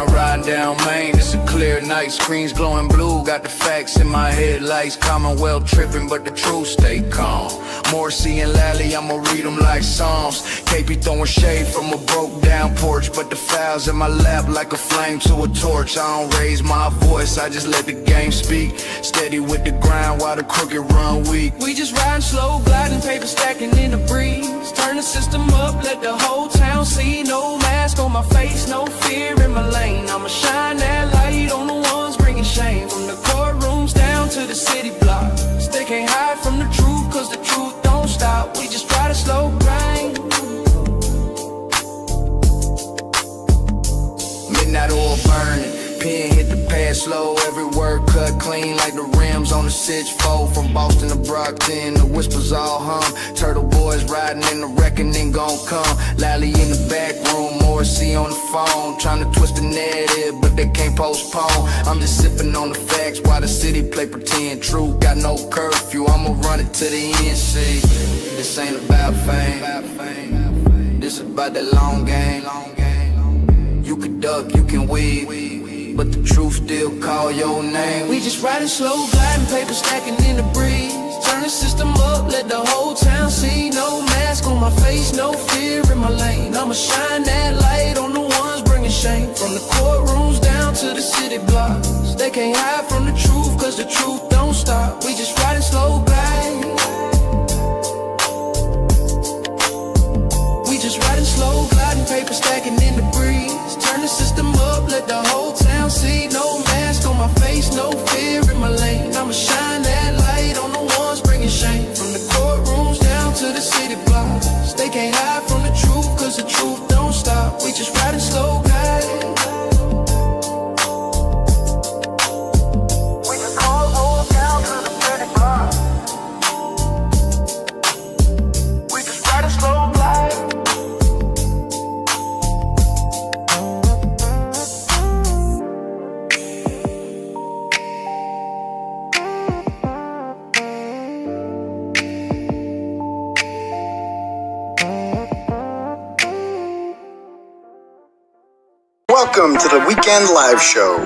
I'm riding down Main, it's a clear night. Screens glowing blue, got the facts in my headlights. Commonwealth tripping, but the truth stay calm. Morrissey and Lally, I'ma read them like Psalms. KP throwing shade from a broke down porch, but the files in my lap like a flame to a torch. I don't raise my voice, I just let the game speak. Steady with the grind while the crooked run weak. We just riding slow, gliding, paper stacking in the breeze. Turn the system up, let the whole town see. No mask on my face, no fear in my lane. I'ma shine that light on the ones bringing shame. From the courtrooms down to the city blocks. They can't hide from the truth, cause the truth don't stop. We just ride a slow grind. Midnight oil burning, pen hit the pad slow. Every word cut clean like the rims on the 6-4. From Boston to Brockton, the whispers all hum. Turtleboys riding in the reckoning gon' come. Lally in the back room, Morrissey on the phone. Trying to twist the narrative, but they can't postpone. I'm just sipping on the facts while the city play pretend. Truth got no curfew, I'ma run it to the end. See, this ain't about fame, this about that long game. You can duck, you can weave, but the truth still call your name. We just riding slow, gliding, paper stacking in the breeze. Turn the system up, let the whole town see. No mask on my face, no fear in my lane. I'ma shine that light on the ones bringing shame. From the courtrooms down to the city blocks. They can't hide from the truth, cause the truth don't stop. We just riding slow, gliding. We just riding slow, gliding, paper stacking in the breeze. Turn the system up, let the whole town see. No mask on my face, no fear in my lane. I'ma shine that light on the ones bringing shame. From the courtrooms down to the city blocks. They can't hide from the truth, cause the truth don't stop. We just riding slow, guys. We just call hoes down to the city blocks. We just riding slow, guys. Welcome to the Weekend Live Show.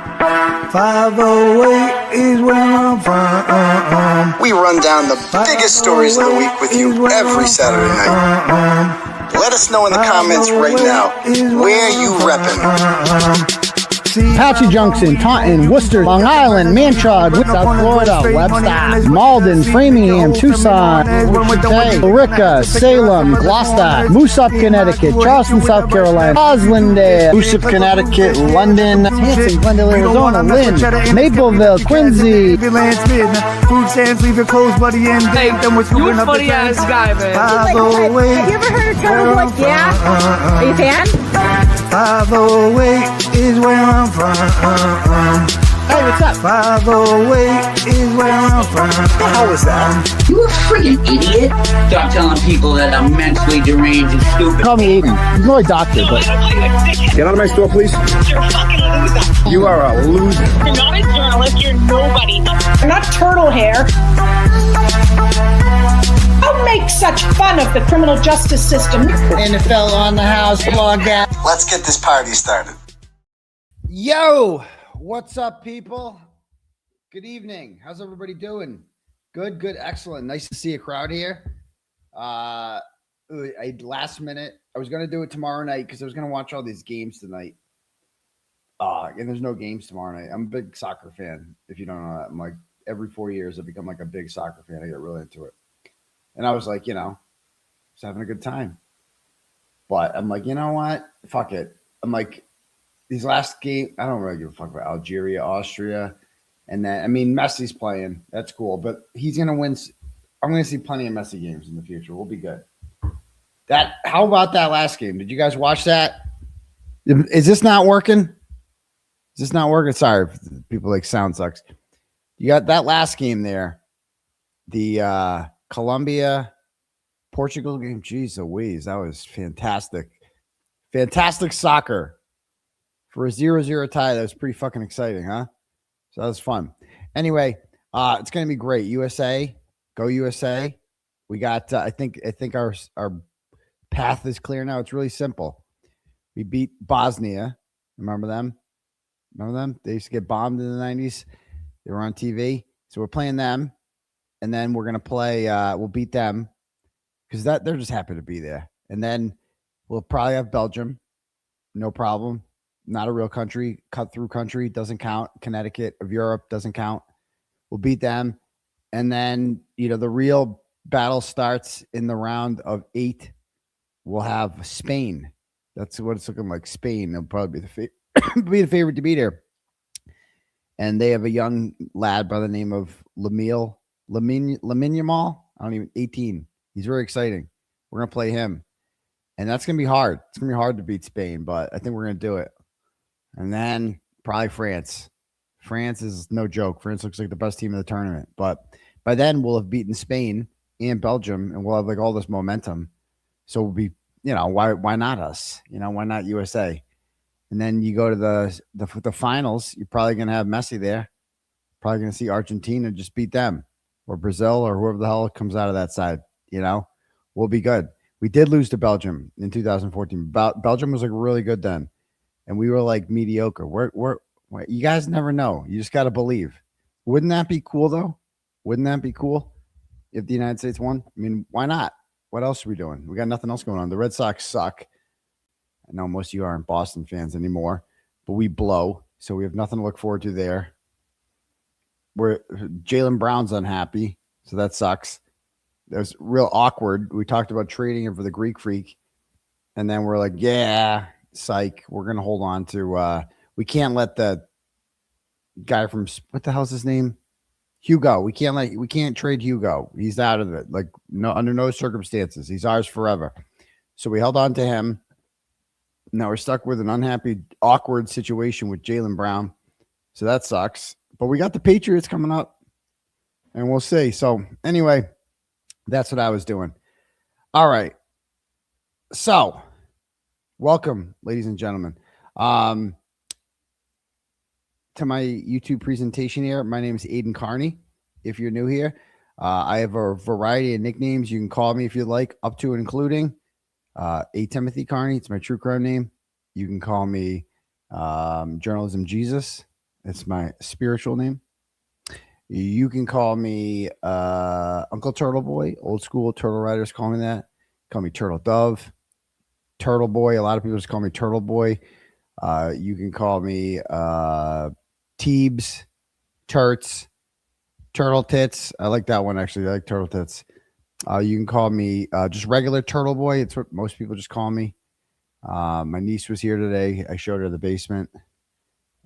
508 is where I'm from. We run down the biggest stories of the week with you every Saturday night. Let us know in the comments right now where you reppin'. Apache Junction, Taunton, Worcester, Long Island, Manchard, South Florida, Webster, Malden, Framingham, Tucson, Billerica, Salem, Gloucester, Moosop, Connecticut, Charleston, South Carolina, Roslindale, Moosop, Connecticut, London, Hanson, Glendale, Arizona, Lynn, Mapleville, Quincy. Food stands, leave your clothes, buddy, and hey, you a funny ass guy, man. Have you ever heard of Turtleboy? Yeah? Are you a fan? 508 is where I'm from. Hey, what's up? 508 is where I'm from. How was that? You a freaking idiot. Stop telling people that I'm mentally deranged and stupid. Call me Aidan. He's more a doctor, but... Get out of my store, please. You're a fucking loser. You are a loser. You're not a journalist. You're nobody. You're not turtle hair. Don't make such fun of the criminal justice system. NFL on the house, blog that. Let's get this party started. Yo, what's up, people? Good evening. How's everybody doing? Good, excellent. Nice to see a crowd here. Last minute, I was going to do it tomorrow night because I was going to watch all these games tonight. And there's no games tomorrow night. I'm a big soccer fan, if you don't know that. I'm like, every 4 years, I become like a big soccer fan. I get really into it. And I was like, just having a good time. But I'm like, you know what? Fuck it. I'm like, these last game, I don't really give a fuck about Algeria, Austria. And then, I mean, Messi's playing. That's cool. But he's going to win. I'm going to see plenty of Messi games in the future. We'll be good. How about that last game? Did you guys watch that? Is this not working? Is this not working? Sorry, people like sound sucks. You got that last game there. The Colombia, Portugal game. Jeez Louise, that was fantastic. Fantastic soccer. For a 0-0 tie, that was pretty fucking exciting, huh? So that was fun. Anyway, it's going to be great. USA, go USA. We got, I think our path is clear now. It's really simple. We beat Bosnia. Remember them? Remember them? They used to get bombed in the 90s. They were on TV. So we're playing them. And then we're going to play, we'll beat them because they're just happy to be there. And then we'll probably have Belgium. No problem. Not a real country. Cut through country. Doesn't count. Connecticut of Europe doesn't count. We'll beat them. And then, the real battle starts in the round of 8. We'll have Spain. That's what it's looking like. Spain. They'll probably be the favorite to beat here. And they have a young lad by the name of Lamine Yamal. 18. He's very exciting. We're going to play him. And that's going to be hard. It's going to be hard to beat Spain, but I think we're going to do it. And then probably France. France is no joke. France looks like the best team in the tournament. But by then, we'll have beaten Spain and Belgium, and we'll have like all this momentum. So we'll be, why not us? Why not USA? And then you go to the finals. You're probably going to have Messi there. Probably going to see Argentina just beat them, or Brazil, or whoever the hell comes out of that side. We'll be good. We did lose to Belgium in 2014. Belgium was like really good then, and we were like mediocre. You guys never know. You just got to believe. Wouldn't that be cool though? Wouldn't that be cool if the United States won? I mean, why not? What else are we doing? We got nothing else going on. The Red Sox suck. I know most of you aren't Boston fans anymore, but we blow, so we have nothing to look forward to there. Jaylen Brown's unhappy, so that sucks. It was real awkward. We talked about trading him for the Greek Freak, and then we're like, yeah, psych. We're going to hold on to we can't let the guy from what the hell's his name? Hugo. We can't trade Hugo. He's out of it. Like under no circumstances. He's ours forever. So we held on to him. Now we're stuck with an unhappy, awkward situation with Jaylen Brown. So that sucks. But we got the Patriots coming up, and we'll see. So anyway, that's what I was doing. All right. So welcome, ladies and gentlemen, to my YouTube presentation here. My name is Aidan Kearney. If you're new here, I have a variety of nicknames. You can call me if you'd like, up to and including A. Timothy Kearney. It's my true crime name. You can call me Journalism Jesus. It's my spiritual name. You can call me Uncle Turtleboy. Old school turtle riders call me that. Call me Turtle Dove, Turtleboy. A lot of people just call me Turtleboy. You can call me Teebs, Turts, Turtle Tits. I like that one, actually. I like Turtle Tits. You can call me just regular Turtleboy. It's what most people just call me. My niece was here today. I showed her the basement,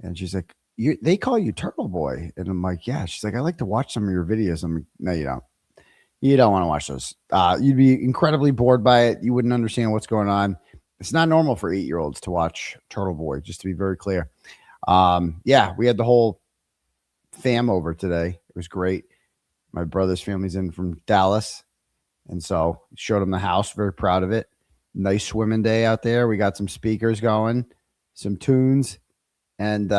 and she's like, they call you Turtleboy. And I'm like, yeah. She's like, I like to watch some of your videos. I'm like, no, you don't. You don't want to watch those. You'd be incredibly bored by it. You wouldn't understand what's going on. It's not normal for 8-year-olds to watch Turtleboy, just to be very clear. Yeah, we had the whole fam over today. It was great. My brother's family's in from Dallas, and so showed them the house. Very proud of it. Nice swimming day out there. We got some speakers going, some tunes, and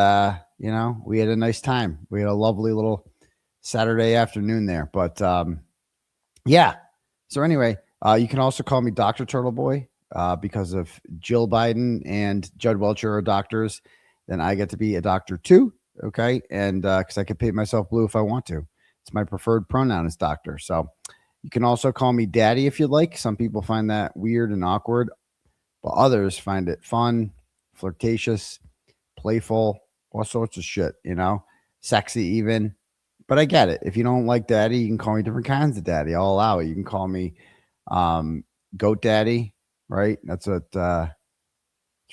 we had a nice time. We had a lovely little Saturday afternoon there. But yeah. So anyway, you can also call me Dr. Turtleboy because of Jill Biden and Judd Welcher are doctors. Then I get to be a doctor too. Okay. And because I can paint myself blue if I want to. It's my preferred pronoun is doctor. So you can also call me daddy if you'd like. Some people find that weird and awkward, but others find it fun, flirtatious, playful, all sorts of shit, sexy even. But I get it. If you don't like daddy, you can call me different kinds of daddy. I'll allow it. You can call me Goat Daddy, right? That's what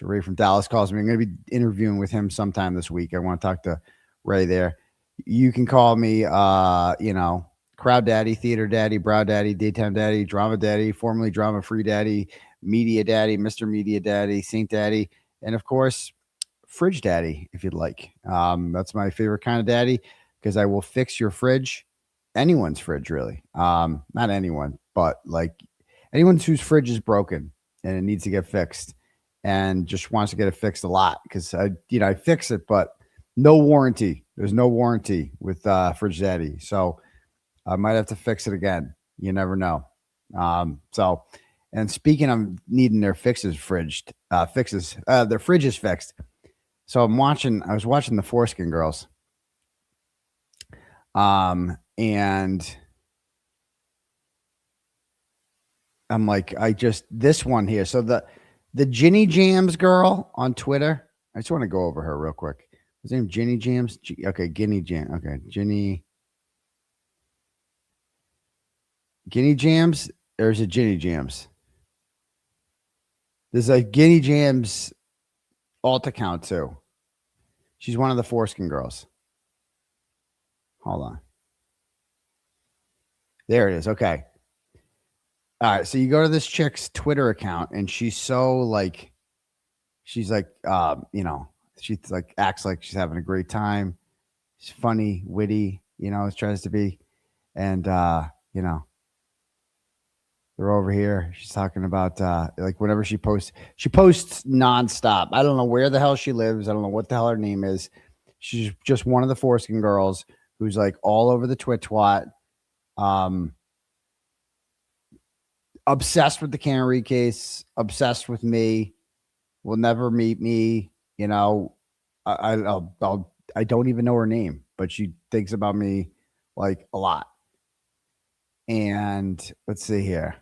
Ray from Dallas calls me. I'm going to be interviewing with him sometime this week. I want to talk to Ray there. You can call me, Crowd Daddy, Theater Daddy, Brow Daddy, Daytime Daddy, Drama Daddy, formerly Drama Free Daddy, Media Daddy, Mr. Media Daddy, Saint Daddy, and of course, Fridge Daddy, if you'd like. That's my favorite kind of daddy because I will fix your fridge, anyone's fridge, really. Not anyone, but like anyone whose fridge is broken and it needs to get fixed and just wants to get it fixed a lot because I fix it, but no warranty. There's no warranty with Fridge Daddy, so I might have to fix it again. You never know. And speaking of needing their fixes, their fridge is fixed. So I was watching the Foreskin girls. And I'm like, this one here. So the Ginnyjamz girl on Twitter. I just want to go over her real quick. His name Ginnyjamz. Okay, Ginnyjamz. Okay, Ginnyjamz. There's a Ginnyjamz. There's a Ginnyjamz alt account too. She's one of the Foreskin girls. Hold on. There it is. Okay. All right. So you go to this chick's Twitter account and she's like, she's like, acts like she's having a great time. She's funny, witty, tries to be. And, they're over here. She's talking about, whenever she posts nonstop. I don't know where the hell she lives. I don't know what the hell her name is. She's just one of the Foreskin girls who's like all over the twat. Obsessed with the Kearney case, obsessed with me, will never meet me. I don't even know her name, but she thinks about me like a lot. And let's see here.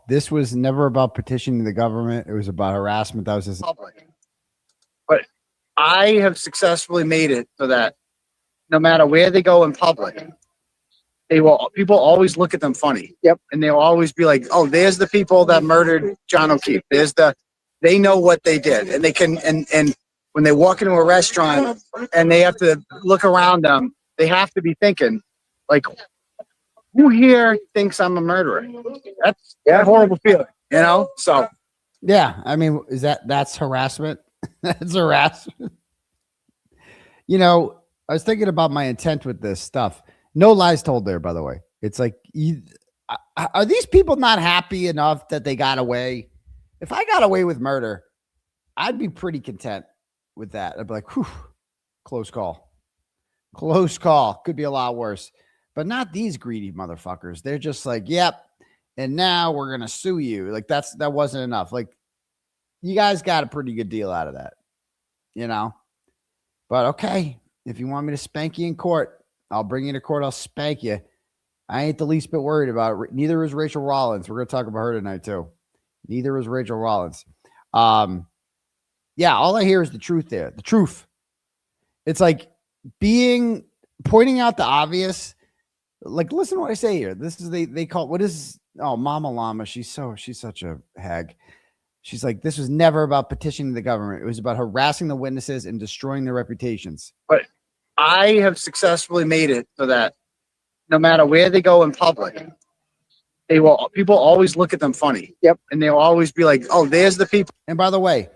This was never about petitioning the government. It was about harassment. That was his public. But I have successfully made it so that no matter where they go in public, people always look at them funny. Yep. And they'll always be like, oh, there's the people that murdered John O'Keefe. They know what they did. And they can, and when they walk into a restaurant and they have to look around them, they have to be thinking, like, who here thinks I'm a murderer? That's a horrible feeling, So, yeah, I mean, that's harassment? That's harassment. I was thinking about my intent with this stuff. No lies told there, by the way. It's like, are these people not happy enough that they got away? If I got away with murder, I'd be pretty content with that. I'd be like, whew, close call. Close call. Could be a lot worse. But not these greedy motherfuckers. They're just like, yep. And now we're going to sue you. Like that wasn't enough. Like you guys got a pretty good deal out of that, but okay. If you want me to spank you in court, I'll bring you to court. I'll spank you. I ain't the least bit worried about it. Neither is Rachael Rollins. We're going to talk about her tonight too. Neither is Rachael Rollins. Yeah. All I hear is the truth there. The truth. It's like pointing out the obvious. Like, listen to what I say here. This is they call Mama Llama. She's such a hag. She's like, this was never about petitioning the government. It was about harassing the witnesses and destroying their reputations. But I have successfully made it so that no matter where they go in public, people always look at them funny. Yep. And they'll always be like, oh, there's the people. And by the way,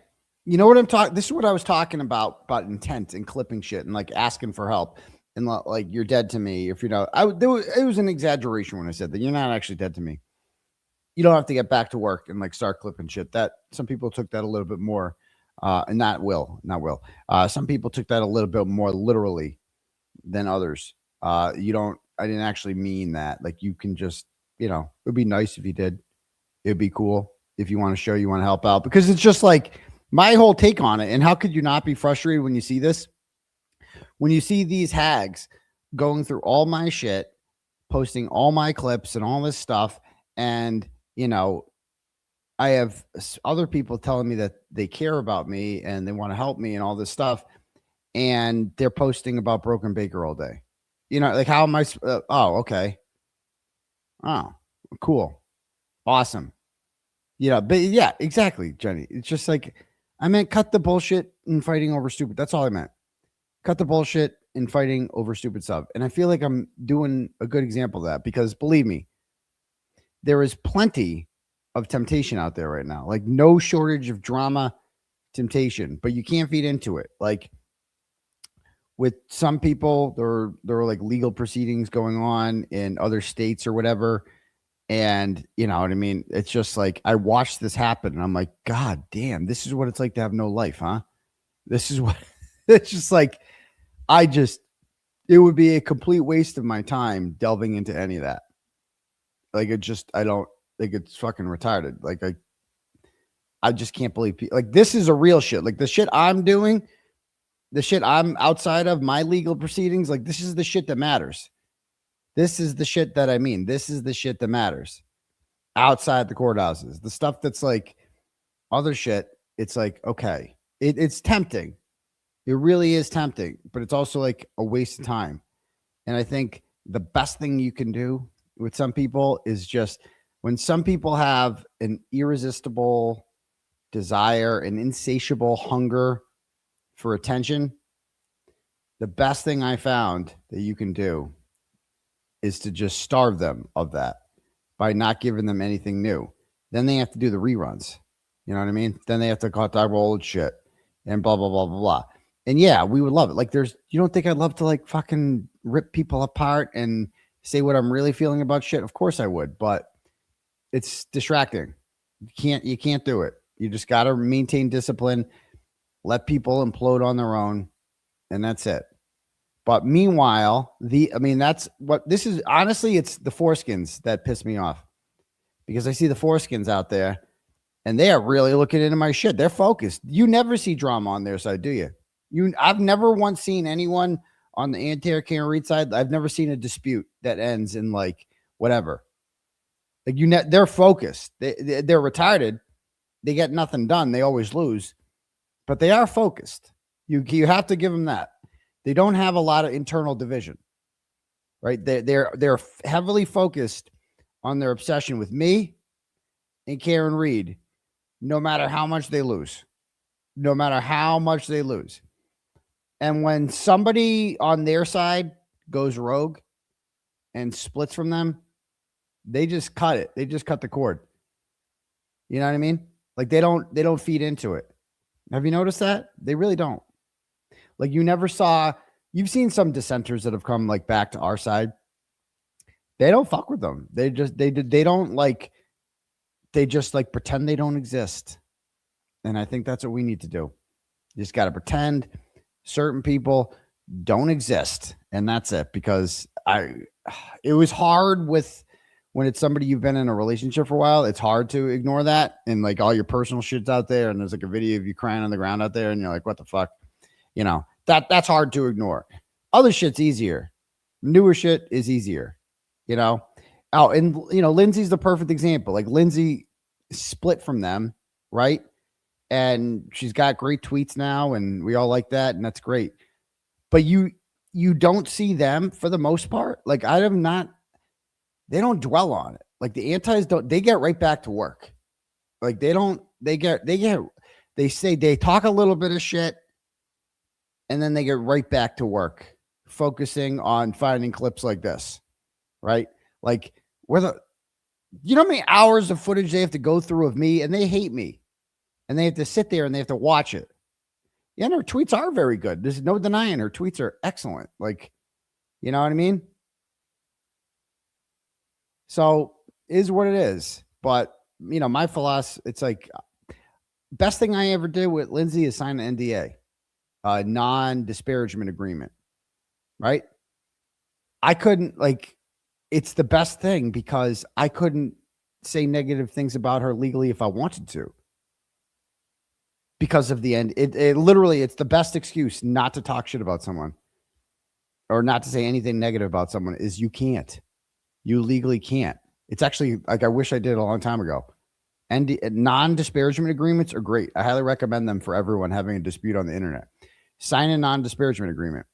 you know what I'm talking? This is what I was talking about intent and clipping shit and like asking for help. And like, you're dead to me. If it was an exaggeration when I said that. You're not actually dead to me. You don't have to get back to work and like start clipping shit. That some people took that a little bit more, and not will. Some people took that a little bit more literally than others. I didn't actually mean that. Like you can just, it would be nice if you did. It'd be cool if you want to show you want to help out, because it's just like my whole take on it. And how could you not be frustrated when you see this? When you see these hags going through all my shit, posting all my clips and all this stuff, and, I have other people telling me that they care about me and they want to help me and all this stuff, and they're posting about Broken Baker all day. Like, how am I? Okay. Oh, cool. Awesome. But yeah, exactly, Jenny. It's just like, I meant cut the bullshit and fighting over stupid. That's all I meant. Cut the bullshit and fighting over stupid stuff. And I feel like I'm doing a good example of that, because believe me, there is plenty of temptation out there right now. Like, no shortage of drama, temptation, but you can't feed into it. Like with some people, there are like legal proceedings going on in other states or whatever. And you know what I mean? It's just like, I watched this happen and I'm like, God damn, this is what it's like to have no life, huh? This is what it's just like, it would be a complete waste of my time delving into any of that. Like, I don't think it's fucking retarded. Like, I just can't believe like this is a real shit. Like the shit I'm doing, the shit I'm outside of my legal proceedings, like this is the shit that matters. This is the shit that I mean. This is the shit that matters outside the courthouses. The stuff that's like other shit, it's like, okay, it's tempting. It really is tempting, but it's also like a waste of time. And I think the best thing you can do with some people is just when some people have an irresistible desire, an insatiable hunger for attention, the best thing I found that you can do is to just starve them of that by not giving them anything new. Then they have to do the reruns. You know what I mean? Then they have to cut that old shit and blah, blah, blah, blah, blah. And yeah, we would love it. Like you don't think I'd love to like fucking rip people apart and say what I'm really feeling about shit? Of course I would, but it's distracting. You can't do it. You just got to maintain discipline, let people implode on their own, and that's it. But meanwhile, that's what this is. Honestly, it's the Fourskins that piss me off because I see the Fourskins out there and they are really looking into my shit. They're focused. You never see drama on their side, do you? I've never once seen anyone on the anterior Kearney side. I've never seen a dispute that ends in like whatever. Like they're focused. They're retarded. They get nothing done. They always lose, but they are focused. You have to give them that. They don't have a lot of internal division, right? They're heavily focused on their obsession with me and Karen Reed, no matter how much they lose, And when somebody on their side goes rogue and splits from them, they just cut it. They just cut the cord. You know what I mean? Like they don't feed into it. Have you noticed that? They really don't. Like you've seen some dissenters that have come like back to our side. They don't fuck with them. They just pretend they don't exist. And I think that's what we need to do. You just got to pretend certain people don't exist. And that's it. Because it was hard when it's somebody you've been in a relationship for a while, it's hard to ignore that. And like all your personal shit's out there. And there's like a video of you crying on the ground out there. And you're like, what the fuck? You know, that's hard to ignore. Other shit's easier. Newer shit is easier, you know? Oh, and you know, Lindsay's the perfect example. Like Lindsay split from them, right? And she's got great tweets now and we all like that. And that's great. But you don't see them for the most part. Like they don't dwell on it. Like the antis they get right back to work. Like they talk a little bit of shit and then they get right back to work, focusing on finding clips like this, right? Like you know how many hours of footage they have to go through of me, and they hate me and they have to sit there and they have to watch it. Yeah, and her tweets are very good. There's no denying her tweets are excellent. Like, you know what I mean? So is what it is. But, you know, my philosophy, it's like best thing I ever did with Lindsay is sign an NDA, a non-disparagement agreement, right? I couldn't it's the best thing because I couldn't say negative things about her legally if I wanted to. Because of the end, it literally, it's the best excuse not to talk shit about someone or not to say anything negative about someone is you can't. You legally can't. It's actually like, I wish I did a long time ago. And non-disparagement agreements are great. I highly recommend them for everyone having a dispute on the internet. Sign a non-disparagement agreement.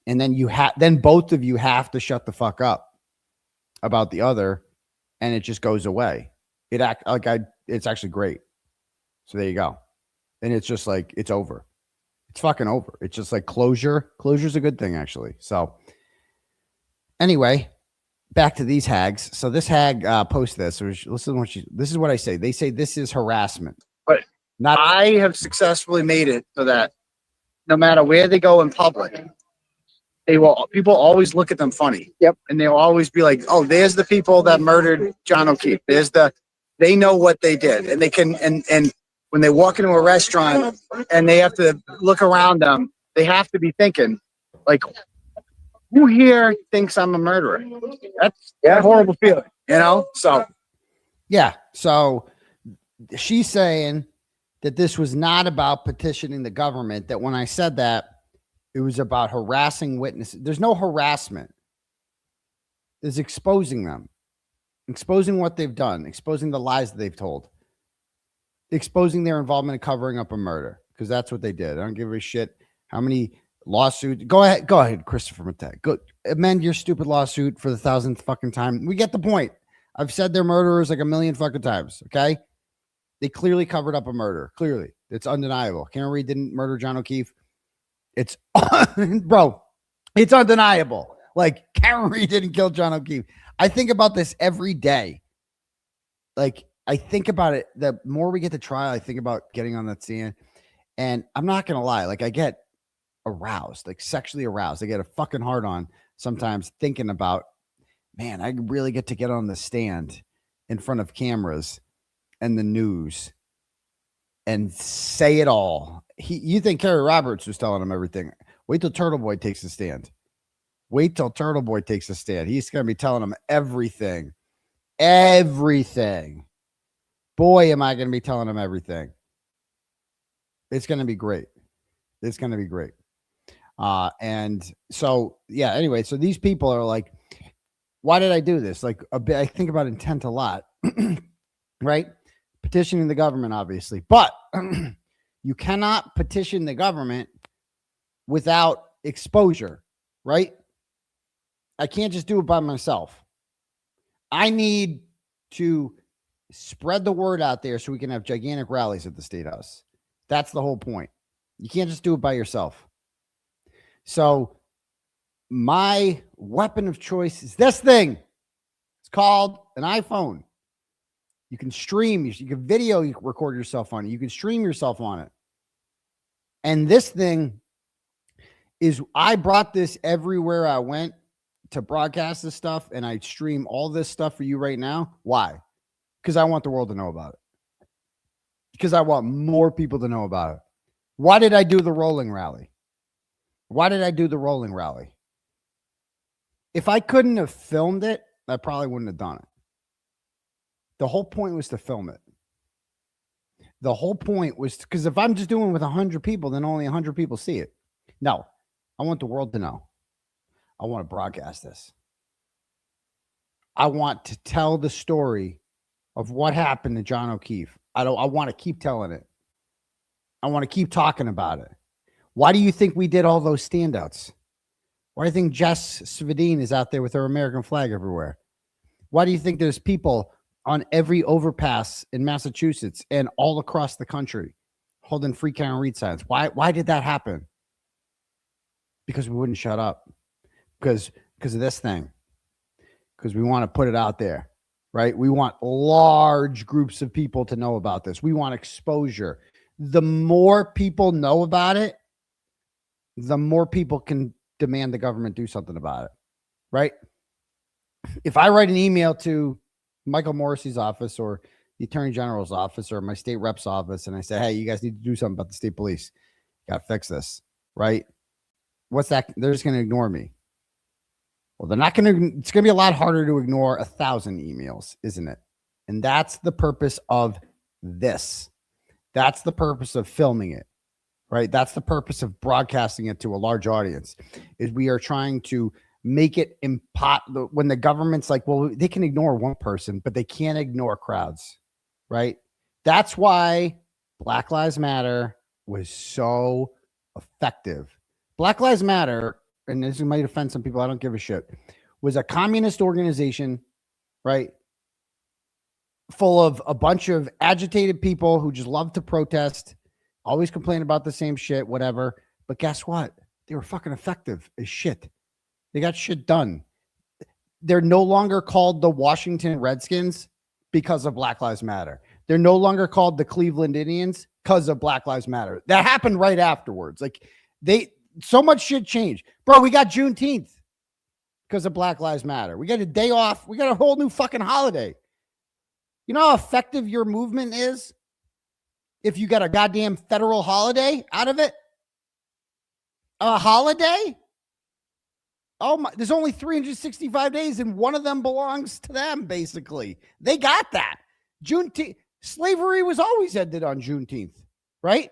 And then then both of you have to shut the fuck up about the other and it just goes away. It's actually great. So there you go. And it's just like, it's over. It's fucking over. It's just like closure. Closure's a good thing, actually. So anyway, back to these hags. So this hag posts this. Listen to what this is what I say. They say this is harassment. But I have made it so that no matter where they go in public, people always look at them funny. Yep. And they'll always be like, oh, there's the people that murdered John O'Keefe. They know what they did. And they can, and when they walk into a restaurant and they have to look around them, they have to be thinking, like, who here thinks I'm a murderer? That's a horrible feeling, you know? So, yeah. So she's saying that this was not about petitioning the government, that when I said that, it was about harassing witnesses. There's no harassment. There's exposing them, exposing what they've done, exposing the lies that they've told, exposing their involvement in covering up a murder, because that's what they did. I don't give a shit how many lawsuits. Go ahead, Christopher Mattek. Go amend your stupid lawsuit for the 1,000th fucking time. We get the point. I've said they're murderers like a million fucking times. Okay, they clearly covered up a murder. Clearly, it's undeniable. Kearney didn't murder John O'Keefe. It's bro, it's undeniable. Like Kearney didn't kill John O'Keefe. I think about this every day. Like I think about it. The more we get to trial, I think about getting on that stand, and I'm not gonna lie. Like I get aroused, like sexually aroused. I get a fucking hard on sometimes thinking about, man, I really get to get on the stand in front of cameras and the news and say it all. You think Kerry Roberts was telling him everything? Wait till Turtleboy takes the stand. Wait till Turtleboy takes a stand. He's going to be telling him everything. Everything. Boy, am I going to be telling him everything. It's going to be great. It's going to be great. And so, yeah, anyway, so these people are like, why did I do this? Like, I think about intent a lot, right? Petitioning the government, obviously. But you cannot petition the government without exposure, right? I can't just do it by myself. I need to spread the word out there so we can have gigantic rallies at the State House. That's the whole point. You can't just do it by yourself. So my weapon of choice is this thing. It's called an iPhone. You can stream, you can video, you can record yourself on it. You can stream yourself on it. And this thing is, I brought this everywhere I went to broadcast this stuff, and I stream all this stuff for you right now. Why? Because I want the world to know about it. Because I want more people to know about it. Why did I do the rolling rally? Why did I do the rolling rally? If I couldn't have filmed it, I probably wouldn't have done it. The whole point was to film it. The whole point was, because if I'm just doing it with 100 people, then only 100 people see it. No, I want the world to know. I want to broadcast this. I want to tell the story of what happened to John O'Keefe. I want to keep telling it. I want to keep talking about it. Why do you think we did all those standouts? Why do you think Jess Svedin is out there with her American flag everywhere? Why do you think there's people on every overpass in Massachusetts and all across the country holding free Karen Reed signs? Why did that happen? Because we wouldn't shut up. Because of this thing. Because we want to put it out there, right? We want large groups of people to know about this. We want exposure. The more people know about it, the more people can demand the government do something about it, right? If I write an email to Michael Morrissey's office or the Attorney General's office or my state rep's office, and I say, hey, you guys need to do something about the state police. Got to fix this, right? What's that? They're just going to ignore me. Well, they're not going to. It's going to be a lot harder to ignore 1,000 emails, isn't it? And that's the purpose of this. That's the purpose of filming it, right? That's the purpose of broadcasting it to a large audience, is we are trying to make it impossible. When the government's like, well, they can ignore one person, but they can't ignore crowds, right? That's why Black Lives Matter was so effective. Black Lives Matter, and this might offend some people, I don't give a shit, was a communist organization, right? Full of a bunch of agitated people who just love to protest, always complain about the same shit, whatever. But guess what? They were fucking effective as shit. They got shit done. They're no longer called the Washington Redskins because of Black Lives Matter. They're no longer called the Cleveland Indians because of Black Lives Matter. That happened right afterwards. Like so much shit changed. Bro, we got Juneteenth because of Black Lives Matter. We got a day off. We got a whole new fucking holiday. You know how effective your movement is if you got a goddamn federal holiday out of it? A holiday? Oh my, there's only 365 days and one of them belongs to them, basically. They got that. Juneteenth. Slavery was always ended on Juneteenth. right?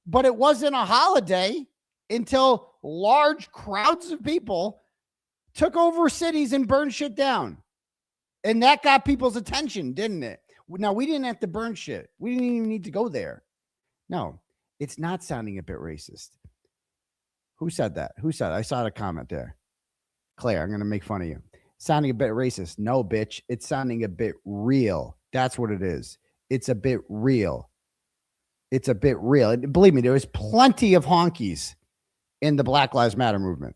But it wasn't a holiday until large crowds of people took over cities and burned shit down. And that got people's attention, didn't it? Now, we didn't have to burn shit. We didn't even need to go there. No, it's not sounding a bit racist. Who said that? Who said it? I saw the comment there. Claire, I'm going to make fun of you. Sounding a bit racist. No, bitch. It's sounding a bit real. That's what it is. It's a bit real. It's a bit real. And believe me, there was plenty of honkies in the Black Lives Matter movement.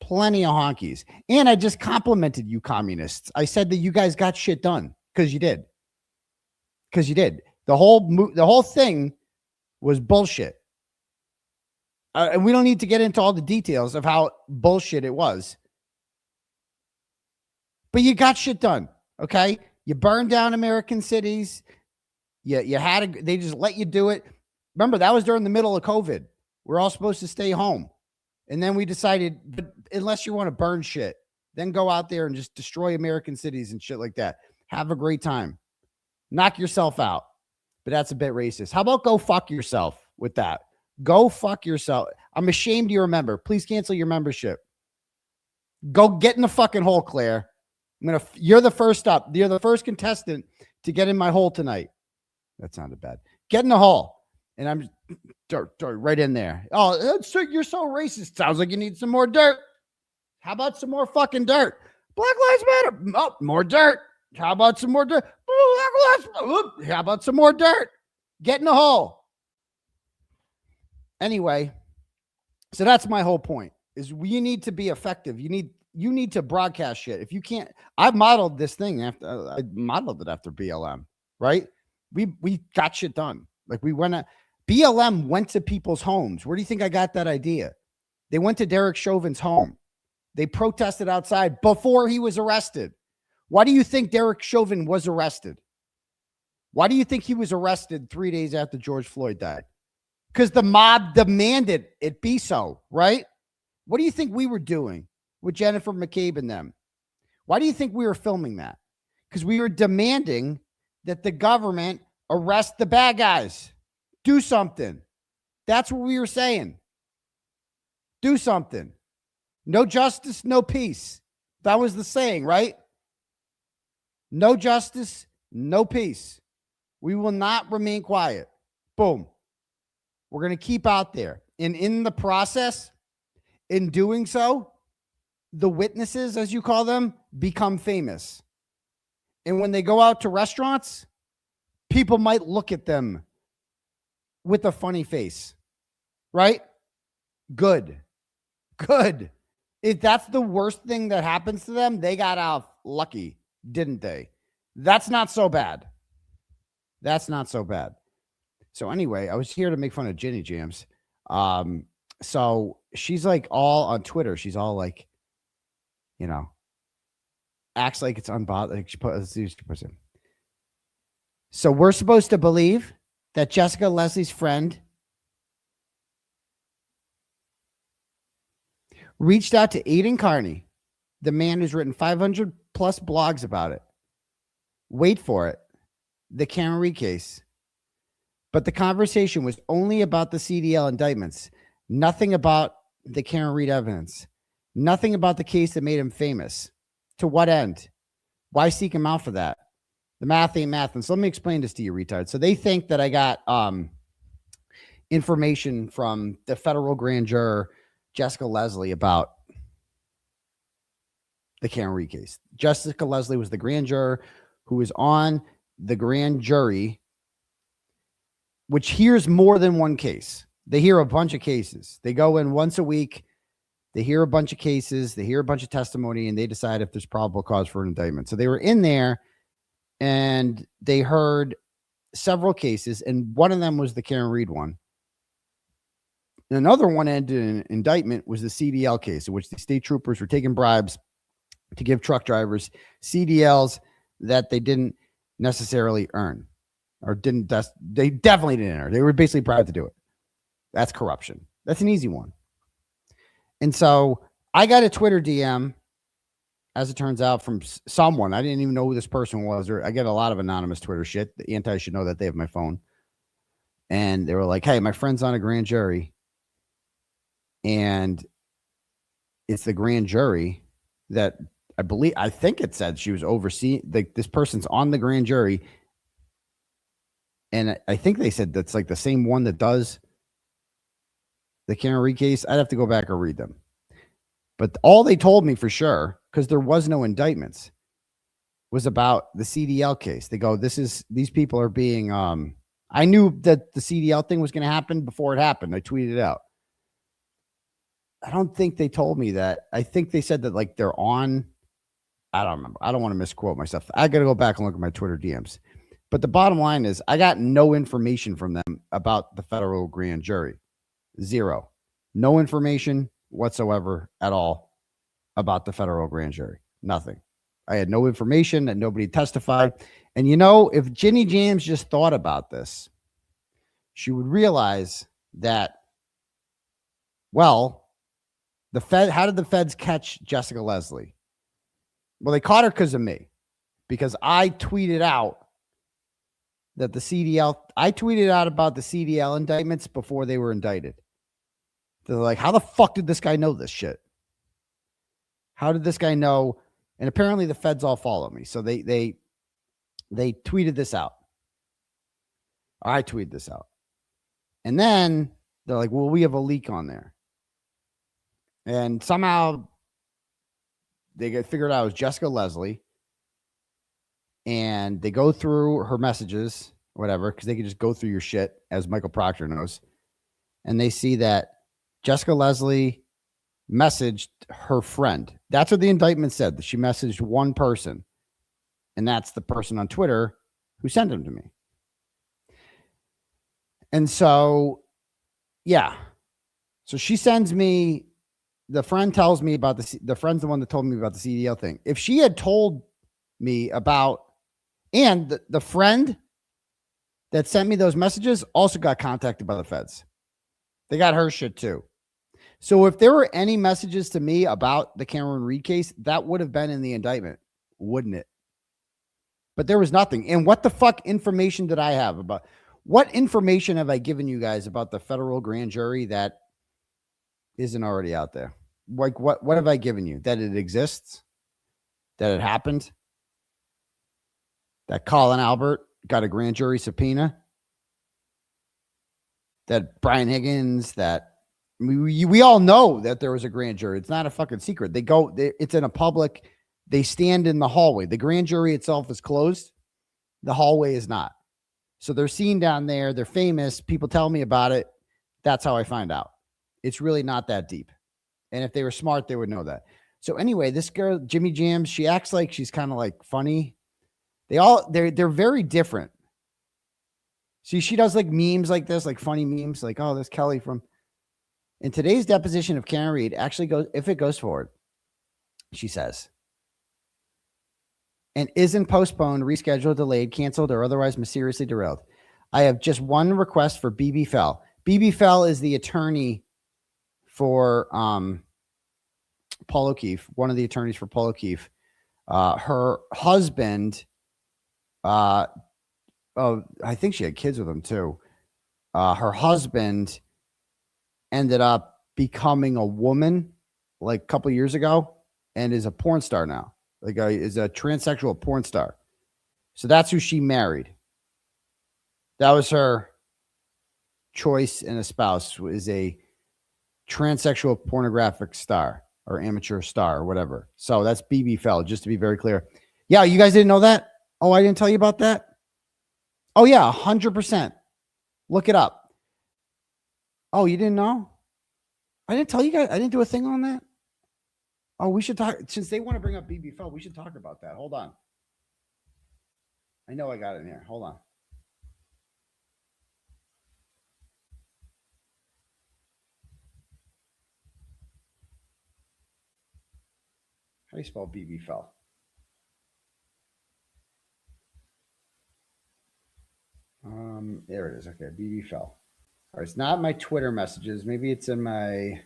Plenty of honkies. And I just complimented you communists. I said that you guys got shit done because you did. Because you did. The whole thing was bullshit. And we don't need to get into all the details of how bullshit it was. But you got shit done, okay? You burned down American cities. They just let you do it. Remember, that was during the middle of COVID. We're all supposed to stay home. And then we decided, but unless you want to burn shit, then go out there and just destroy American cities and shit like that. Have a great time. Knock yourself out. But that's a bit racist. How about go fuck yourself with that? Go fuck yourself. I'm ashamed you remember. Please cancel your membership. Go get in the fucking hole, Claire. You're the first up. You're the first contestant to get in my hole tonight. That sounded bad. Get in the hole. And I'm dirt right in there. Oh, you're so racist. Sounds like you need some more dirt. How about some more fucking dirt? Black Lives Matter. Oh, more dirt. How about some more dirt? How about some more dirt? Get in the hole. Anyway, so that's my whole point, is you need to be effective. You need to broadcast shit. If you can't, I modeled this thing after BLM, right? We got shit done. Like BLM went to people's homes. Where do you think I got that idea? They went to Derek Chauvin's home. They protested outside before he was arrested. Why do you think Derek Chauvin was arrested? Why do you think he was arrested 3 days after George Floyd died? Because the mob demanded it be so, right? What do you think we were doing with Jennifer McCabe and them? Why do you think we were filming that? Because we were demanding that the government arrest the bad guys. Do something. That's what we were saying. Do something. No justice, no peace. That was the saying, right? No justice, no peace. We will not remain quiet. Boom. We're going to keep out there. And in the process, in doing so, the witnesses, as you call them, become famous. And when they go out to restaurants, people might look at them with a funny face, right? Good. If that's the worst thing that happens to them, they got out lucky, didn't they? That's not so bad. So anyway, I was here to make fun of Ginnyjamz. So she's like all on Twitter. She's all like, acts like it's unbothered. Like she puts in. So we're supposed to believe that Jessica Leslie's friend reached out to Aidan Kearney, the man who's written 500 plus blogs about it. Wait for it. The Kearney case. But the conversation was only about the CDL indictments. Nothing about the Karen Reed evidence. Nothing about the case that made him famous. To what end? Why seek him out for that? The math ain't math. And so let me explain this to you, retard. So they think that I got information from the federal grand juror, Jessica Leslie, about the Karen Reed case. Jessica Leslie was the grand juror who was on the grand jury, which hears more than one case. They hear a bunch of cases. They go in once a week. They hear a bunch of cases. They hear a bunch of testimony, and they decide if there's probable cause for an indictment. So they were in there, and they heard several cases, and one of them was the Karen Reed one. And another one ended in an indictment was the CDL case, in which the state troopers were taking bribes to give truck drivers CDLs that they didn't necessarily earn. Or they definitely didn't enter. They were basically bribed to do it. That's corruption. That's an easy one. And so I got a Twitter DM, as it turns out, from someone. I didn't even know who this person was. Or I get a lot of anonymous Twitter shit. The anti should know that they have my phone. And they were like, hey, my friend's on a grand jury. And it's the grand jury that I think it said she was overseeing. This person's on the grand jury. And I think they said that's like the same one that does the Kearney case. I'd have to go back and read them. But all they told me for sure, because there was no indictments, was about the CDL case. They go, these people are being, I knew that the CDL thing was going to happen before it happened. I tweeted it out. I don't think they told me that. I think they said that like they're on, I don't remember. I don't want to misquote myself. I got to go back and look at my Twitter DMs. But the bottom line is I got no information from them about the federal grand jury. Zero. No information whatsoever at all about the federal grand jury. Nothing. I had no information and nobody testified. And you know, if Ginnyjamz just thought about this, she would realize that, well, how did the feds catch Jessica Leslie? Well, they caught her because of me, because I tweeted out that I tweeted out about the CDL indictments before they were indicted. They're like, how the fuck did this guy know this shit? How did this guy know? And apparently the feds all follow me. So they tweeted this out. Or I tweeted this out. And then they're like, well, we have a leak on there. And somehow they get figured out it was Jessica Leslie. And they go through her messages, whatever, because they can just go through your shit, as Michael Proctor knows. And they see that Jessica Leslie messaged her friend. That's what the indictment said, that she messaged one person. And that's the person on Twitter who sent them to me. And so, yeah. So she sends me, the friend tells me about the friend's the one that told me about the CDL thing. If she had told me about, and the friend that sent me those messages also got contacted by the feds. They got her shit too. So if there were any messages to me about the Cameron Reed case, that would have been in the indictment, wouldn't it? But there was nothing. And what the fuck information did I have about? What information have I given you guys about the federal grand jury that isn't already out there? Like what have I given you? That it exists? That it happened? That Colin Albert got a grand jury subpoena? That Brian Higgins, that we all know that there was a grand jury. It's not a fucking secret. It's in a public, they stand in the hallway. The grand jury itself is closed. The hallway is not. So they're seen down there. They're famous. People tell me about it. That's how I find out. It's really not that deep. And if they were smart, they would know that. So anyway, this girl, Ginnyjamz, she acts like she's kind of like funny. They're very different. See, she does like memes like this, like funny memes, like, oh, there's Kelly from. In today's deposition of Kearney Reed actually goes, if it goes forward, she says, and isn't postponed, rescheduled, delayed, canceled, or otherwise mysteriously derailed. I have just one request for Bibi Fell. Bibi Fell is the attorney for Paul O'Keefe, one of the attorneys for Paul O'Keefe. Her husband, I think she had kids with him too. Her husband ended up becoming a woman like a couple years ago and is a porn star now. Like is a transsexual porn star. So that's who she married. That was her choice in a spouse, is a transsexual pornographic star or amateur star or whatever. So that's Bibi Fell, just to be very clear. Yeah, you guys didn't know that? Oh, I didn't tell you about that? Oh, yeah, 100%. Look it up. Oh, you didn't know? I didn't tell you guys. I didn't do a thing on that. Oh, we should talk. Since they want to bring up Bibi Fell, we should talk about that. Hold on. I know I got it in here. Hold on. How do you spell Bibi Fell? There it is. Okay, Bibi Fell. All right, it's not my Twitter messages. Maybe it's in my.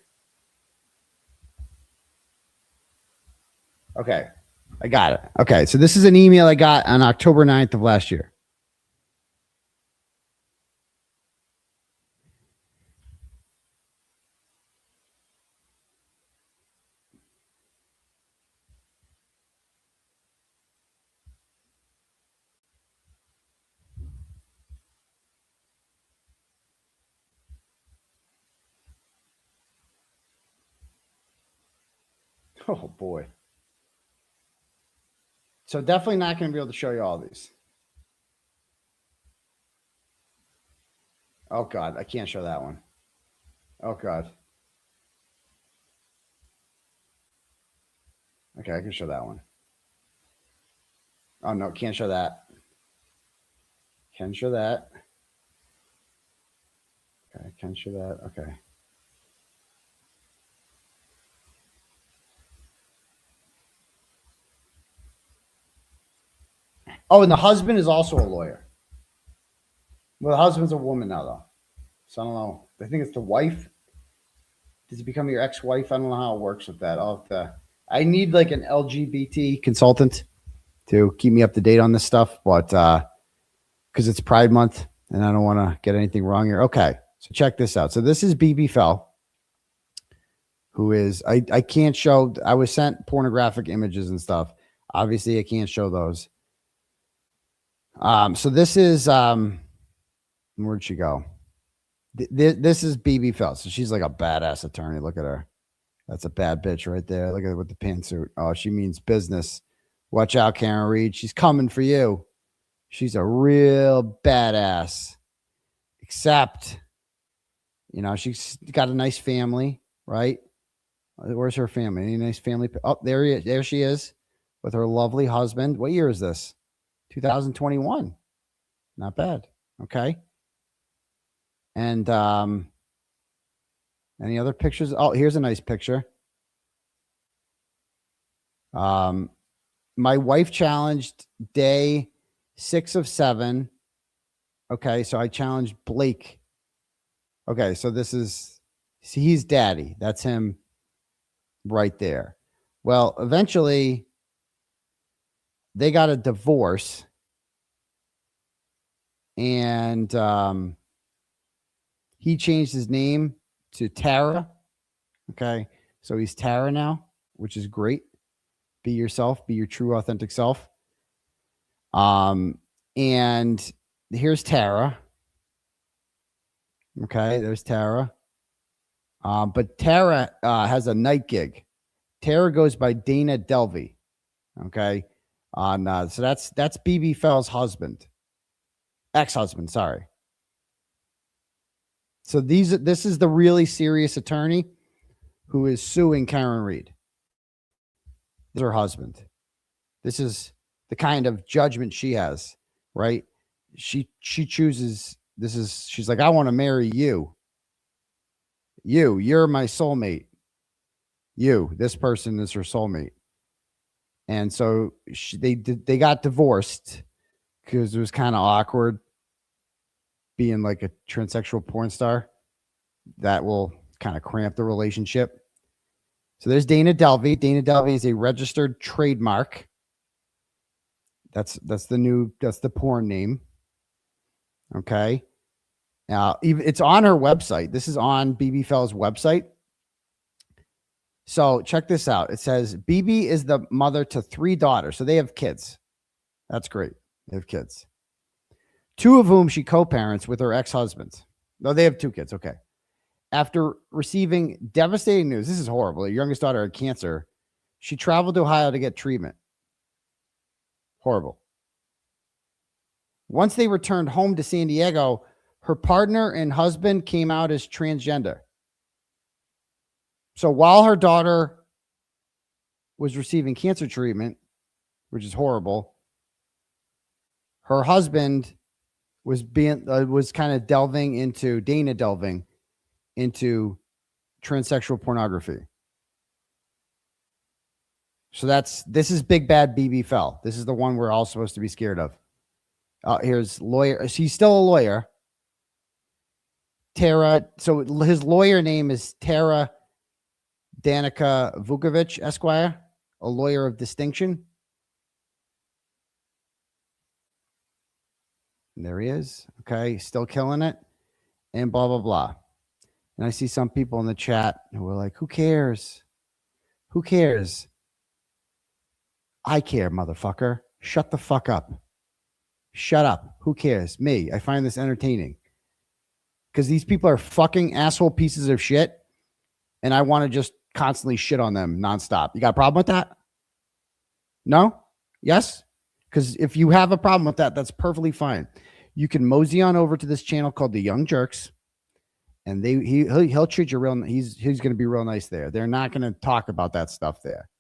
Okay, I got it. Okay, so this is an email I got on October 9th of last year. Oh boy. So definitely not going to be able to show you all these. Oh God, I can't show that one. Oh God. Okay, I can show that one. Oh no, can't show that. Can show that. Okay, can show that. Okay. Oh, and the husband is also a lawyer. Well, the husband's a woman now, though. So I don't know. I think it's the wife. Does he become your ex-wife? I don't know how it works with that. I need like an LGBT consultant to keep me up to date on this stuff, but because it's Pride Month and I don't want to get anything wrong here. Okay, so check this out. So this is Bibi Fell, who is I can't show. I was sent pornographic images and stuff. Obviously, I can't show those. So this is where'd she go? This is Bibi Fell. So she's like a badass attorney. Look at her. That's a bad bitch right there. Look at her with the pantsuit. Oh, she means business. Watch out, Karen Reed. She's coming for you. She's a real badass. Except, you know, she's got a nice family, right? Where's her family? Any nice family? Oh, there he is. There she is with her lovely husband. What year is this? 2021. Not bad. Okay. And any other pictures? Oh, here's a nice picture. My wife challenged day 6 of 7. Okay, so I challenged Blake. Okay, so he's daddy. That's him right there. Well, eventually they got a divorce, and he changed his name to Tara. Okay, so he's Tara now, which is great. Be yourself, be your true, authentic self. And here's Tara. Okay, there's Tara. But Tara has a night gig. Tara goes by Dana Delvey. Okay. So that's Bibi Fell's husband. Ex-husband, sorry. So this is the really serious attorney who is suing Karen Reed. This is her husband. This is the kind of judgment she has, right? She chooses, she's like, I want to marry you. You're my soulmate. This person is her soulmate. And so they got divorced because it was kind of awkward being like a transsexual porn star. That will kind of cramp the relationship. So there's Dana Delvey. Dana Delvey is a registered trademark. That's the porn name. Okay. Now, it's on her website. This is on Bibi Fell's website. So check this out. It says Bibi is the mother to 3 daughters. So they have kids. That's great. They have kids. 2 of whom she co-parents with her ex-husband. No, they have 2 kids. Okay. After receiving devastating news, this is horrible. Her youngest daughter had cancer. She traveled to Ohio to get treatment. Horrible. Once they returned home to San Diego, her partner and husband came out as transgender. So while her daughter was receiving cancer treatment, which is horrible, her husband was kind of delving into transsexual pornography. So this is big bad Bibi Fell. This is the one we're all supposed to be scared of. Here's lawyer. She's still a lawyer. Tara. So his lawyer name is Tara Danica Vukovic, Esquire, a lawyer of distinction. And there he is. Okay. Still killing it. And blah, blah, blah. And I see some people in the chat who are like, who cares? Who cares? I care, motherfucker. Shut the fuck up. Shut up. Who cares? Me. I find this entertaining. Because these people are fucking asshole pieces of shit. And I want to just constantly shit on them nonstop. You got a problem with that? No? Yes? Because if you have a problem with that, that's perfectly fine. You can mosey on over to this channel called the Young Jurks, and he'll treat you real. He's going to be real nice there. They're not going to talk about that stuff there.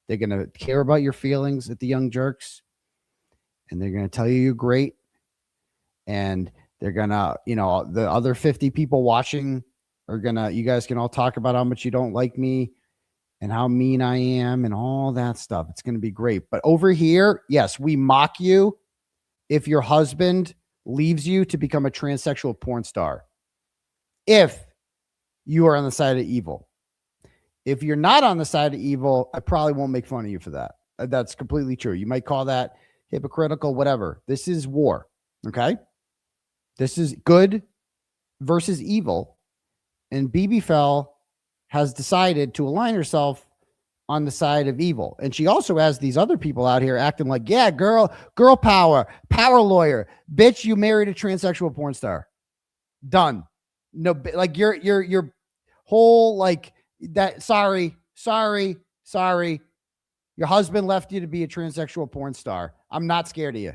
They're going to care about your feelings at the Young Jurks, and they're going to tell you you're great. And they're going to, the other 50 people watching are going to, you guys can all talk about how much you don't like me and how mean I am and all that stuff. It's going to be great. But over here, yes, we mock you if your husband leaves you to become a transsexual porn star. If you are on the side of evil. If you're not on the side of evil, I probably won't make fun of you for that. That's completely true. You might call that hypocritical, whatever. This is war. Okay. This is good versus evil. And Bibi Fell has decided to align herself on the side of evil. And she also has these other people out here acting like, yeah, girl power lawyer. Bitch, you married a transsexual porn star. Done. No, like your whole like that. Sorry. Your husband left you to be a transsexual porn star. I'm not scared of you.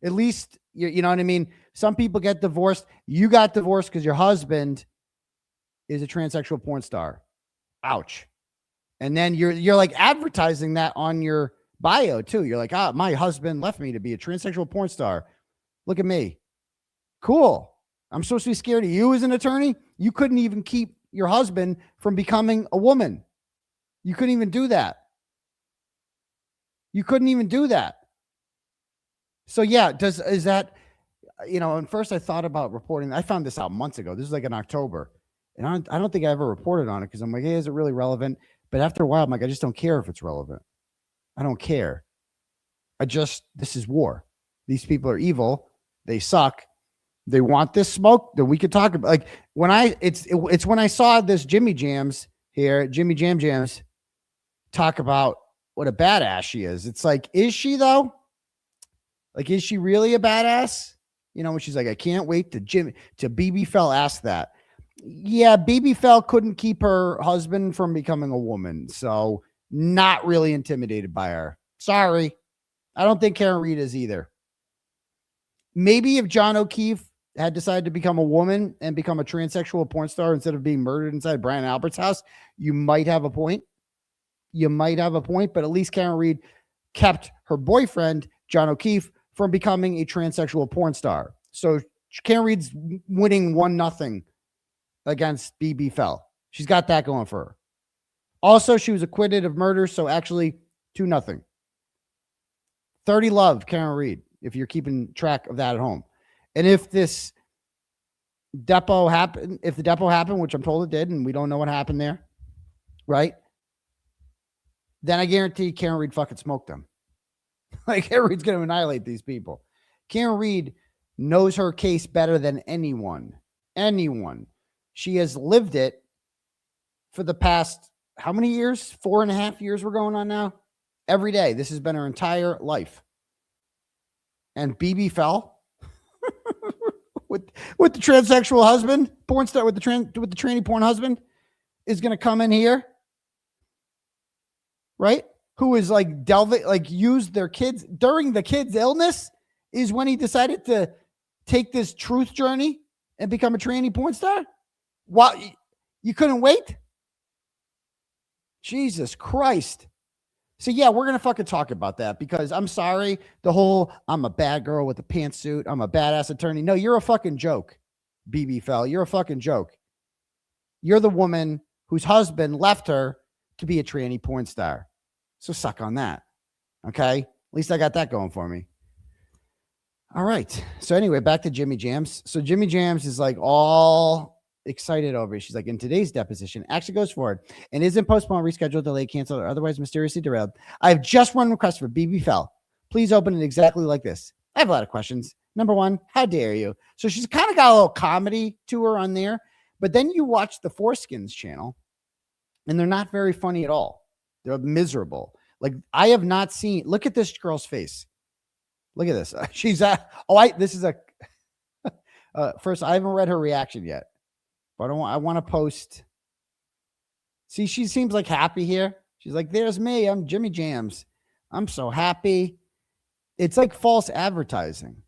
At least, you know what I mean? Some people get divorced. You got divorced because your husband is a transsexual porn star. Ouch. And then you're like advertising that on your bio too. You're like, my husband left me to be a transsexual porn star. Look at me. Cool. I'm supposed to be scared of you as an attorney? You couldn't even keep your husband from becoming a woman. You couldn't even do that. So yeah, is that, and first I thought about reporting. I found this out months ago. This is like in October. And I don't think I ever reported on it because I'm like, hey, is it really relevant? But after a while, I'm like, I just don't care if it's relevant. I don't care. This is war. These people are evil. They suck. They want this smoke that we could talk about. Like it's when I saw this Ginnyjamz here, Ginnyjamz talk about what a badass she is. It's like, is she though? Like, is she really a badass? When she's like, I can't wait to Bibi Fell ask that. Yeah, Bibi Fell couldn't keep her husband from becoming a woman. So not really intimidated by her. Sorry. I don't think Karen Reed is either. Maybe if John O'Keefe had decided to become a woman and become a transsexual porn star instead of being murdered inside Brian Albert's house, you might have a point. But at least Karen Reed kept her boyfriend, John O'Keefe, from becoming a transsexual porn star. So Karen Reed's winning 1-0 against Bibi Fell. She's got that going for her. Also, she was acquitted of murder, so actually 2-0. 30 love, Karen Reed, if you're keeping track of that at home. And if this depot happened, which I'm told it did, and we don't know what happened there, right? Then I guarantee Karen Reed fucking smoked them. Like, Karen Reed's going to annihilate these people. Karen Reed knows her case better than anyone. She has lived it for the past, how many years? 4.5 years we're going on now? Every day. This has been her entire life. And Bibi Fell with the transsexual husband, porn star with the tranny porn husband, is going to come in here, right? Who is like used their kids during the kid's illness is when he decided to take this truth journey and become a tranny porn star. Wow, you couldn't wait? Jesus Christ. So yeah, we're going to fucking talk about that because I'm sorry. The whole, I'm a bad girl with a pantsuit. I'm a badass attorney. No, you're a fucking joke, Bibi Fell. You're a fucking joke. You're the woman whose husband left her to be a tranny porn star. So suck on that. Okay. At least I got that going for me. All right. So anyway, back to Ginnyjamz. So Ginnyjamz is like all excited over it. She's like, in today's deposition, actually goes forward and isn't postponed, rescheduled, delayed, canceled, or otherwise mysteriously derailed. I've just run request for Bibi Fell. Please open it exactly like this. I have a lot of questions. Number one, how dare you? So she's kind of got a little comedy to her on there, but then you watch the Fourskins channel and they're not very funny at all. They're miserable. Like, I have not seen, look at this girl's face. Look at this. This is first, I haven't read her reaction yet, but I want to post See, she seems like happy here. She's like, there's me. I'm Ginnyjamz. I'm so happy. It's like false advertising.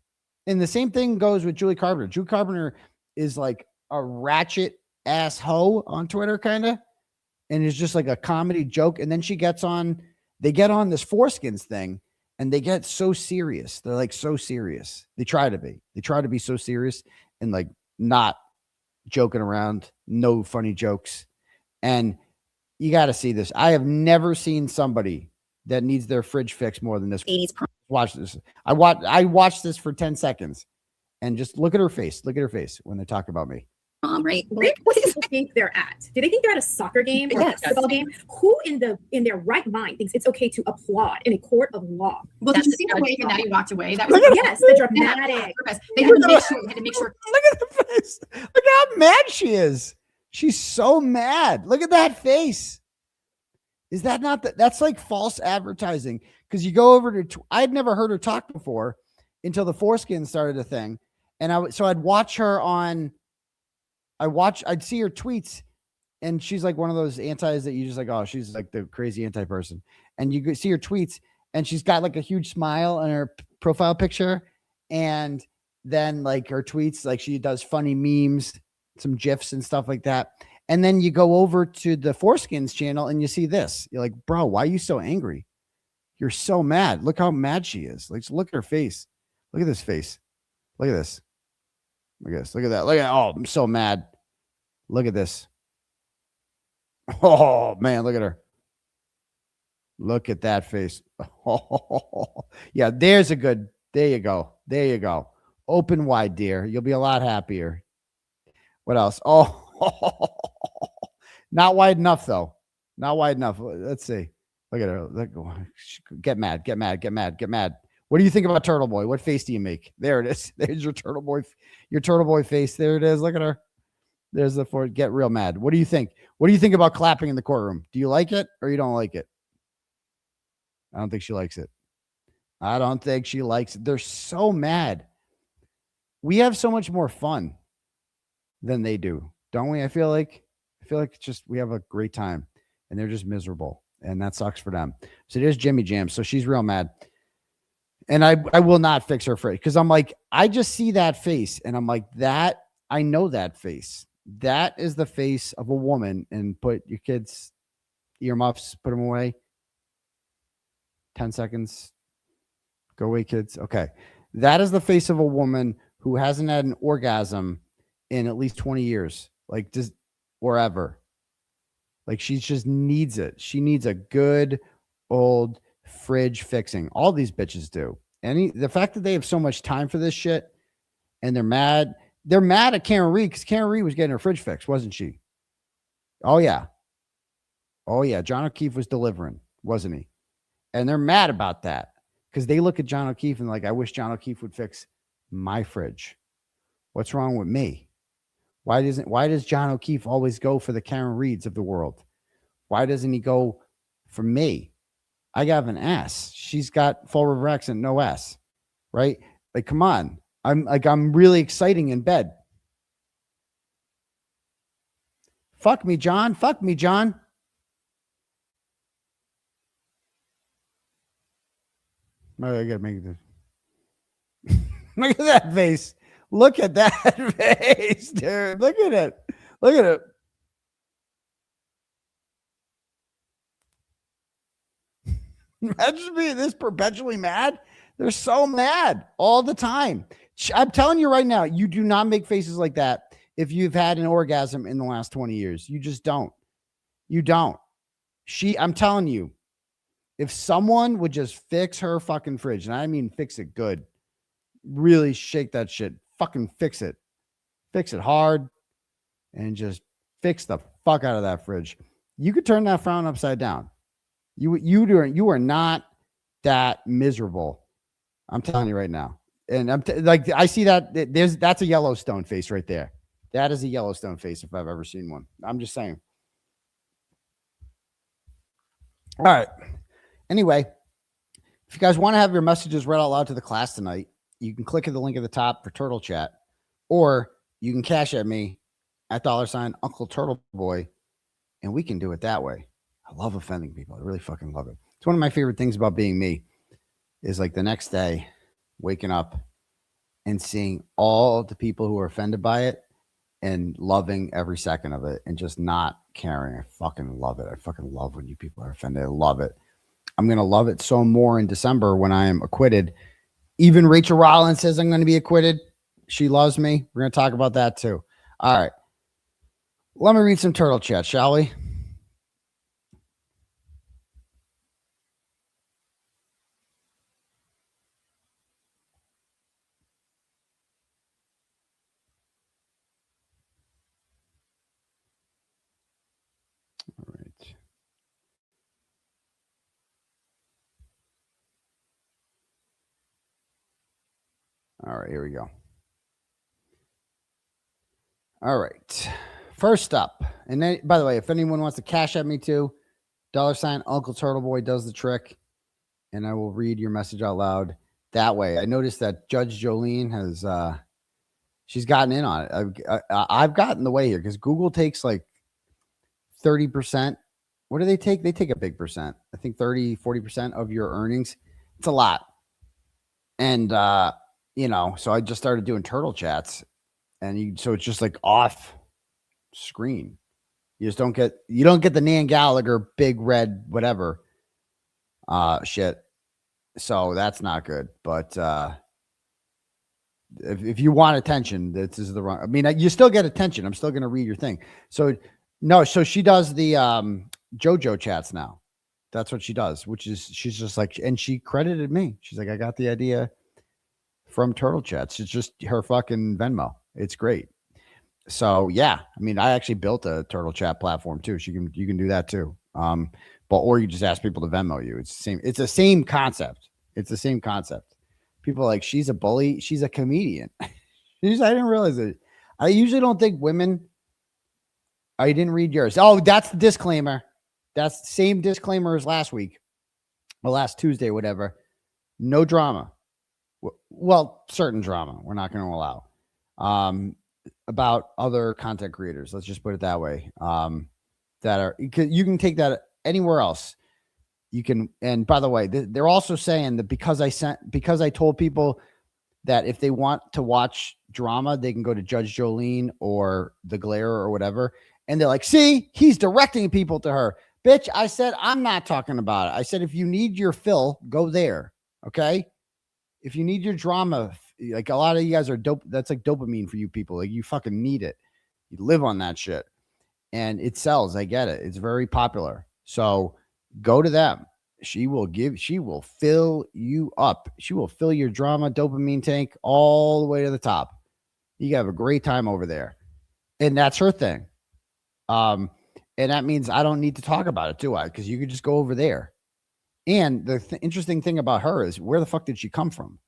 And the same thing goes with Julie Carpenter. Julie Carpenter is like a ratchet ass hoe on Twitter, kind of. And it's just like a comedy joke. And then she gets on, they get on this Fourskins thing and they get so serious. They're like so serious. They try to be so serious and like not joking around, no funny jokes. And you got to see this. I have never seen somebody that needs their fridge fixed more than this. 80s prom. Watch this. I watched this for 10 seconds and just look at her face. Look at her face when they talk about me. Right? What do people think they're at? Do they think they're at a soccer game or a football game? Who in their right mind thinks it's okay to applaud in a court of law? Well, did you see the way that he walked away? That was was yes, the dramatic. They had to make sure. Look at the face. Look how mad she is. She's so mad. Look at that face. Is that not that's like false advertising? Because you go over to I'd never heard her talk before until the Foreskin started a thing, and so I'd watch her on. I'd see her tweets, and she's like one of those antis that you just like, oh, she's like the crazy anti person. And you could see her tweets, and she's got like a huge smile on her profile picture, and then like her tweets, like she does funny memes, some GIFs and stuff like that. And then you go over to the Fourskins channel and you see this. You're like, bro, why are you so angry? You're so mad. Look how mad she is. Like, look at her face. Look at this face. Look at this. Look at this. Look at that. Look at, oh, I'm so mad. Look at this. Oh, man, look at her. Look at that face. Oh, yeah, there's a good, there you go. There you go. Open wide, dear. You'll be a lot happier. What else? Oh, not wide enough, though. Not wide enough. Let's see. Look at her. Get mad. Get mad. Get mad. Get mad. What do you think about Turtleboy? What face do you make? There it is. There's your Turtleboy face. There it is. Look at her. There's the for get real mad. What do you think? What do you think about clapping in the courtroom? Do you like it or you don't like it? I don't think she likes it. I don't think she likes it. They're so mad. We have so much more fun than they do, don't we? I feel like it's just we have a great time and they're just miserable, and that sucks for them. So there's Ginnyjamz. So she's real mad. And I will not fix her face because I'm like, I just see that face and I'm like, that I know that face. That is the face of a woman. And put your kids' earmuffs, put them away. 10 seconds. Go away, kids. Okay. That is the face of a woman who hasn't had an orgasm in at least 20 years. Like just or ever. Like she just needs it. She needs a good old fridge fixing. All these bitches do. The fact that they have so much time for this shit and they're mad at Kearney because Kearney was getting her fridge fixed, wasn't she? Oh yeah. John O'Keefe was delivering, wasn't he? And they're mad about that because they look at John O'Keefe and like, I wish John O'Keefe would fix my fridge. What's wrong with me? Why does John O'Keefe always go for the Karen Reeds of the world? Why doesn't he go for me? I got an ass. She's got full river accent, no ass, right? Like, come on. I'm really exciting in bed. Fuck me, John. Fuck me, John. I gotta make this. Look at that face. Look at that face, dude. Look at it. Look at it. Imagine being this perpetually mad. They're so mad all the time. I'm telling you right now, you do not make faces like that if you've had an orgasm in the last 20 years. You just don't. You don't. I'm telling you, if someone would just fix her fucking fridge, and I mean fix it good, really shake that shit, fucking fix it hard, and just fix the fuck out of that fridge. You could turn that frown upside down. You are not that miserable. I'm telling you right now. And I see that that's a Yellowstone face right there. That is a Yellowstone face if I've ever seen one. I'm just saying. All right. Anyway, if you guys want to have your messages read out loud to the class tonight, you can click at the link at the top for Turtle Chat, or you can cash at me at $sign Uncle Turtleboy, and we can do it that way. I love offending people. I really fucking love it. It's one of my favorite things about being me is like the next day waking up and seeing all the people who are offended by it and loving every second of it and just not caring. I fucking love it. I fucking love when you people are offended. I love it. I'm going to love it so more in December when I am acquitted. Even Rachael Rollins says I'm going to be acquitted. She loves me. We're going to talk about that too. All right. Let me read some turtle chat, shall we? All right. All right, here we go. All right. First up, and then, by the way, if anyone wants to cash at me too, $ Uncle Turtleboy does the trick, and I will read your message out loud that way. I noticed that Judge Jolene has, she's gotten in on it. I've gotten in the way here because Google takes like 30%. What do they take? They take a big percent. I think 30-40% of your earnings. It's a lot. And, you know, so I just started doing turtle chats, and so it's just like off screen. You just don't get the Nan Gallagher big red whatever shit. So that's not good. But if you want attention, this is the wrong. I mean, you still get attention. I'm still going to read your thing. So no, so she does the JoJo chats now. That's what she does, which is she's just like, and she credited me. She's like, I got the idea from Turtle Chats. It's just her fucking Venmo. It's great. So yeah, I mean, I actually built a Turtle Chat platform too. You can do that too. Or you just ask people to Venmo you. It's the same. It's the same concept. It's the same concept. People are like, she's a bully. She's a comedian. I didn't realize it. I usually don't think women. I didn't read yours. Oh, that's the disclaimer. That's the same disclaimer as last week. Or last Tuesday, whatever. No drama. Well, certain drama we're not going to allow. About other content creators. Let's just put it that way. That are, you can take that anywhere else. You can, and by the way, they're also saying that because I told people that if they want to watch drama, they can go to Judge Jolene or The Glare or whatever. And they're like, see, he's directing people to her. Bitch, I said, I'm not talking about it. I said, if you need your fill, go there. Okay. If you need your drama, like a lot of you guys are dope. That's like dopamine for you people. Like you fucking need it. You live on that shit and it sells. I get it. It's very popular. So go to them. She will fill you up. She will fill your drama dopamine tank all the way to the top. You can have a great time over there. And that's her thing. And that means I don't need to talk about it, do I? Because you could just go over there. And the interesting thing about her is where the fuck did she come from?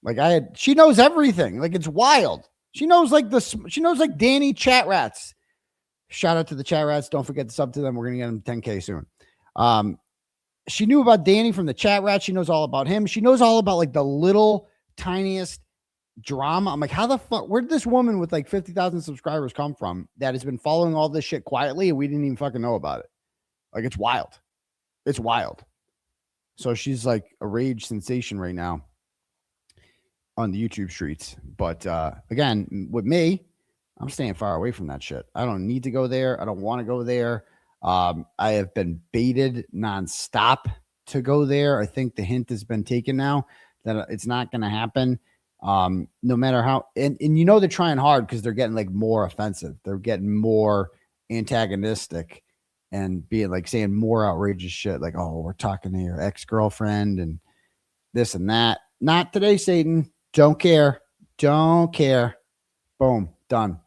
Like she knows everything. Like it's wild. She knows like Danny Chat Rats. Shout out to the Chat Rats. Don't forget to sub to them. We're going to get them 10K soon. She knew about Danny from the Chat Rats. She knows all about him. She knows all about like the little tiniest drama. I'm like, how the fuck, where did this woman with like 50,000 subscribers come from that has been following all this shit quietly and we didn't even fucking know about it? Like it's wild. It's wild. So she's like a rage sensation right now on the YouTube streets. But again, with me, I'm staying far away from that shit. I don't need to go there. I don't want to go there. I have been baited nonstop to go there. I think the hint has been taken now that it's not going to happen. No matter how, and you know, they're trying hard because they're getting like more offensive. They're getting more antagonistic and being like saying more outrageous shit. Like, oh, we're talking to your ex-girlfriend and this and that. Not today, Satan. Don't care. Don't care. Boom. Done.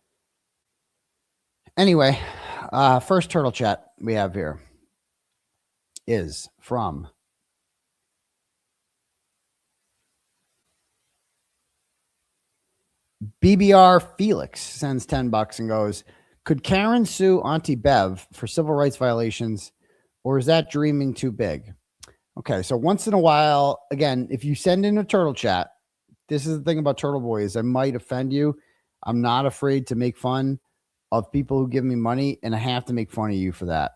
Anyway, first turtle chat we have here is from BBR Felix. Sends $10 and goes, could Karen sue Auntie Bev for civil rights violations, or is that dreaming too big? Okay, so once in a while, again, if you send in a turtle chat, this is the thing about Turtleboy is I might offend you. I'm not afraid to make fun of people who give me money, and I have to make fun of you for that,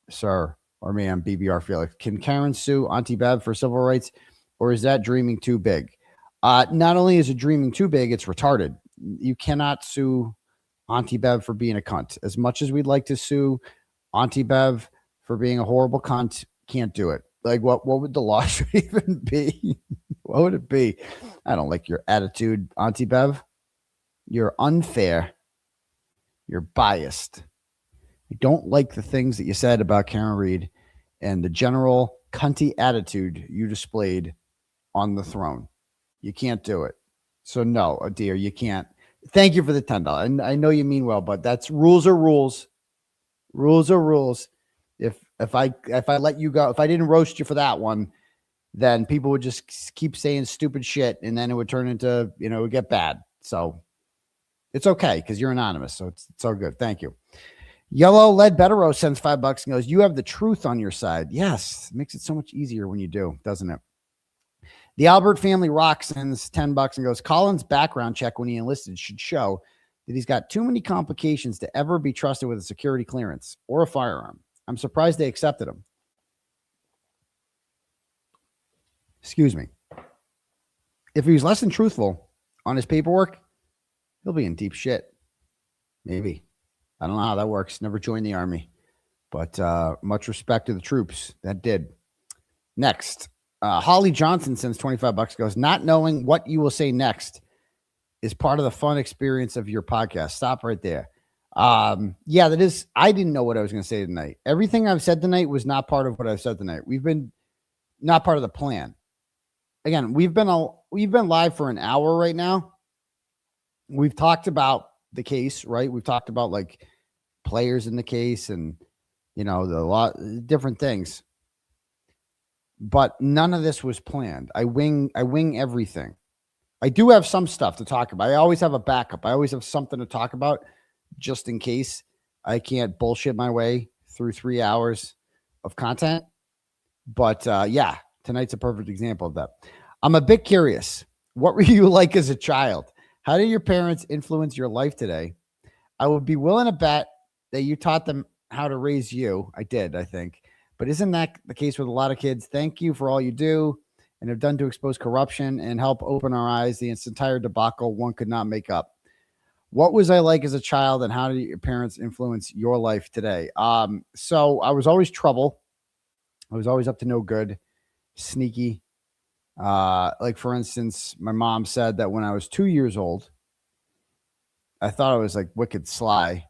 sir or ma'am. BBR Felix, can Karen sue Auntie Bev for civil rights, or is that dreaming too big? Not only is it dreaming too big, it's retarded. You cannot sue Auntie Bev for being a cunt. As much as we'd like to sue Auntie Bev for being a horrible cunt, can't do it. Like, what would the law should even be? What would it be? I don't like your attitude, Auntie Bev. You're unfair. You're biased. I don't like the things that you said about Karen Reed and the general cunty attitude you displayed on the throne. You can't do it. So no, dear, you can't. Thank you for the $10. And I know you mean well, but that's rules are rules. Rules are rules. If I let you go, if I didn't roast you for that one, then people would just keep saying stupid shit, and then it would turn into, it would get bad. So it's okay because you're anonymous, so it's all good. Thank you. Yellow Lead Betero sends $5 and goes, "You have the truth on your side." Yes, it makes it so much easier when you do, doesn't it? The Albert Family Rock sends $10 and goes, "Colin's background check when he enlisted should show that he's got too many complications to ever be trusted with a security clearance or a firearm. I'm surprised they accepted him." Excuse me. If he was less than truthful on his paperwork, he'll be in deep shit. Maybe. I don't know how that works. Never joined the army. But much respect to the troops that did. Next, Holly Johnson sends $25, goes, "Not knowing what you will say next is part of the fun experience of your podcast." Stop right there. Yeah, that is. I didn't know what I was going to say tonight. Everything I've said tonight was not part of what I've said tonight. We've been not part of the plan. Again, we've been live for an hour right now. We've talked about the case, right? We've talked about like players in the case and the lot different things. But none of this was planned. I wing everything. I do have some stuff to talk about. I always have a backup. I always have something to talk about just in case I can't bullshit my way through 3 hours of content. But yeah, tonight's a perfect example of that. I'm a bit curious. What were you like as a child? How did your parents influence your life today? I would be willing to bet that you taught them how to raise you. I did, I think. But isn't that the case with a lot of kids? Thank you for all you do and have done to expose corruption and help open our eyes. The entire debacle one could not make up. What was I like as a child, and how did your parents influence your life today? So I was always trouble. I was always up to no good, sneaky. Like, for instance, my mom said that when I was 2 years old, I thought I was like wicked sly.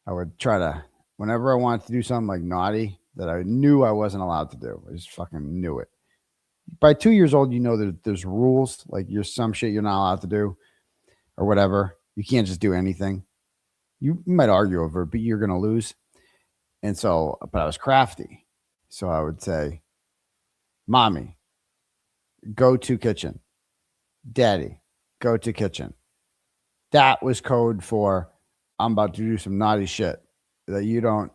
I would try to, whenever I wanted to do something like naughty that I knew I wasn't allowed to do, I just fucking knew it. By 2 years old, that there's rules, like there's some shit you're not allowed to do or whatever. You can't just do anything. You might argue over it, but you're going to lose. And so, but I was crafty. So I would say, "Mommy, go to kitchen. Daddy, go to kitchen." That was code for, I'm about to do some naughty shit that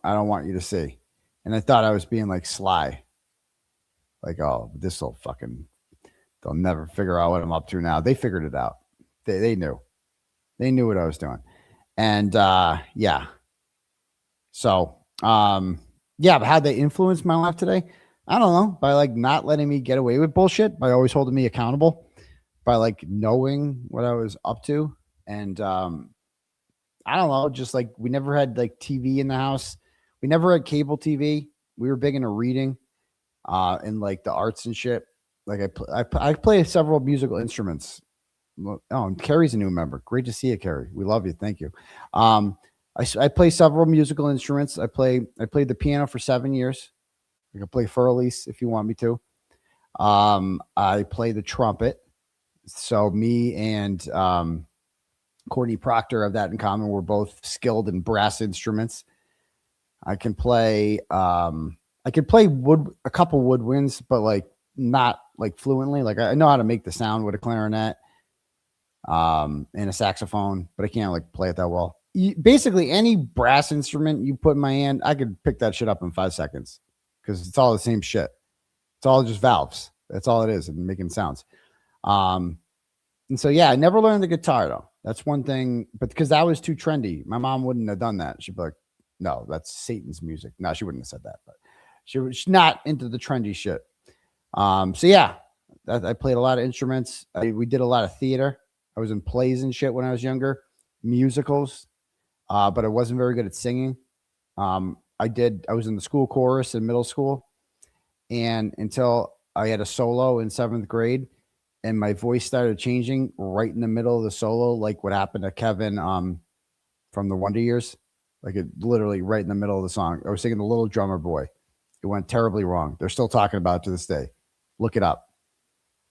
I don't want you to see. And I thought I was being like sly. Like, oh, they'll never figure out what I'm up to now. They figured it out. They knew. They knew what I was doing. And yeah. So, yeah, but how'd they influence my life today? I don't know. By like not letting me get away with bullshit, by always holding me accountable, by like knowing what I was up to. And I don't know, just like we never had like TV in the house. We never had cable TV. We were big into reading and like the arts and shit. Like I play several musical instruments. Oh, and Carrie's a new member. Great to see you, Carrie. We love you. Thank you. I play several musical instruments. I played the piano for 7 years. I can play Furley's if you want me to. I play the trumpet. So me and Courtney Proctor have that in common. We're both skilled in brass instruments. I can play a couple woodwinds, but like not like fluently. Like I know how to make the sound with a clarinet and a saxophone, but I can't like play it that well. Basically any brass instrument you put in my hand, I could pick that shit up in 5 seconds because it's all the same shit. It's all just valves. That's all it is, and making sounds. And so, yeah, I never learned the guitar though. That's one thing, but because that was too trendy, my mom wouldn't have done that. She'd be like, no, that's Satan's music. No, she wouldn't have said that, but she's not into the trendy shit. So yeah, I played a lot of instruments. We did a lot of theater. I was in plays and shit when I was younger, musicals, but I wasn't very good at singing. I was in the school chorus in middle school, and until I had a solo in 7th grade, and my voice started changing right in the middle of the solo, like what happened to Kevin from the Wonder Years. Like it literally right in the middle of the song. I was singing The Little Drummer Boy. It went terribly wrong. They're still talking about it to this day. Look it up.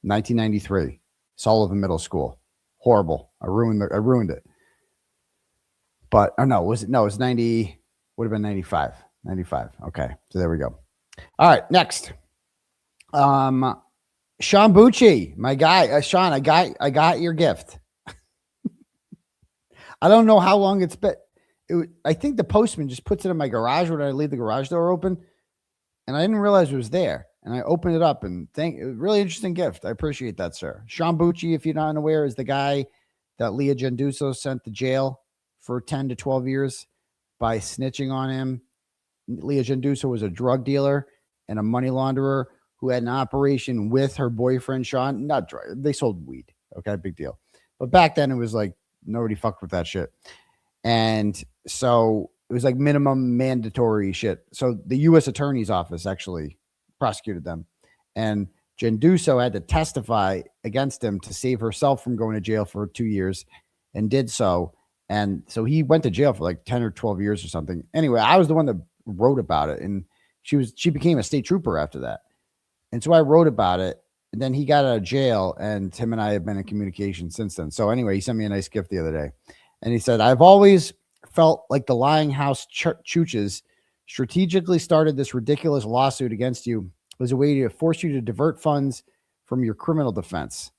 1993, Sullivan Middle School. Horrible. I ruined it. But no, it was 90, would have been 95. 95. Okay. So there we go. All right, next. Sean Bucci, my guy. Sean, I got your gift. I don't know how long it's been. I think the postman just puts it in my garage when I leave the garage door open, and I didn't realize it was there. And I opened it up, and it was a really interesting gift. I appreciate that, sir. Sean Bucci, if you're not aware, is the guy that Leah Genduso sent to jail for 10 to 12 years by snitching on him. Leah Genduso was a drug dealer and a money launderer who had an operation with her boyfriend, Sean. Not drug. They sold weed. Okay, big deal. But back then, it was like nobody fucked with that shit. And so it was like minimum mandatory shit. So the U.S. Attorney's Office actually prosecuted them. And Genduso had to testify against him to save herself from going to jail for 2 years, and did so. And so he went to jail for like 10 or 12 years or something. Anyway, I was the one that wrote about it, and she became a state trooper after that. And so I wrote about it, and then he got out of jail, and him and I have been in communication since then. So anyway, he sent me a nice gift the other day, and he said, I've always felt like the lying house chooches strategically started this ridiculous lawsuit against you as a way to force you to divert funds from your criminal defense.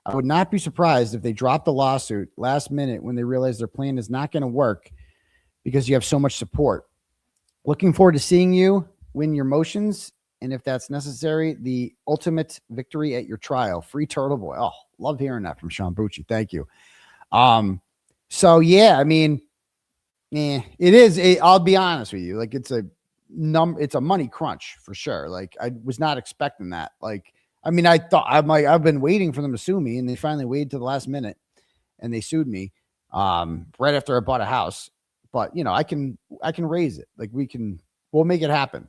I would not be surprised if they dropped the lawsuit last minute when they realize their plan is not going to work because you have so much support. Looking forward to seeing you win your motions, and if that's necessary, the ultimate victory at your trial. Free Turtleboy. Oh, love hearing that from Sean Bucci. Thank you. So yeah, I mean, it is. I'll be honest with you. Like it's a money crunch for sure. Like I was not expecting that. Like, I mean, I thought I've been waiting for them to sue me, and they finally waited to the last minute, and they sued me right after I bought a house. But I can raise it. Like we'll make it happen.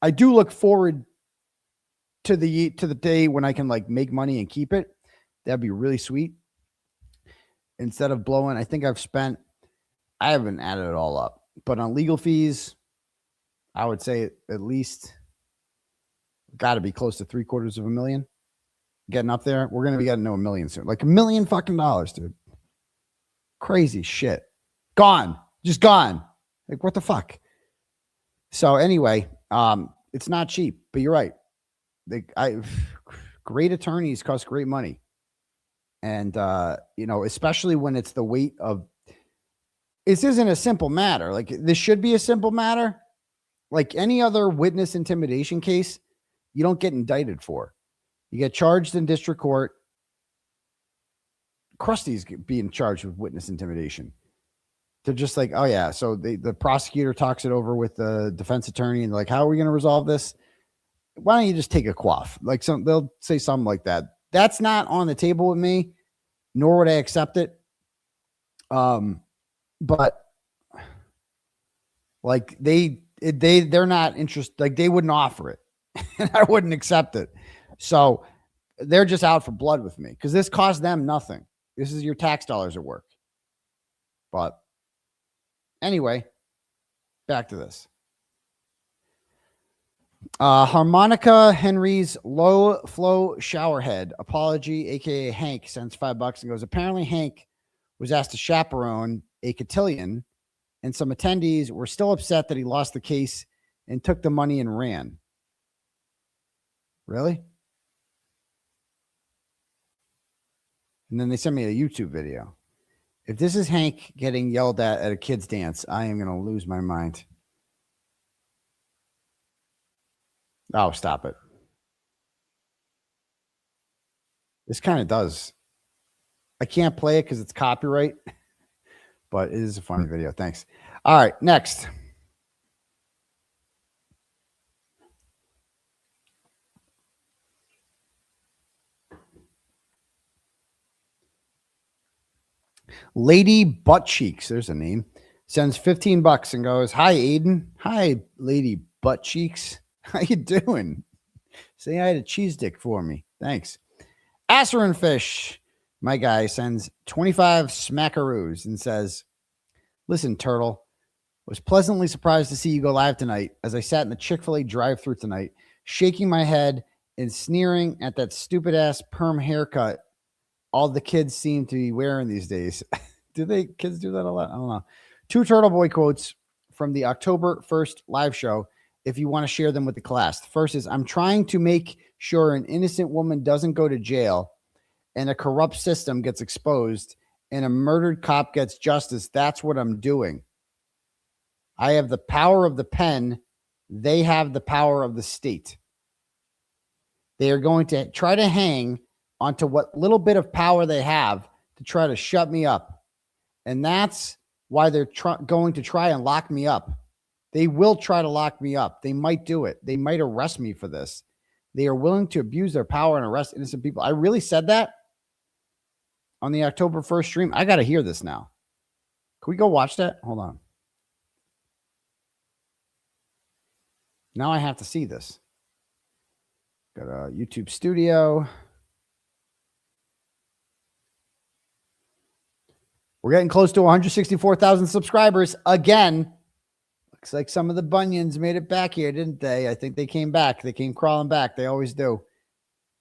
I do look forward to the day when I can like make money and keep it. That'd be really sweet. Instead of blowing, I think I haven't added it all up, but on legal fees, I would say at least got to be close to $750,000. Getting up there. We're going to be getting to $1 million soon. Like $1 million fucking dollars, dude. Crazy shit. Gone. Just gone. Like what the fuck? So anyway, it's not cheap, but you're right. Great attorneys cost great money. And, especially when it's the weight of, this isn't a simple matter. Like this should be a simple matter. Like any other witness intimidation case, you don't get indicted for. You get charged in district court. Krusty's being charged with witness intimidation. They're just like, oh yeah. So the prosecutor talks it over with the defense attorney and like, how are we going to resolve this? Why don't you just take a quaff? Like they'll say something like that. That's not on the table with me, nor would I accept it. But like they're not interested. Like they wouldn't offer it and I wouldn't accept it. So they're just out for blood with me because this cost them nothing. This is your tax dollars at work. But anyway, back to this. Harmonica Henry's low flow showerhead apology, aka Hank, sends $5 and goes, apparently Hank was asked to chaperone a cotillion, and some attendees were still upset that he lost the case and took the money and ran. Really? And then they sent me a YouTube video. If this is Hank getting yelled at a kid's dance, I am going to lose my mind. Oh, stop it. This kind of does. I can't play it because it's copyright, but it is a funny video. Thanks. All right, next. Lady Butt Cheeks, there's a name, sends $15 and goes, "Hi, Aidan. Hi, Lady Butt Cheeks. How you doing? Say hi to Cheese Dick for me. Thanks." Asserin Fish, my guy, sends 25 smackaroos and says, "Listen, Turtle, was pleasantly surprised to see you go live tonight as I sat in the Chick-fil-A drive-thru tonight, shaking my head and sneering at that stupid-ass perm haircut all the kids seem to be wearing these days." Do kids do that a lot? I don't know. 2 Turtleboy quotes from the October 1st live show, if you want to share them with the class. The first is, "I'm trying to make sure an innocent woman doesn't go to jail and a corrupt system gets exposed and a murdered cop gets justice. That's what I'm doing. I have the power of the pen. They have the power of the state. They are going to try to hang onto what little bit of power they have to try to shut me up. And that's why they're going to try and lock me up. They will try to lock me up. They might do it. They might arrest me for this. They are willing to abuse their power and arrest innocent people." I really said that on the October 1st stream. I got to hear this now. Can we go watch that? Hold on. Now I have to see this. Got a YouTube studio. We're getting close to 164,000 subscribers again. Looks like some of the bunions made it back here, didn't they? I think they came back. They came crawling back. They always do.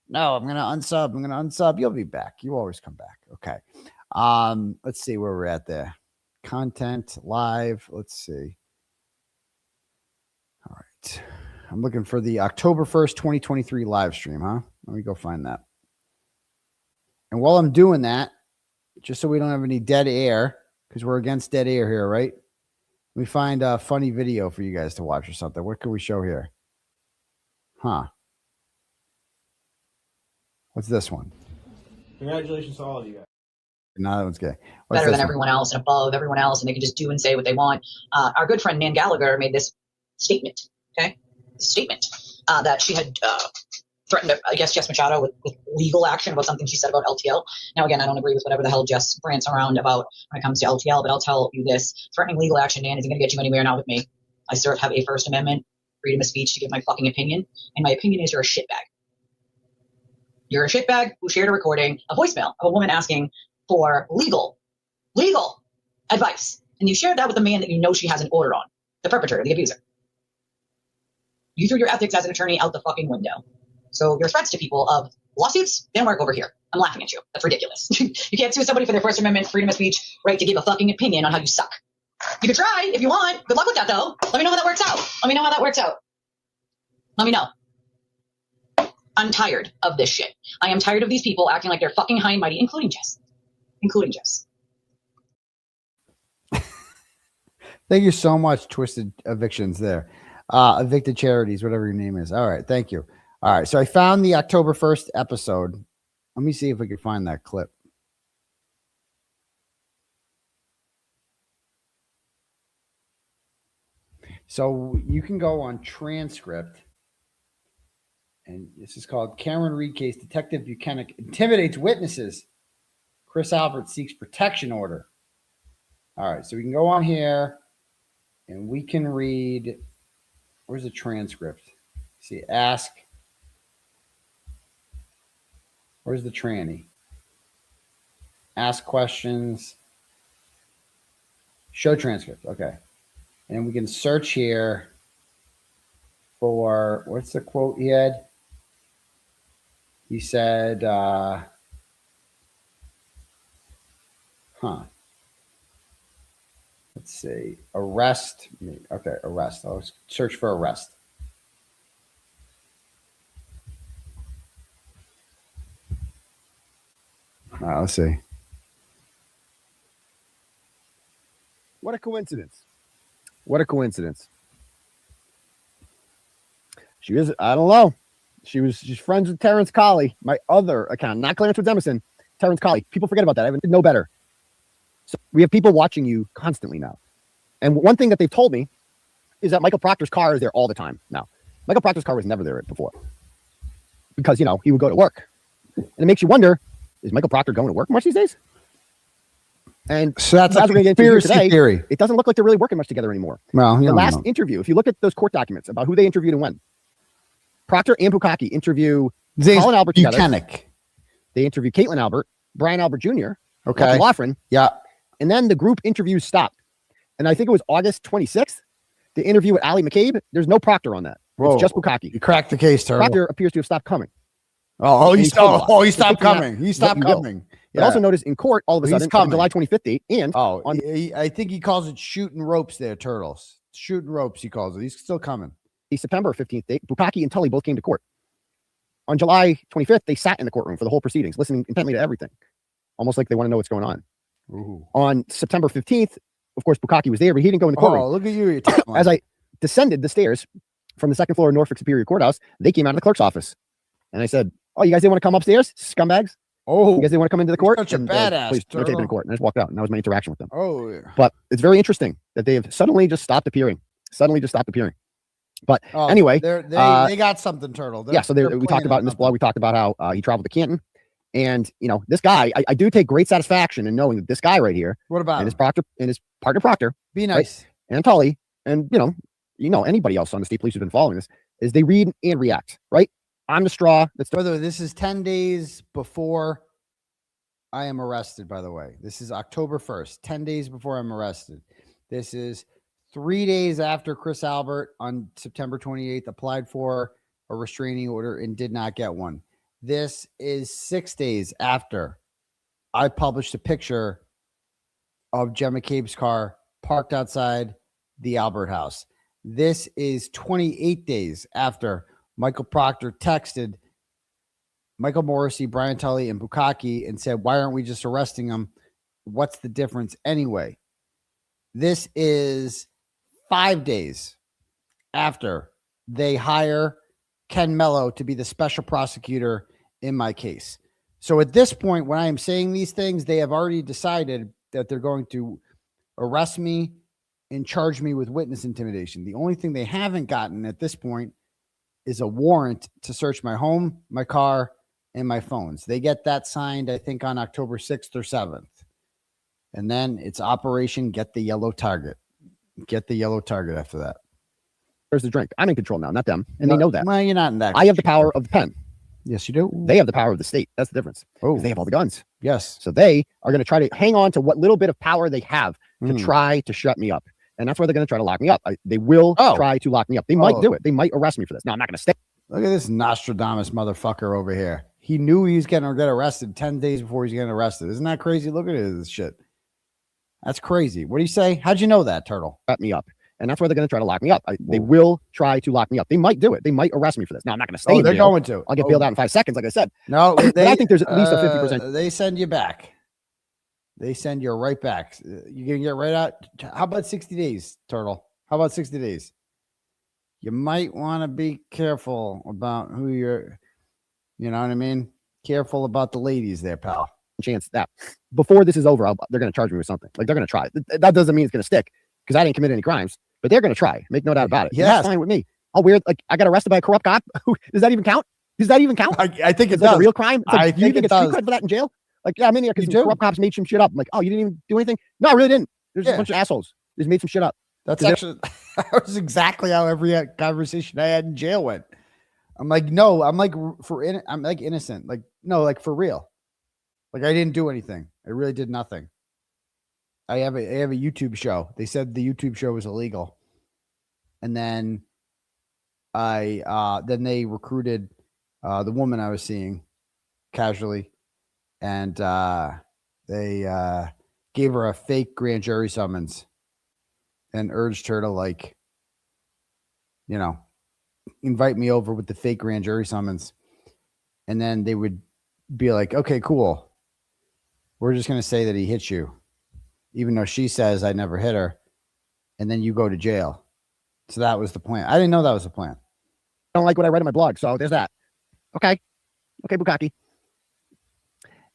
No, I'm going to unsub. I'm going to unsub. You'll be back. You always come back. Okay. Let's see where we're at there. Content live. Let's see. All right. I'm looking for the October 1st, 2023 live stream, huh? Let me go find that. And while I'm doing that, just so we don't have any dead air, because we're against dead air here, right? Let me find a funny video for you guys to watch or something. What can we show here? Huh. What's this one? Congratulations to all of you guys. No, that one's gay. Better than everyone else and above everyone else, and they can just do and say what they want. Our good friend Nan Gallagher made this statement, okay? Statement that she had threatened, I guess, Jess Machado with legal action about something she said about LTL. Now, again, I don't agree with whatever the hell Jess rants around about when it comes to LTL, but I'll tell you this. Threatening legal action, Nan, isn't going to get you anywhere, not with me. I still have a First Amendment freedom of speech to give my fucking opinion, and my opinion is you're a shitbag. You're a shitbag who shared a recording, a voicemail of a woman asking for legal advice. And you shared that with the man that you know she has an order on, the perpetrator, the abuser. You threw your ethics as an attorney out the fucking window. So your threats to people of lawsuits didn't work over here. I'm laughing at you. That's ridiculous. You can't sue somebody for their First Amendment freedom of speech right to give a fucking opinion on how you suck. You can try if you want. Good luck with that, though. Let me know how that works out. Let me know how that works out. Let me know. I'm tired of this shit. I am tired of these people acting like they're fucking high and mighty, including Jess. Thank you so much, Twisted Evictions there. Evicted Charities, whatever your name is. All right, thank you. All right, so I found the October 1st episode. Let me see if we can find that clip. So you can go on transcript, and this is called Cameron Reed Case. Detective Buchanan intimidates witnesses. Chris Albert seeks protection order. All right, so we can go on here, and we can read. Where's the transcript? See, ask. Where's the tranny? Ask questions. Show transcript. Okay. And we can search here for, what's the quote he had? He said, let's see, arrest. Okay, arrest. I'll search for arrest. All right, let's see. What a coincidence. What a coincidence. She was, I don't know. She's friends with Terrence Colley, my other account, not Clarence with Emerson. Terrence Colley. People forget about that. I didn't know better. So we have people watching you constantly now. And one thing that they've told me is that Michael Proctor's car is there all the time now. Michael Proctor's car was never there before because, he would go to work. And it makes you wonder, is Michael Proctor going to work much these days? And so that's a conspiracy theory. It doesn't look like they're really working much together anymore. Well, the last interview, if you look at those court documents about who they interviewed and when, Proctor and Bukkake interview Colin Albert together. They interview Caitlin Albert, Brian Albert Jr., okay, Laughlin. Yeah. And then the group interviews stopped. And I think it was August 26th. The interview with Allie McCabe, there's no Proctor on that. Whoa. It's just Bukkake. You cracked the case, Turtle. Proctor appears to have stopped coming. He stopped coming. He stopped coming. But also notice in court, all of a sudden, on July 25th date, and I think he calls it shooting ropes there, Turtles. Shooting ropes, he calls it. He's still coming. The September 15th date, Bukkake and Tully both came to court. On July 25th, they sat in the courtroom for the whole proceedings, listening intently to everything, almost like they want to know what's going on. Ooh. On September 15th, of course, Bukkake was there, but he didn't go in the courtroom. Oh, look at you. As I descended the stairs from the second floor of Norfolk Superior Courthouse, they came out of the clerk's office. And I said, "Oh, you guys didn't want to come upstairs, scumbags? Oh, you guys didn't want to come into the court?" Such a badass. Please, no tape in court. And I just walked out, and that was my interaction with them. Oh, yeah. But it's very interesting that they have suddenly just stopped appearing. But anyway, they got something, Turtle. So we talked about in this blog, we talked about how he traveled to Canton. And, this guy, I do take great satisfaction in knowing that this guy right here, what about his partner Proctor, be nice, right, and Tully, and, anybody else on the state police who's been following this, is they read and react, right? I'm the straw. By the way, this is 10 days before I am arrested, by the way. This is October 1st, 10 days before I'm arrested. This is 3 days after Chris Albert on September 28th applied for a restraining order and did not get one. This is 6 days after I published a picture of Jen McCabe's car parked outside the Albert house. This is 28 days after Michael Proctor texted Michael Morrissey, Brian Tully, and Bukkake and said, "Why aren't we just arresting him? What's the difference anyway?" This is 5 days after they hire Ken Mello to be the special prosecutor in my case. So at this point, when I am saying these things, they have already decided that they're going to arrest me and charge me with witness intimidation. The only thing they haven't gotten at this point is a warrant to search my home, my car, and my phones. They get that signed, I think, on October 6th or 7th. And then it's Operation Get the Yellow Target. Get the yellow target after that. There's the drink. I'm in control now, not them. And they know that. Well, you're not in that. I have the power of the pen. Yes, you do. They have the power of the state. That's the difference. Oh, they have all the guns. Yes. So they are going to try to hang on to what little bit of power they have to try to shut me up. And that's why they're going to try to lock me up. They will try to lock me up. They might do it. They might arrest me for this. No, I'm not going to stay. Look at this Nostradamus motherfucker over here. He knew he was going to get arrested 10 days before he's getting arrested. Isn't that crazy? Look at this shit. That's crazy. What do you say? How'd you know that, Turtle? Shut me up. And that's why they're going to try to lock me up. They will try to lock me up. They might do it. They might arrest me for this. No, I'm not going to stay. They're going to. I'll get bailed out in 5 seconds, like I said. No, but I think there's at least a 50%. They send you back. They send you right back. You're going to get right out. How about 60 days, Turtle? How about 60 days? You might want to be careful about who you're, you know what I mean? Careful about the ladies there, pal. Chance that before this is over, they're going to charge me with something. Like, they're going to try. That doesn't mean it's going to stick because I didn't commit any crimes. But they're going to try. Make no doubt about it. Yeah, that's fine with me. How weird. Like, I got arrested by a corrupt cop. Does that even count? Does that even count? I think it's like a real crime. It's like, I think you get street cred for that in jail. Like, yeah, I'm in here because corrupt cops made some shit up. I'm like, oh, you didn't even do anything? No, I really didn't. There's a bunch of assholes. They just made some shit up. That's actually that was exactly how every conversation I had in jail went. I'm like, no, I'm like innocent. Like, no, like for real. Like, I didn't do anything. I really did nothing. I have a YouTube show. They said the YouTube show was illegal. And then then they recruited the woman I was seeing casually, and they gave her a fake grand jury summons and urged her to, like, you know, invite me over with the fake grand jury summons. And then they would be like, okay, cool. We're just going to say that he hit you, even though she says I never hit her. And then you go to jail. So that was the plan. I didn't know that was the plan. I don't like what I read in my blog. So there's that. Okay. Okay, Bukkake.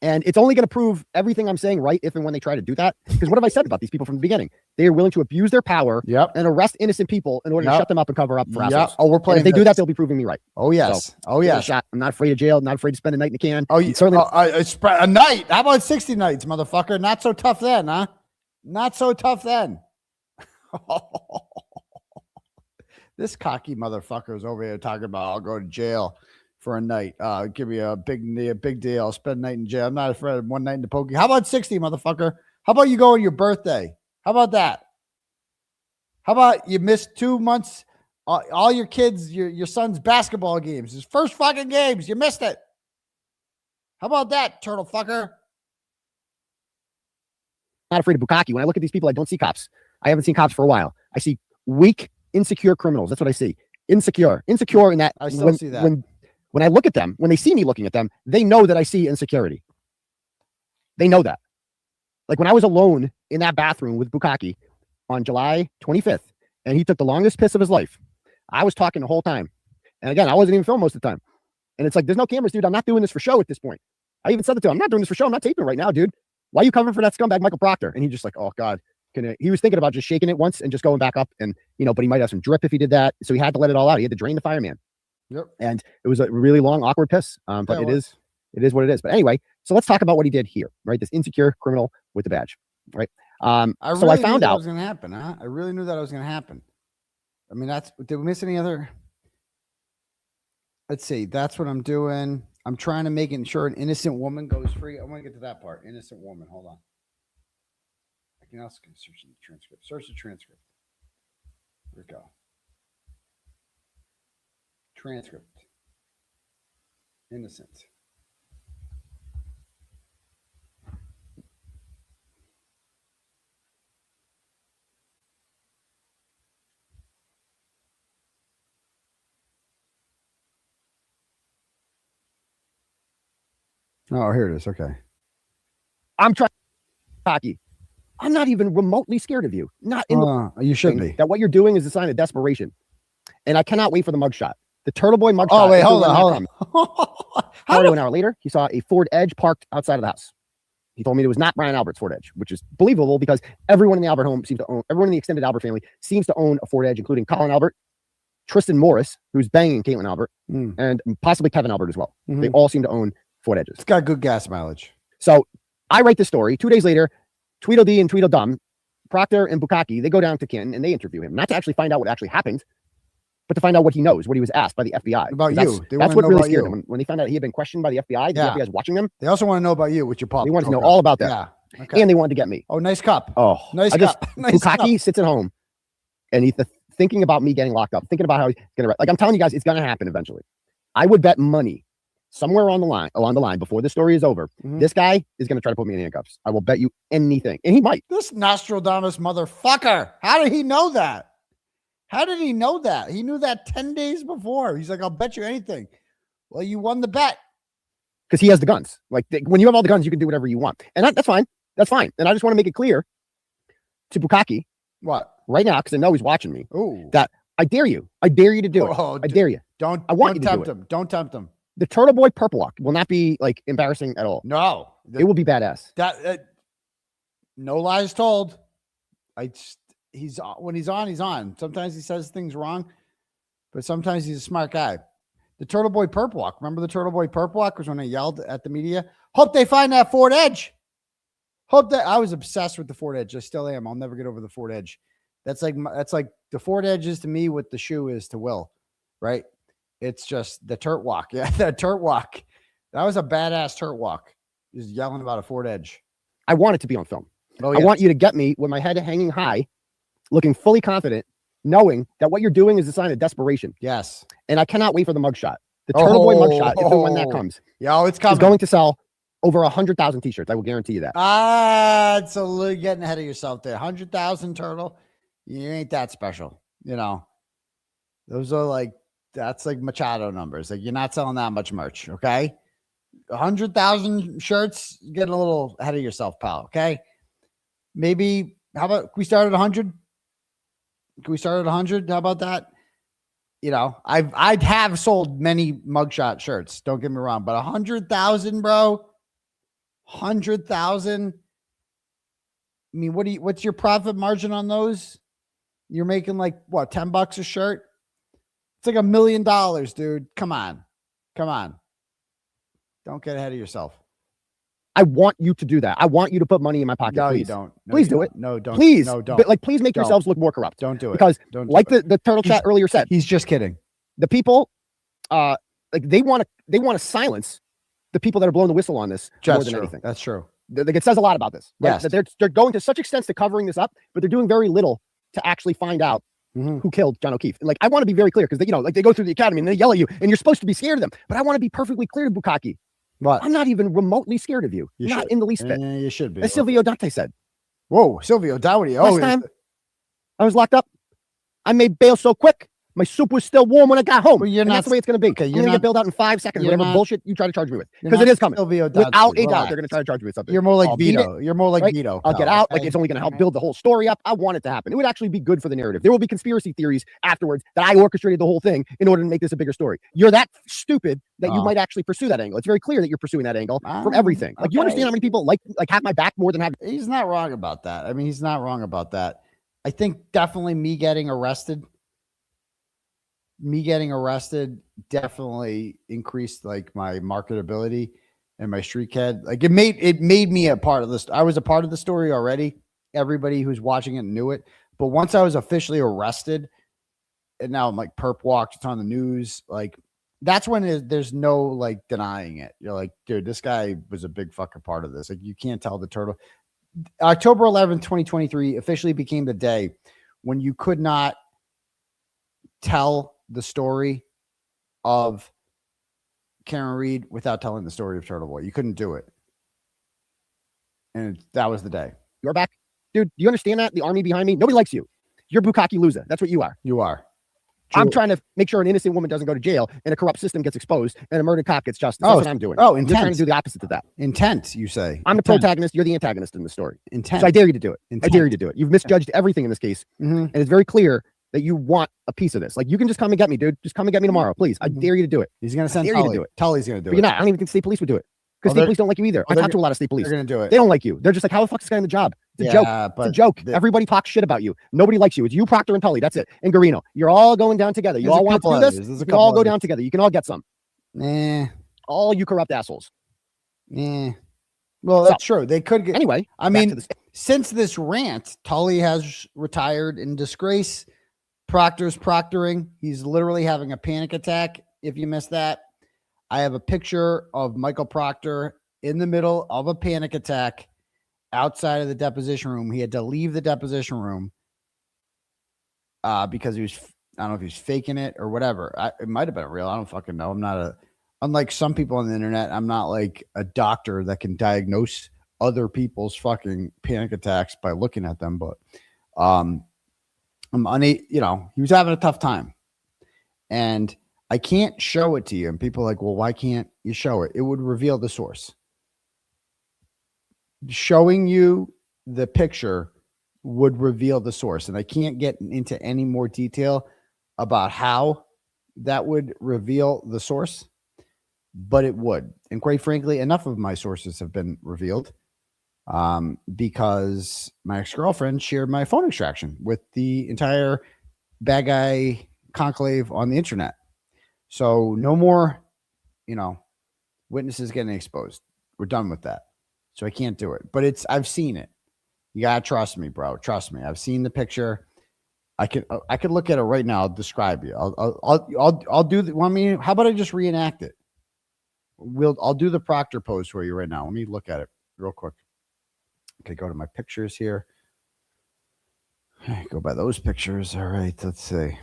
And it's only going to prove everything I'm saying right if and when they try to do that. Because what have I said about these people from the beginning? They are willing to abuse their power and arrest innocent people in order to shut them up and cover up for assholes. Oh, we're playing. And if they do that, they'll be proving me right. Oh, yes. So, oh, yes. I'm not afraid of jail. Not afraid to spend a night in a can. Oh, you certainly. A night. How about 60 nights, motherfucker? Not so tough then, huh? Not so tough then. This cocky motherfucker is over here talking about I'll go to jail for a night. Give me a big deal. I'll spend a night in jail. I'm not afraid of one night in the pokey. How about 60, motherfucker? How about you go on your birthday? How about that? How about you miss 2 months? All your kids, your son's basketball games, his first fucking games, you missed it. How about that, turtle fucker? Not afraid of Bukkake. When I look at these people, I don't see cops. I haven't seen cops for a while. I see weak, insecure criminals. That's what I see. Insecure in that. I still see that. When I look at them, when they see me looking at them, they know that I see insecurity. They know that. Like when I was alone in that bathroom with Bukkake on July 25th, and he took the longest piss of his life, I was talking the whole time. And again, I wasn't even filming most of the time. And it's like, there's no cameras, dude. I'm not doing this for show at this point. I even said it to him. I'm not doing this for show. I'm not taping right now, dude. Why are you covering for that scumbag Michael Proctor? And he just like, oh God. He was thinking about just shaking it once and just going back up. And, but he might have some drip if he did that. So he had to let it all out. He had to drain the fireman. Yep. And it was a really long, awkward piss. But it is what it is. But anyway, so let's talk about what he did here, right? This insecure criminal with the badge, right? I found knew out that was going to happen, huh? I really knew that was going to happen. I mean, did we miss any other? Let's see. That's what I'm doing. I'm trying to make sure an innocent woman goes free. I want to get to that part. Innocent woman. Hold on. I can also search the transcript. Search the transcript. Here we go. Transcript. Innocent. Oh, here it is. Okay. I'm trying hockey. I'm not even remotely scared of you. Not in you should be. That what you're doing is a sign of desperation. And I cannot wait for the mugshot. The Turtleboy mugshot. Oh, wait, hold on. An hour later, he saw a Ford Edge parked outside of the house. He told me it was not Brian Albert's Ford Edge, which is believable because everyone in the Albert home seems to own, everyone in the extended Albert family seems to own a Ford Edge, including Colin Albert, Tristan Morris, who's banging Caitlin Albert, and possibly Kevin Albert as well. They all seem to own Ford Edges. It's got good gas mileage. So I write this story. 2 days later, Tweedledee and Tweedledum, Proctor and Bukkake, they go down to Kin and they interview him, not to actually find out what actually happened, but to find out what he knows, what he was asked by the FBI. About you. That's what really scared him. When they found out he had been questioned by the FBI, the FBI is watching them. They also want to know about you with your pop. They wanted to know all about that. Yeah. Okay. And they wanted to get me. Oh, nice cup. Oh, nice cup. Nice Bukkake sits at home and he's thinking about me getting locked up, thinking about how he's going to, like I'm telling you guys, it's going to happen eventually. I would bet money somewhere along the line before this story is over, this guy is going to try to put me in handcuffs. I will bet you anything. And he might. This Nostradamus motherfucker. How did he know that? How did he know that? He knew that 10 days before. He's like, I'll bet you anything. Well, you won the bet. Because he has the guns. Like when you have all the guns, you can do whatever you want. And that's fine. That's fine. And I just want to make it clear to Bukkake. What? Right now, because I know he's watching me. Ooh. That I dare you. I dare you to do it. I dare you. I want you to tempt do it. him. Don't tempt him. The Turtleboy purple walk will not be like embarrassing at all. No. It will be badass. No lies told. He's when he's on, he's on. Sometimes he says things wrong, but sometimes he's a smart guy. The Turtleboy purple walk. Remember the Turtleboy purple walk was when I yelled at the media, hope they find that Ford Edge. Hope that I was obsessed with the Ford Edge. I still am. I'll never get over the Ford Edge. That's like the Ford Edge is to me what the shoe is to Will, right? It's just the Turt walk. Yeah, the Turt walk. That was a badass Turt walk. Just yelling about a Ford Edge. I want it to be on film. Oh, yes. I want you to get me with my head hanging high, looking fully confident, knowing that what you're doing is a sign of desperation. Yes. And I cannot wait for the mugshot. The Turtleboy mugshot, if and when that comes. Yeah, it's coming. Is going to sell over 100,000 t-shirts. I will guarantee you that. It's a little getting ahead of yourself there. 100,000 Turtle. You ain't that special. You know, those are like, that's like Machado numbers. Like you're not selling that much merch. Okay. 100,000 shirts, getting a little ahead of yourself, pal. Okay. Maybe, how about we start at 100? Can we start at 100? How about that? You know, I'd have sold many mugshot shirts. Don't get me wrong, but 100,000, bro. 100,000. I mean, what's your profit margin on those? You're making like what, $10 a shirt? It's like $1 million, dude. Come on. Don't get ahead of yourself. I want you to do that. I want you to put money in my pocket. No, please. you don't. No, Please you do don't. it. No, don't. Please. No, don't. But like, please make Don't. yourselves look more corrupt. Don't do it. Because Don't do like it. the turtle chat earlier said, He's just kidding. the people, like they want to silence the people that are blowing the whistle on this more than anything. That's true. Like, it says a lot about this. Right? Yes. That they're going to such extents to covering this up, but they're doing very little to actually find out who killed John O'Keefe. And like, I want to be very clear because they, like they go through the academy and they yell at you and you're supposed to be scared of them. But I want to be perfectly clear to Bukkake. What? I'm not even remotely scared of you. Not in the least bit. You should be. As Silvio Dante said. Whoa, Silvio Dowdy. Last time I was locked up, I made bail so quick, my soup was still warm when I got home. Well, you're and not, that's the way it's going to be. Okay, I'm going to get bailed out in 5 seconds. You're Whatever not, bullshit you try to charge me with. You're Because not it is coming. Silvio Dowdy. Without a doubt, Relax. they're going to try to charge me with something. You're more like I'll beat Vito. it, You're more like right? Vito. I'll get out. Like, it's only going to help build the whole story up. I want it to happen. It would actually be good for the narrative. There will be conspiracy theories afterwards that I orchestrated the whole thing in order to make this a bigger story. You're that stupid that you might actually pursue that angle. It's very clear that you're pursuing that angle from everything. Like, you understand how many people like have my back more than have. He's not wrong about that. I mean, he's not wrong about that. I think definitely me getting arrested definitely increased like my marketability and my street cred. Like it made me a part of this. I was a part of the story already. Everybody who's watching it knew it. But once I was officially arrested, and now I'm like perp walked, it's on the news. Like that's when there's no like denying it. You're like, dude, this guy was a big fucking part of this. Like you can't tell the turtle. October 11th, 2023 officially became the day when you could not tell the story of Karen Reed without telling the story of Turtleboy. You couldn't do it. And that was the day. You're back. Dude, do you understand that? The army behind me, nobody likes you. You're Bukkake loser. That's what you are. You are. I'm trying to make sure an innocent woman doesn't go to jail and a corrupt system gets exposed and a murdered cop gets justice. That's what I'm doing. Oh, I'm just trying to do the opposite of that. Intent, you say. I'm the protagonist. You're the antagonist in the story. Intent. So I dare you to do it. Intent. I dare you to do it. You've misjudged everything in this case. And it's very clear that you want a piece of this. Like, you can just come and get me, dude. Just come and get me tomorrow, please. I dare you to do it. He's going to send Tully. Tully. To do it. Tully's going to do but it. You're not. I don't even think state police would do it. Because state police don't like you either. I talked to a lot of state police. They're going to do it. They don't like you. They're just like, how the fuck is this guy in the job? It's a joke. It's a joke. Everybody talks shit about you. Nobody likes you. It's you, Proctor, and Tully. That's it. And Garino. You're all going down together. You all want to do this? You can all go down together. You can all get some. All you corrupt assholes. Well, that's true. They could get. Anyway, I mean, since this rant, Tully has retired in disgrace. Proctor's proctoring. He's literally having a panic attack. If you missed that, I have a picture of Michael Proctor in the middle of a panic attack outside of the deposition room. He had to leave the deposition room because he was, I don't know if he's faking it or whatever. It might have been real. I don't fucking know. I'm not unlike some people on the internet, I'm not like a doctor that can diagnose other people's fucking panic attacks by looking at them. But he was having a tough time and I can't show it to you. And people are like, well, why can't you show it? It would reveal the source. Showing you the picture would reveal the source. And I can't get into any more detail about how that would reveal the source, but it would. And quite frankly, enough of my sources have been revealed because my ex-girlfriend shared my phone extraction with the entire bad guy conclave on the internet. So no more, witnesses getting exposed. We're done with that. So I can't do it, but I've seen it. You gotta trust me, bro. Trust me. I've seen the picture. I could look at it right now. I'll describe you. I'll do the, how about I just reenact it? I'll do the Proctor pose for you right now. Let me look at it real quick. Okay. Go to my pictures here. Go by those pictures. All right. Let's see.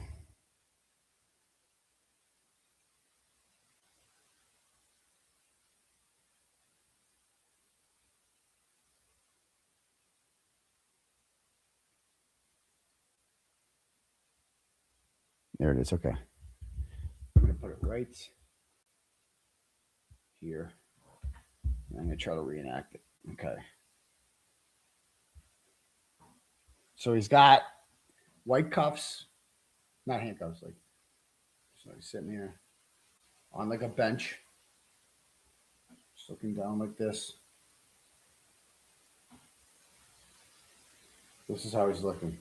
There it is. Okay. I'm going to put it right here. I'm going to try to reenact it. Okay. So he's got white cuffs, not handcuffs, so he's sitting here on like a bench, just looking down like this. This is how he's looking.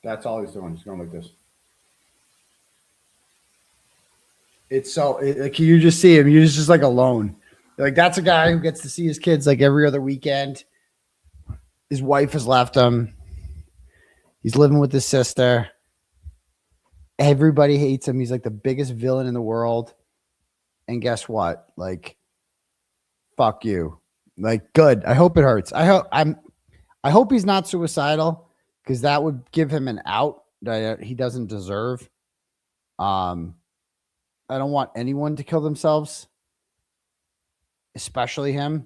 That's all he's doing. He's going like this. It's so, like, you just see him. You're just like alone. Like, that's a guy who gets to see his kids like every other weekend. His wife has left him. He's living with his sister. Everybody hates him. He's like the biggest villain in the world. And guess what? Like, fuck you. Like, good. I hope it hurts. I hope he's not suicidal, because that would give him an out that he doesn't deserve. I don't want anyone to kill themselves, especially him,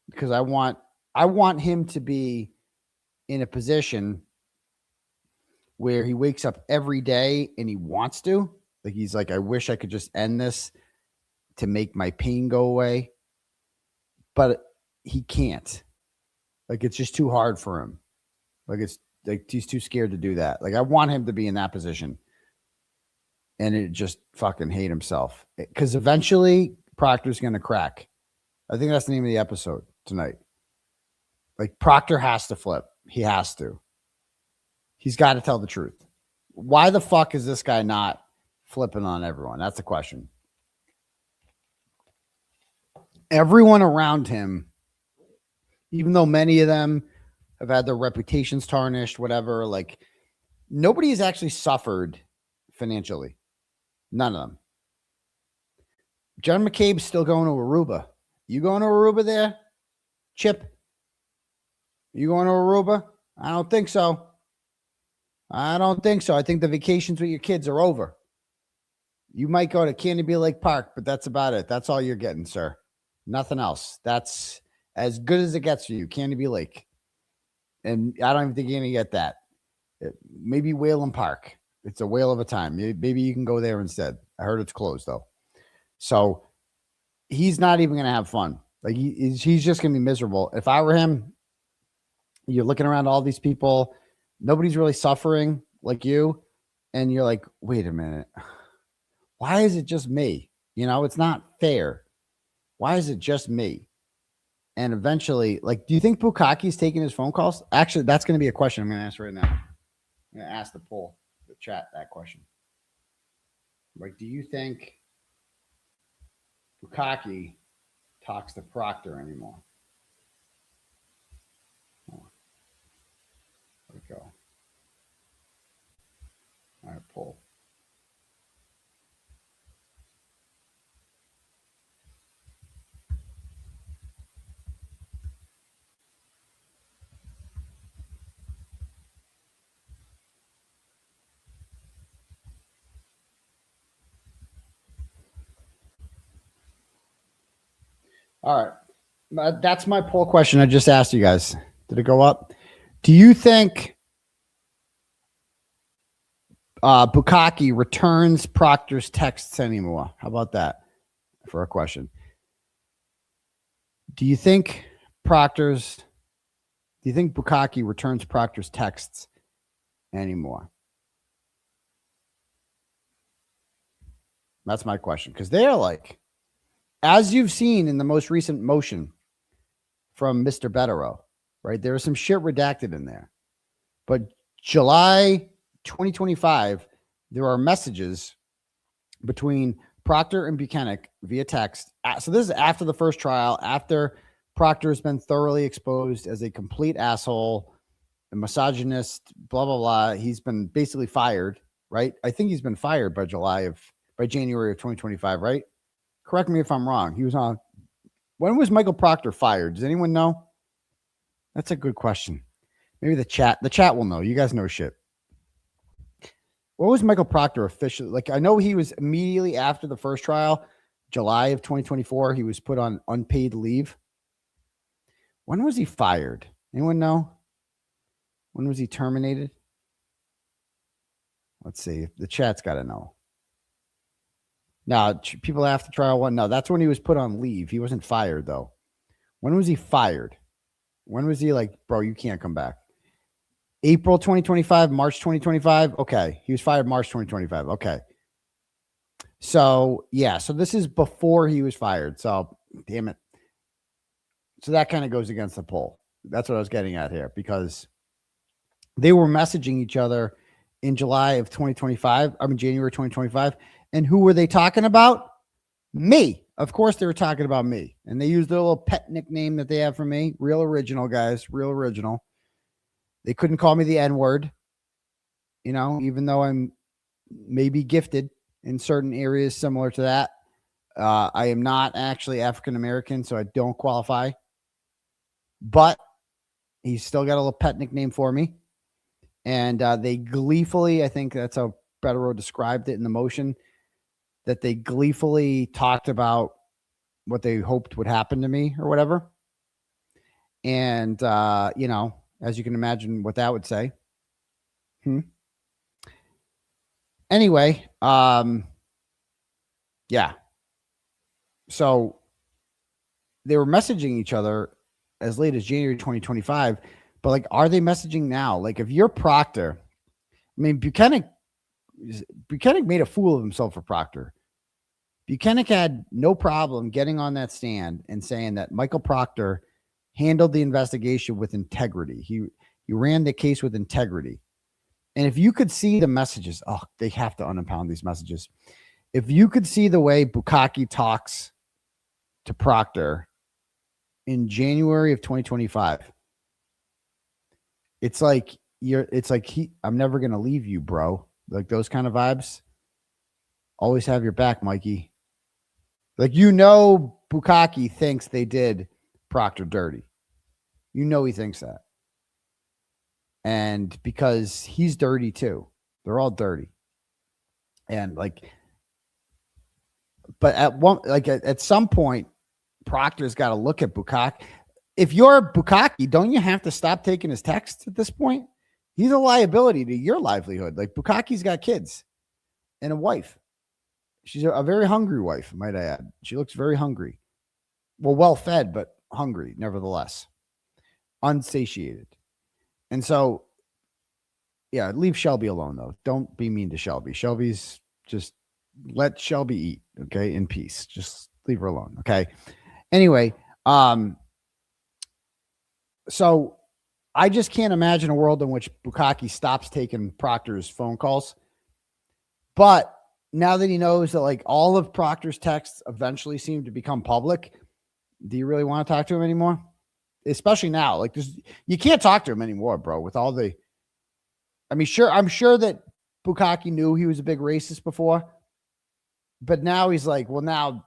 because I want him to be in a position where he wakes up every day and he wants to. Like, he's like, I wish I could just end this to make my pain go away. But he can't. Like, it's just too hard for him. Like, it's like he's too scared to do that. Like, I want him to be in that position and it just fucking hate himself, because eventually Proctor's going to crack. I think that's the name of the episode tonight. Like, Proctor has to flip. He has to. He's got to tell the truth. Why the fuck is this guy not flipping on everyone? That's the question. Everyone around him, even though many of them have had their reputations tarnished, whatever, like, nobody has actually suffered financially. None of them. John McCabe's still going to Aruba. You going to Aruba there, Chip? You going to Aruba? I don't think so. I don't think so. I think the vacations with your kids are over. You might go to Kearney Lake Park, but that's about it. That's all you're getting, sir. Nothing else. That's as good as it gets for you, Kearney Lake. And I don't even think you're going to get that. Maybe Whalen Park. It's a whale of a time. Maybe you can go there instead. I heard it's closed, though. So he's not even going to have fun. Like, he's just going to be miserable. If I were him, you're looking around all these people. Nobody's really suffering like you. And you're like, wait a minute. Why is it just me? You know, it's not fair. Why is it just me? And eventually, like, do you think Bukkake's taking his phone calls? Actually, that's going to be a question I'm going to ask right now. I'm going to ask the chat that question. Like, do you think Bukkake talks to Proctor anymore? Let it go. All right, pull. All right. That's my poll question I just asked you guys. Did it go up? Do you think Bukkake returns Proctor's texts anymore? How about that for a question? Do you think Bukkake returns Proctor's texts anymore? That's my question. Because they're like, as you've seen in the most recent motion from Mr. Betterow, right? There was some shit redacted in there. But July 2025, there are messages between Proctor and Buchanan via text. So this is after the first trial, after Proctor has been thoroughly exposed as a complete asshole, a misogynist, blah, blah, blah. He's been basically fired, right? I think he's been fired by January of 2025, right? Correct me if I'm wrong. He was on. When was Michael Proctor fired? Does anyone know? That's a good question. Maybe the chat will know. You guys know shit. What was Michael Proctor officially? Like, I know he was immediately after the first trial, July of 2024, he was put on unpaid leave. When was he fired? Anyone know? When was he terminated? Let's see. The chat's got to know. Now, people after trial one, no, that's when he was put on leave. He wasn't fired, though. When was he fired? When was he like, bro, you can't come back? April 2025, March 2025. Okay. He was fired March 2025. Okay. So, yeah. So this is before he was fired. So, damn it. So that kind of goes against the poll. That's what I was getting at here, because they were messaging each other in July of 2025. I mean, January 2025. And who were they talking about? Me. Of course, they were talking about me. And they used their little pet nickname that they have for me. Real original, guys. Real original. They couldn't call me the N-word, you know, even though I'm maybe gifted in certain areas similar to that. I am not actually African-American, so I don't qualify. But he's still got a little pet nickname for me. And they gleefully, I think that's how Bettero described it in the motion, that they gleefully talked about what they hoped would happen to me or whatever. And, you know, as you can imagine what that would say. Anyway, yeah. So they were messaging each other as late as January 2025, but like, are they messaging now? Like, if you're Proctor, I mean, Bukkake made a fool of himself for Proctor. Bukkake had no problem getting on that stand and saying that Michael Proctor handled the investigation with integrity. He ran the case with integrity. And if you could see the messages, oh, they have to unimpound these messages. If you could see the way Bukkake talks to Proctor in January of 2025, it's like I'm never going to leave you, bro. Like those kind of vibes. Always have your back, Mikey. Like, you know, Bukkake thinks they did Proctor dirty. You know, he thinks that. And because he's dirty too. They're all dirty. And like, but at some point, Proctor's got to look at Bukkake. If you're Bukkake, don't you have to stop taking his texts at this point? He's a liability to your livelihood. Like, Bukkake's got kids and a wife. She's a very hungry wife, might I add. She looks very hungry. Well fed, but hungry, nevertheless. Unsatiated. And so, yeah, leave Shelby alone, though. Don't be mean to Shelby. Shelby's just let Shelby eat, okay, in peace. Just leave her alone, okay? Anyway, so I just can't imagine a world in which Bukkake stops taking Proctor's phone calls. But now that he knows that like all of Proctor's texts eventually seem to become public, do you really want to talk to him anymore? Especially now, like you can't talk to him anymore, bro. With all the, I mean, I'm sure that Bukkake knew he was a big racist before, but now he's like, well, now,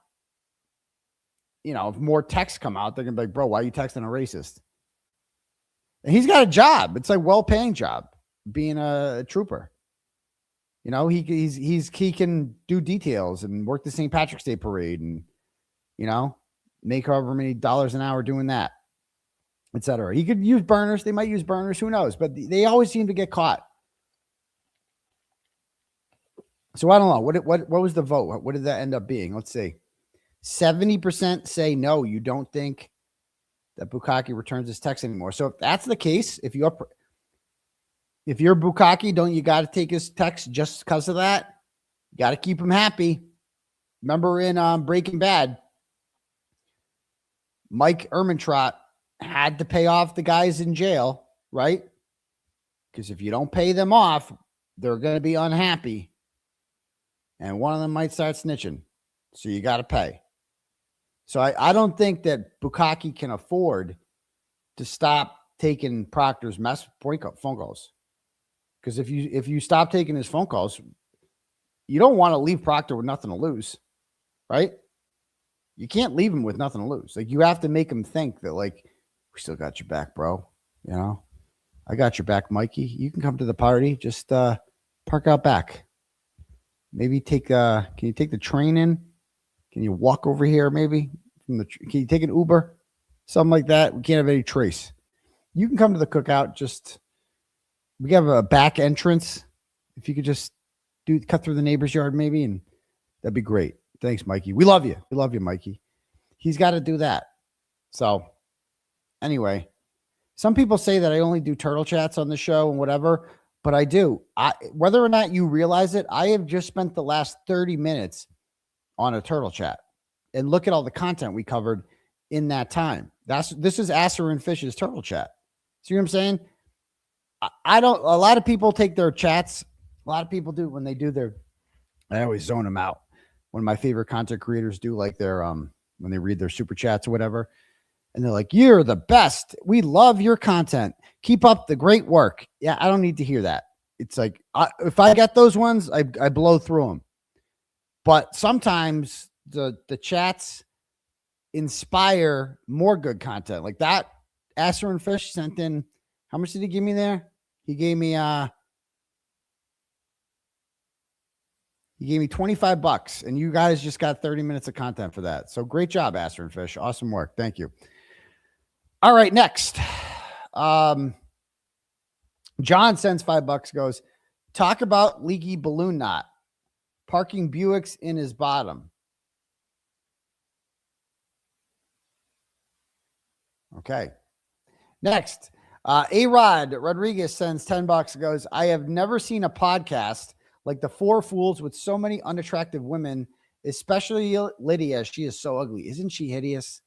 you know, if more texts come out, they're gonna be like, bro, why are you texting a racist? And he's got a job. It's a well-paying job, being a trooper. You know, he can do details and work the St. Patrick's Day parade and, you know, make however many dollars an hour doing that, etc. He could use burners. They might use burners. Who knows? But they always seem to get caught. So I don't know. What was the vote? What did that end up being? Let's see. 70% say no, you don't think that Bukkake returns his text anymore. So if that's the case, if you're Bukkake, don't you got to take his text just because of that? You got to keep him happy. Remember in Breaking Bad, Mike Ehrmantraut had to pay off the guys in jail, right? Because if you don't pay them off, they're going to be unhappy. And one of them might start snitching. So you got to pay. So I don't think that Bukkake can afford to stop taking Proctor's phone calls. Because if you stop taking his phone calls, you don't want to leave Proctor with nothing to lose, right? You can't leave him with nothing to lose. Like, you have to make him think that, like, we still got your back, bro. You know, I got your back, Mikey. You can come to the party. Just park out back. Maybe can you take the train in? Can you walk over here maybe? Can you take an Uber? Something like that. We can't have any trace. You can come to the cookout. We have a back entrance. If you could just cut through the neighbor's yard maybe, and that'd be great. Thanks, Mikey. We love you. We love you, Mikey. He's got to do that. So anyway, some people say that I only do turtle chats on the show and whatever, but I do. Whether or not you realize it, I have just spent the last 30 minutes on a turtle chat, and look at all the content we covered in that time. This is Asser and Fish's turtle chat. See what I'm saying? I don't. A lot of people take their chats. A lot of people do when they do their. I always zone them out. One of my favorite content creators do like their when they read their super chats or whatever, and they're like, "You're the best. We love your content. Keep up the great work." Yeah, I don't need to hear that. It's like if I get those ones, I blow through them. But sometimes the chats inspire more good content like that. Asser and Fish sent in. How much did he give me there? He gave me $25, and you guys just got 30 minutes of content for that. So great job, Asser and Fish. Awesome work. Thank you. All right, next. John sends $5, goes, talk about leaky balloon knot. Parking Buicks in his bottom. Okay. Next. A-Rod Rodriguez sends $10, goes, I have never seen a podcast like the Four Fools with so many unattractive women, especially Lydia. She is so ugly. Isn't she hideous?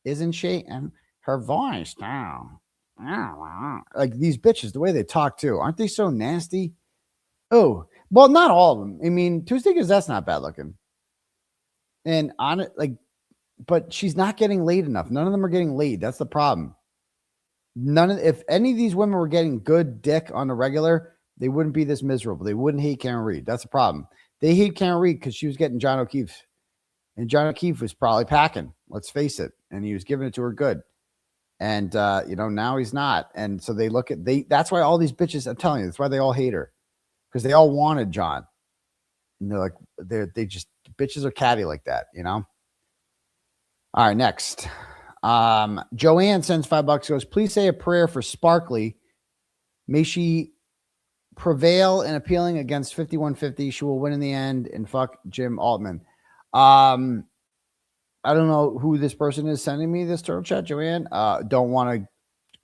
Isn't she? And her voice now. Like these bitches, the way they talk too. Aren't they so nasty? Oh, well, not all of them. I mean, Tuesday that's not bad looking. And on it, like, but she's not getting laid enough. None of them are getting laid. That's the problem. If any of these women were getting good dick on the regular, they wouldn't be this miserable. They wouldn't hate Karen Reed. That's the problem. They hate Karen Reed because she was getting John O'Keefe. And John O'Keefe was probably packing. Let's face it. And he was giving it to her good. And, now he's not. And so that's why all these bitches, I'm telling you, that's why they all hate her. Because they all wanted John. And they're like, bitches are catty like that, All right, next. Joanne sends $5, goes, please say a prayer for Sparkly. May she prevail in appealing against 5150. She will win in the end and fuck Jim Altman. I don't know who this person is sending me this turtle chat, Joanne. Don't want to.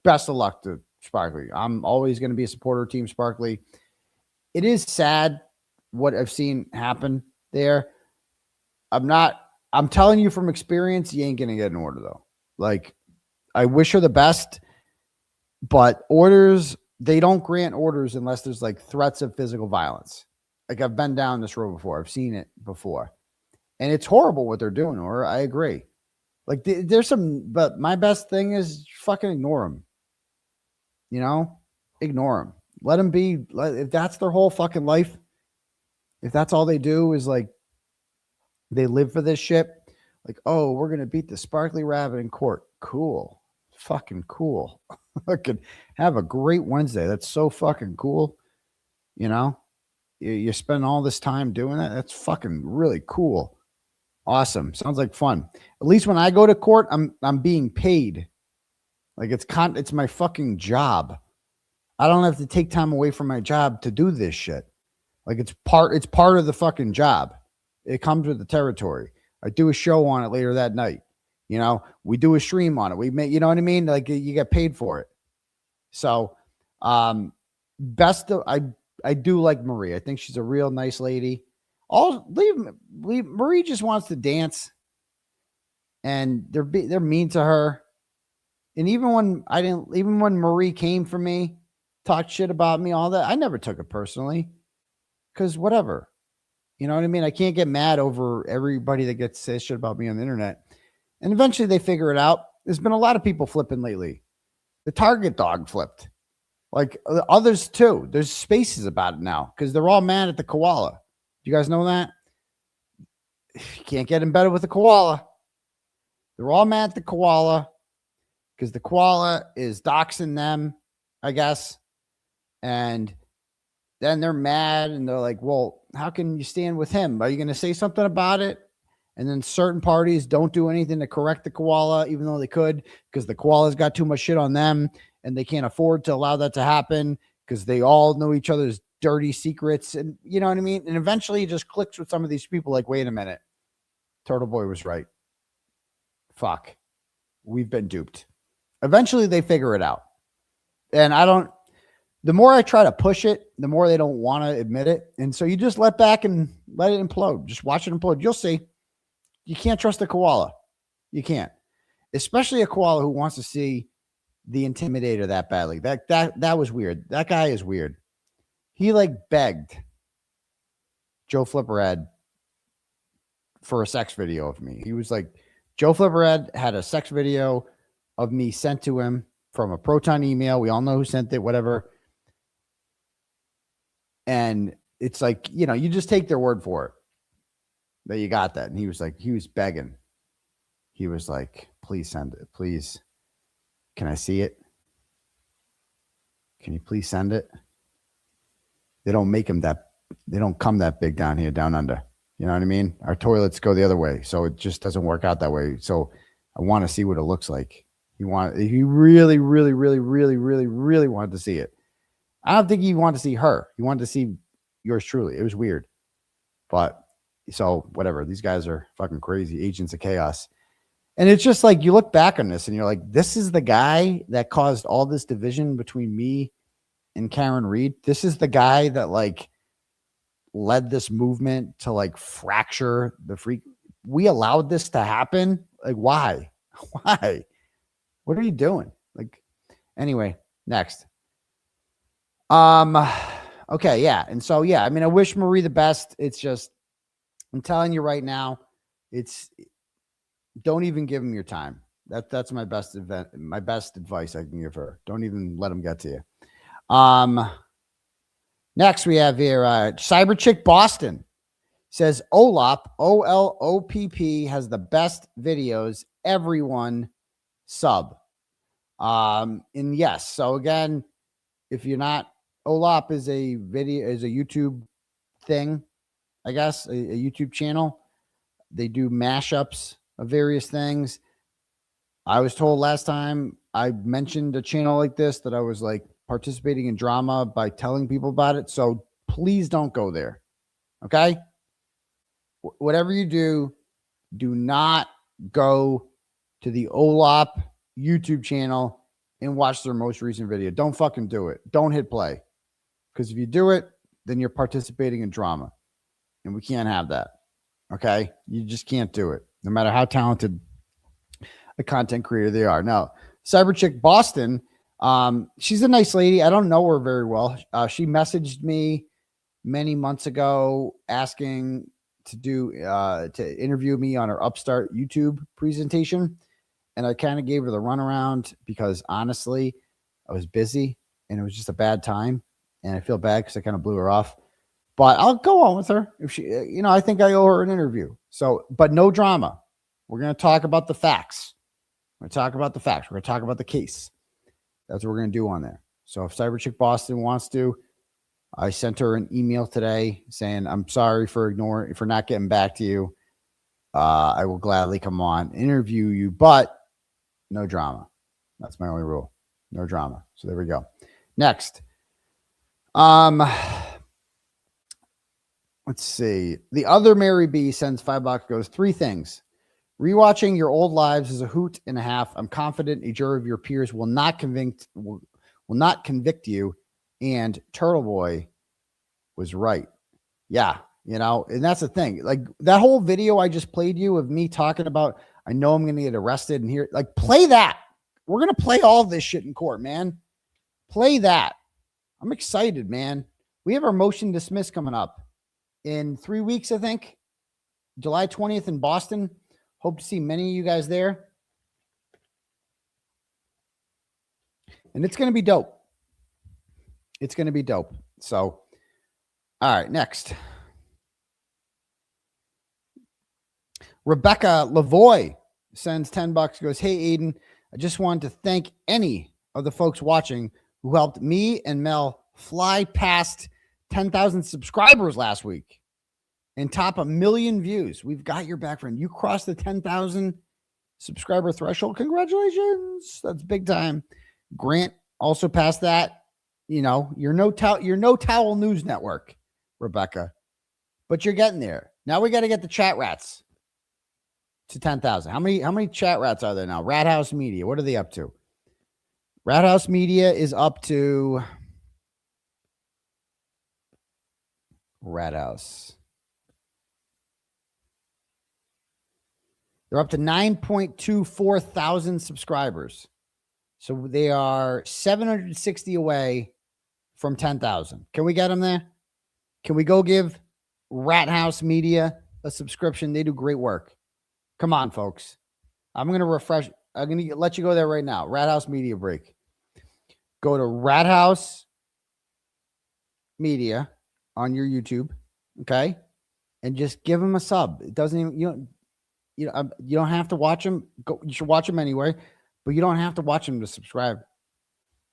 Best of luck to Sparkly. I'm always going to be a supporter of Team Sparkly. It is sad what I've seen happen there. I'm telling you from experience, you ain't going to get an order though. Like, I wish her the best, but orders, they don't grant orders unless there's like threats of physical violence. Like I've been down this road before. I've seen it before. And it's horrible what they're doing, or I agree. Like there's but my best thing is fucking ignore them. Ignore them. Let them be. If that's their whole fucking life, if that's all they do is like, they live for this shit. Like, oh, we're going to beat the Sparkly Rabbit in court. Cool. Fucking cool. I could have a great Wednesday. That's so fucking cool. You spend all this time doing that. That's fucking really cool. Awesome. Sounds like fun. At least when I go to court, I'm being paid. Like it's my fucking job. I don't have to take time away from my job to do this shit. Like it's part of the fucking job. It comes with the territory. I do a show on it later that night. We do a stream on it. We make, you know what I mean? Like you get paid for it. So, I do like Marie. I think she's a real nice lady. Marie just wants to dance, and they're mean to her. And even when Marie came for me, talked shit about me, all that, I never took it personally, because whatever. You know what I mean? I can't get mad over everybody that says shit about me on the internet. And eventually they figure it out. There's been a lot of people flipping lately. The Target dog flipped. Like others too. There's spaces about it now because they're all mad at the koala. Do you guys know that? You can't get in bed with the koala. They're all mad at the koala because the koala is doxing them, I guess. And then they're mad and they're like, well, how can you stand with him? Are you going to say something about it? And then certain parties don't do anything to correct the koala, even though they could, because the koala's got too much shit on them and they can't afford to allow that to happen because they all know each other's dirty secrets. And you know what I mean? And eventually it just clicks with some of these people like, wait a minute. Turtleboy was right. Fuck. We've been duped. Eventually they figure it out. And the more I try to push it, the more they don't want to admit it. And so you just let back and let it implode. Just watch it implode. You'll see. You can't trust the koala. You can't. especially a koala who wants to see the Intimidator that badly. That was weird. That guy is weird. He like begged Joe Flipperhead for a sex video of me. He was like, Joe Flipperhead had a sex video of me sent to him from a Proton email. We all know who sent it, whatever. And it's like, you know, you just take their word for it that you got that. And he was like, he was begging. He was like, please send it. Please. Can I see it? Can you please send it? They don't make them that, they don't come that big down here, down under. You know what I mean? Our toilets go the other way. So it just doesn't work out that way. So I want to see what it looks like. He really, really, really, really, really, really wanted to see it. I don't think he wanted to see her. He wanted to see yours truly. It was weird. But so whatever. These guys are fucking crazy agents of chaos. And it's just like you look back on this and you're like, this is the guy that caused all this division between me and Karen Reed. This is the guy that like led this movement to like fracture the freak. We allowed this to happen. Like, why? Why? What are you doing? Like, anyway, next. Okay, yeah. And so, yeah, I mean, I wish Marie the best. It's just, I'm telling you right now, don't even give him your time. That's my best advice I can give her. Don't even let him get to you. Next we have here, Cyber Chick Boston says OLOP, OLOPP has the best videos. Everyone sub. And yes, so again, if you're not, OLOP is a YouTube thing, I guess, a YouTube channel. They do mashups of various things. I was told last time I mentioned a channel like this that I was like participating in drama by telling people about it. So please don't go there. Okay. Whatever you do, do not go to the OLOP YouTube channel and watch their most recent video. Don't fucking do it. Don't hit play. Because if you do it, then you're participating in drama. And we can't have that. Okay. You just can't do it. No matter how talented a content creator they are. Now, Cyber Chick Boston, she's a nice lady. I don't know her very well. She messaged me many months ago asking to interview me on her Upstart YouTube presentation. And I kind of gave her the runaround because honestly, I was busy and it was just a bad time. And I feel bad because I kind of blew her off. But I'll go on with her if she, you know, I think I owe her an interview. So, but no drama. We're going to talk about the facts. We're going to talk about the facts. We're going to talk about the case. That's what we're going to do on there. So if Cyber Chick Boston wants to, I sent her an email today saying, I'm sorry for not getting back to you. I will gladly come on, interview you, but no drama. That's my only rule. No drama. So there we go. Next. Let's see. The other Mary B sends $5, goes 3 things. Rewatching your old lives is a hoot and a half. I'm confident a jury of your peers will not convict you. And Turtleboy was right. Yeah, you know, and that's the thing. Like that whole video I just played you of me talking about, I know I'm going to get arrested and here, like play that. We're going to play all this shit in court, man. Play that. I'm excited, man. We have our motion dismiss coming up in 3 weeks, I think. July 20th in Boston. Hope to see many of you guys there. And it's going to be dope. It's going to be dope. So, all right, next. Rebecca Lavoie sends $10, goes, hey, Aidan, I just wanted to thank any of the folks watching who helped me and Mel fly past 10,000 subscribers last week and top 1 million views. We've got your back, friend. You crossed the 10,000 subscriber threshold. Congratulations. That's big time. Grant also passed that. You know, you're no towel news network, Rebecca, but you're getting there. Now we got to get the chat rats to 10,000. How many chat rats are there now? Rat House Media. What are they up to? Rat House Media is up to Rat House. They're up to 9.24 thousand subscribers. So they are 760 away from 10,000. Can we get them there? Can we go give Rat House Media a subscription? They do great work. Come on, folks. I'm going to refresh. I'm going to let you go there right now. Rat House Media break. Go to Rat House Media on your YouTube, okay? And just give them a sub. It doesn't even, you don't have to watch them. You should watch them anyway, but you don't have to watch them to subscribe.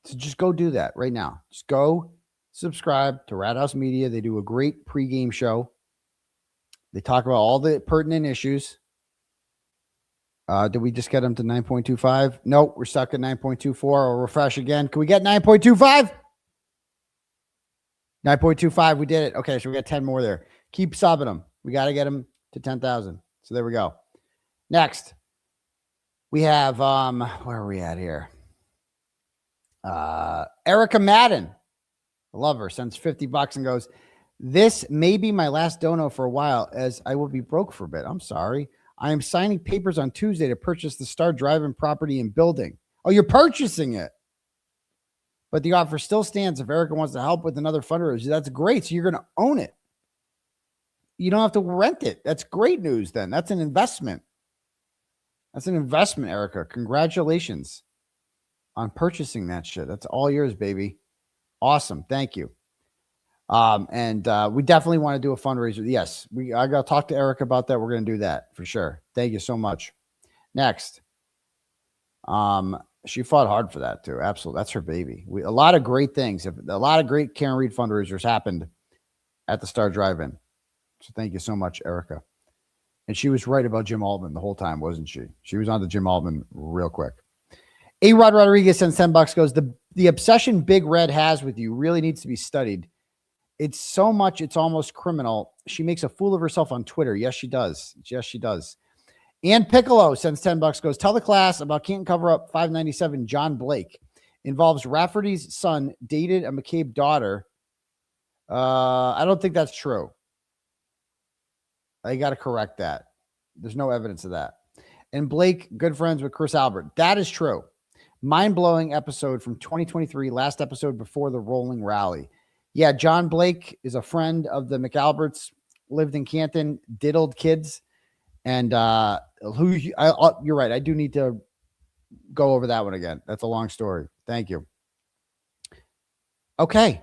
So just go do that right now. Just go subscribe to Rat House Media. They do a great pregame show. They talk about all the pertinent issues. Did we just get them to 9.25? Nope, we're stuck at 9.24. I'll refresh again. Can we get 9.25? 9.25, we did it. Okay, so we got 10 more there. Keep subbing them. We got to get them to 10,000. So there we go. Next, we have, where are we at here? Erica Madden. I love her. Sends $50 and goes, this may be my last dono for a while as I will be broke for a bit. I'm sorry. I am signing papers on Tuesday to purchase the Star Drive-In property and building. Oh, you're purchasing it. But the offer still stands if Erica wants to help with another fundraiser. That's great. So you're going to own it. You don't have to rent it. That's great news then. That's an investment. That's an investment, Erica. Congratulations on purchasing that shit. That's all yours, baby. Awesome. Thank you. And we definitely want to do a fundraiser. Yes, I got to talk to Erica about that. We're going to do that for sure. Thank you so much. Next. She fought hard for that too. Absolutely. That's her baby. A lot of great things. A lot of great Karen Reed fundraisers happened at the Star Drive-In. So thank you so much, Erica. And she was right about Jim Altman the whole time, wasn't she? She was on to Jim Altman real quick. A-Rod Rodriguez sends $10 goes, the obsession Big Red has with you really needs to be studied. It's so much, it's almost criminal. She makes a fool of herself on Twitter. Yes, she does. Yes, she does. And Piccolo sends $10 goes, tell the class about Can't Cover Up 597 John Blake. Involves Rafferty's son dated a McCabe daughter. I don't think that's true. I got to correct that. There's no evidence of that. And Blake, good friends with Chris Albert. That is true. Mind-blowing episode from 2023, last episode before the Rolling Rally. Yeah, John Blake is a friend of the McAlberts, lived in Canton, diddled kids. And you're right. I do need to go over that one again. That's a long story. Thank you. Okay.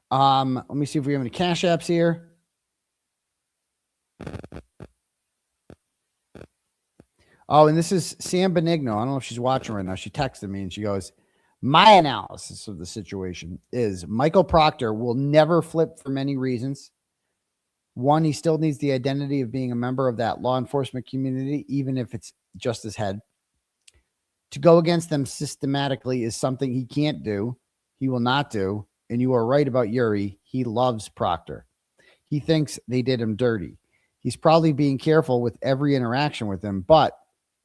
Let me see if we have any cash apps here. Oh, and this is Sam Benigno. I don't know if she's watching right now. She texted me and she goes, my analysis of the situation is Michael Proctor will never flip for many reasons. One, he still needs the identity of being a member of that law enforcement community, even if it's just his head. To go against them systematically is something he can't do. He will not do. And you are right about Yuri. He loves Proctor. He thinks they did him dirty. He's probably being careful with every interaction with him, but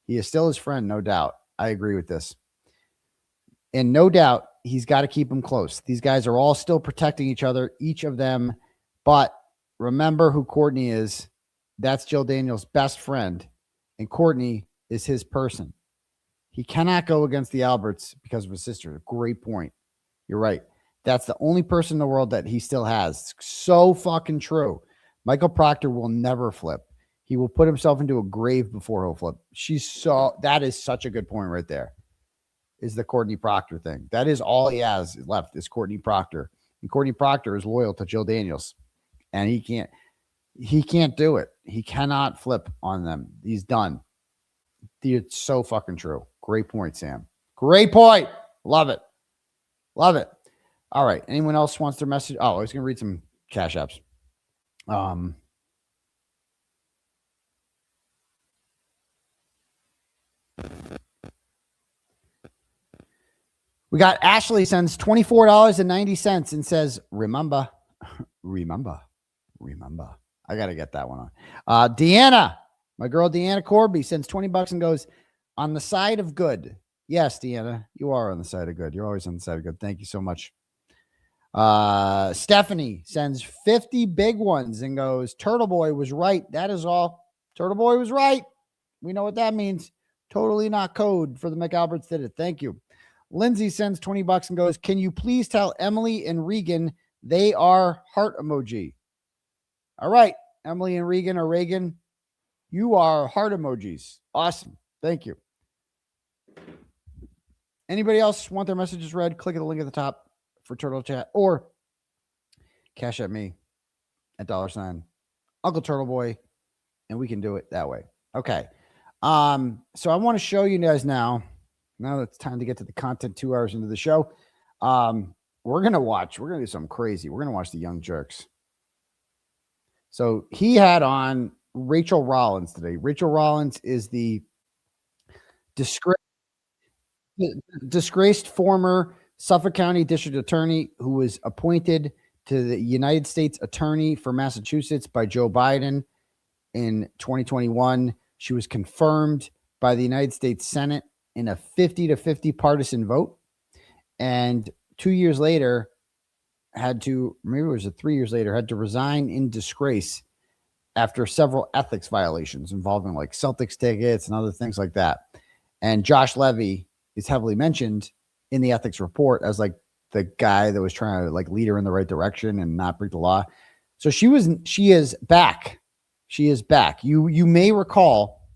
he is still his friend, no doubt. I agree with this. And no doubt he's got to keep him close. These guys are all still protecting each other, each of them. But remember who Courtney is. That's Jill Daniels' best friend. And Courtney is his person. He cannot go against the Alberts because of his sister. Great point. You're right. That's the only person in the world that he still has. It's so fucking true. Michael Proctor will never flip. He will put himself into a grave before he'll flip. That is such a good point right there. Is the Courtney Proctor thing. That is all he has left is Courtney Proctor. And Courtney Proctor is loyal to Jill Daniels. And he can't do it. He cannot flip on them. He's done. It's so fucking true. Great point, Sam. Great point. Love it. Love it. All right. Anyone else wants their message? Oh, I was going to read some cash apps. We got Ashley sends $24.90 and says, remember. I got to get that one on. Deanna, my girl Deanna Corby sends $20 and goes, on the side of good. Yes, Deanna, you are on the side of good. You're always on the side of good. Thank you so much. Stephanie sends 50 big ones and goes, Turtleboy was right. That is all. Turtleboy was right. We know what that means. Totally not code for the McAlberts did it. Thank you. Lindsay sends $20 and goes, can you please tell Emily and Regan they are heart emoji? All right, Emily and Regan or Reagan, you are heart emojis. Awesome. Thank you. Anybody else want their messages read? Click at the link at the top for Turtle Chat or cash at me at $sign Uncle Turtleboy, and we can do it that way. Okay. So I want to show you guys now that it's time to get to the content 2 hours into the show. We're going to do something crazy. We're going to watch the Young Jurks. So he had on Rachael Rollins today. Rachael Rollins is the disgraced former Suffolk County District Attorney who was appointed to the United States Attorney for Massachusetts by Joe Biden in 2021. She was confirmed by the United States Senate in a 50-50 partisan vote. And 2 years later, had to resign in disgrace after several ethics violations involving like Celtics tickets and other things like that. And Josh Levy is heavily mentioned in the ethics report as like the guy that was trying to like lead her in the right direction and not break the law. So she is back. She is back. You may recall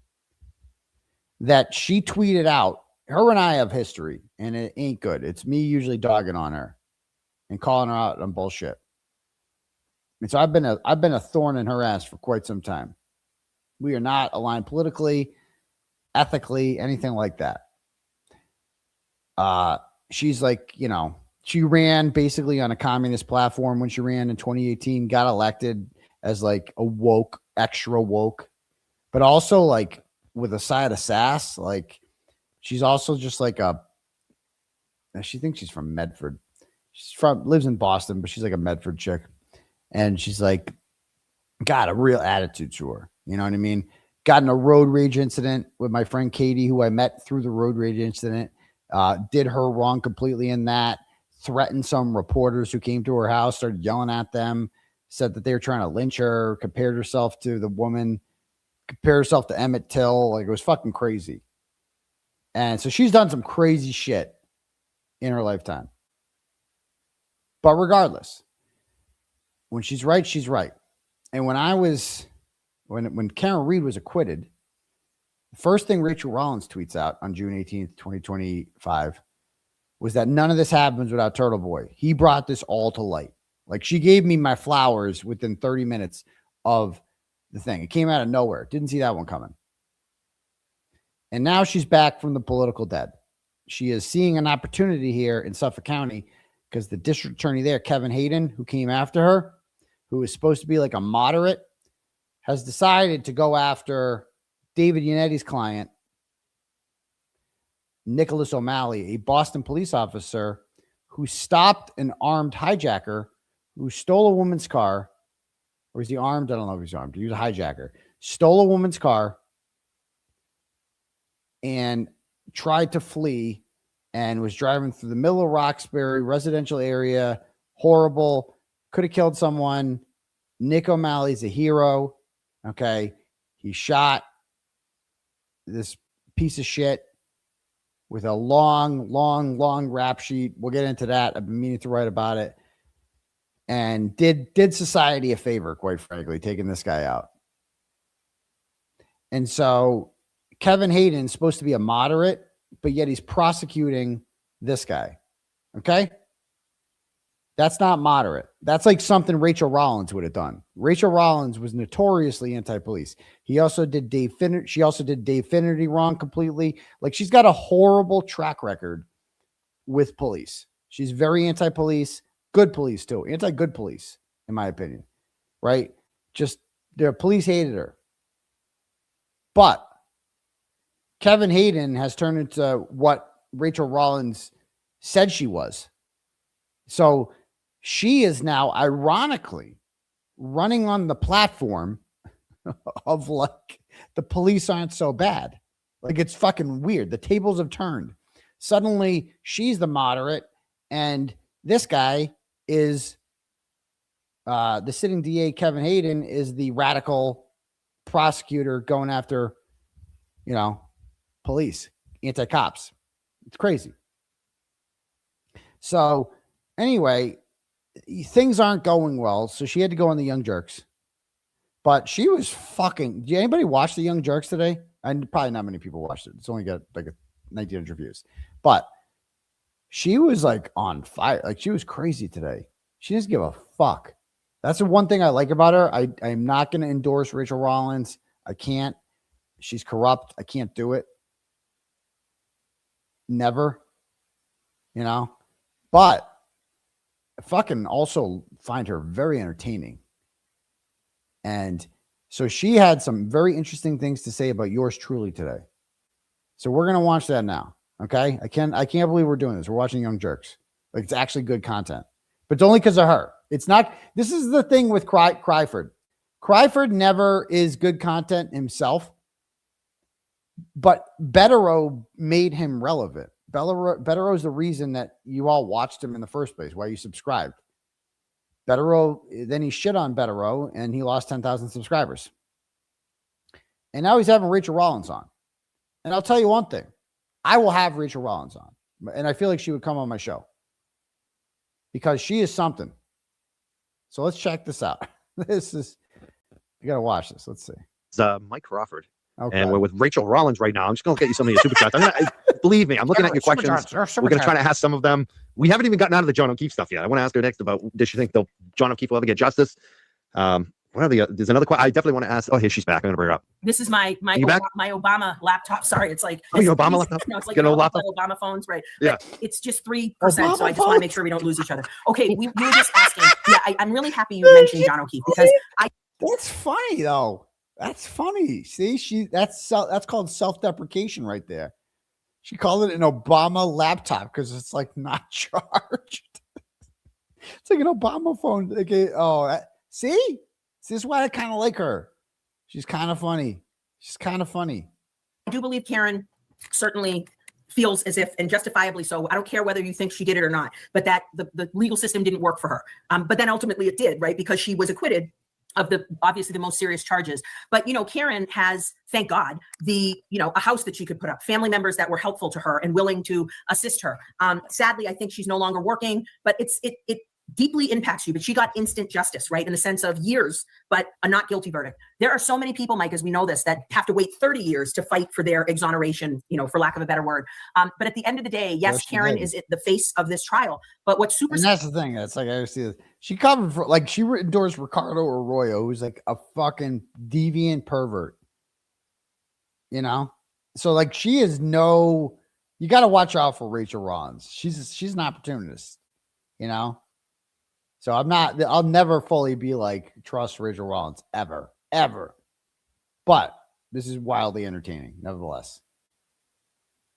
that she tweeted out, her and I have history and it ain't good. It's me usually dogging on her and calling her out on bullshit. And so I've been a thorn in her ass for quite some time. We are not aligned politically, ethically, anything like that. She's like, she ran basically on a communist platform when she ran in 2018, got elected as like a woke, extra woke, but also like with a side of sass. Like she's also just like she thinks she's from Medford. Lives in Boston, but she's like a Medford chick. And she's like, got a real attitude to her. You know what I mean? Got in a road rage incident with my friend Katie, who I met through the road rage incident. Did her wrong completely in that. Threatened some reporters who came to her house, started yelling at them, said that they were trying to lynch her, compared herself to the woman, compared herself to Emmett Till. Like it was fucking crazy. And so she's done some crazy shit in her lifetime. But regardless, when she's right, she's right. And when Karen Reed was acquitted, the first thing Rachael Rollins tweets out on June 18th, 2025 was that none of this happens without Turtleboy. He brought this all to light. Like she gave me my flowers within 30 minutes of the thing. It came out of nowhere. Didn't see that one coming. And now she's back from the political dead. She is seeing an opportunity here in Suffolk County because the district attorney there, Kevin Hayden, who came after her, who is supposed to be like a moderate, has decided to go after David Yanetti's client, Nicholas O'Malley, a Boston police officer who stopped an armed hijacker who stole a woman's car. Or is he armed? I don't know if he's armed. He was a hijacker. Stole a woman's car and tried to flee and was driving through the middle of Roxbury residential area. Horrible. Could have killed someone. Nick O'Malley's a hero. Okay. He shot this piece of shit with a long rap sheet. We'll get into that. I've been meaning to write about it. And did society a favor, quite frankly, taking this guy out. And so Kevin Hayden's supposed to be a moderate, but yet he's prosecuting this guy. Okay? That's not moderate. That's like something Rachael Rollins would have done. Rachael Rollins was notoriously anti-police. She also did Dave Finnerty wrong completely. Like she's got a horrible track record with police. She's very anti-police, good police too. Anti-good police, in my opinion. Right? Just their police hated her. But Kevin Hayden has turned into what Rachael Rollins said she was. So she is now ironically running on the platform of like the police aren't so bad. Like it's fucking weird. The tables have turned. Suddenly she's the moderate and this guy is the sitting DA Kevin Hayden is the radical prosecutor going after police, anti-cops. It's crazy. So anyway, things aren't going well. So she had to go on the Young Jurks. But she was fucking. Did anybody watch the Young Jurks today? And probably not many people watched it. It's only got like 1,900 views. But she was like on fire. Like she was crazy today. She doesn't give a fuck. That's the one thing I like about her. I'm not going to endorse Rachael Rollins. I can't. She's corrupt. I can't do it. Never. But I fucking also find her very entertaining. And so she had some very interesting things to say about yours truly today. So we're going to watch that now. Okay. I can't believe we're doing this. We're watching Young Jurks. Like it's actually good content, but it's only because of her. It's not, this is the thing with Cryford. Cryford never is good content himself, but Betterow made him relevant. Betterow is the reason that you all watched him in the first place, why you subscribed. Betterow, then he shit on Betterow and he lost 10,000 subscribers. And now he's having Rachael Rollins on. And I'll tell you one thing. I will have Rachael Rollins on. And I feel like she would come on my show. Because she is something. So let's check this out. You got to watch this. Let's see. It's Mike Crawford. Okay. And we're with Rachael Rollins right now. I'm just going to get you some of your super chats. Believe me, I'm looking at your questions. We're going to try to ask some of them. We haven't even gotten out of the John O'Keefe stuff yet. I want to ask her next about, does she think John O'Keefe will ever get justice? What are there's another question. I definitely want to ask. Oh, here she's back. I'm going to bring her up. This is my Obama laptop. Sorry, it's like your Obama laptop. No, it's like laptop? Obama phones, right? Yeah, it's just 3%. So I just want to make sure we don't lose each other. Okay, we were just asking. Yeah, I'm really happy you mentioned John O'Keefe because That's funny though. That's funny. See, that's called self-deprecation right there. She called it an Obama laptop because it's like not charged. It's like an Obama phone. Okay. See, this is why I kind of like her. She's kind of funny. I do believe Karen certainly feels as if, and justifiably so, I don't care whether you think she did it or not, but that the legal system didn't work for her. But then ultimately it did, right? Because she was acquitted of obviously the most serious charges. But, Karen has, thank God, a house that she could put up, family members that were helpful to her and willing to assist her. Sadly, I think she's no longer working, but it deeply impacts you. But she got instant justice, right? In the sense of years, but a not guilty verdict. There are so many people, Mike, as we know this, that have to wait 30 years to fight for their exoneration, for lack of a better word. But at the end of the day, yes, Karen is the face of this trial. But what's super— And that's the thing. That's like, I see this. She covered for, like, she endorsed Ricardo Arroyo, who's like a fucking deviant pervert. So like she is you got to watch out for Rachael Rollins. She's an opportunist, So I'll never fully be like, trust Rachael Rollins ever. But this is wildly entertaining, nevertheless.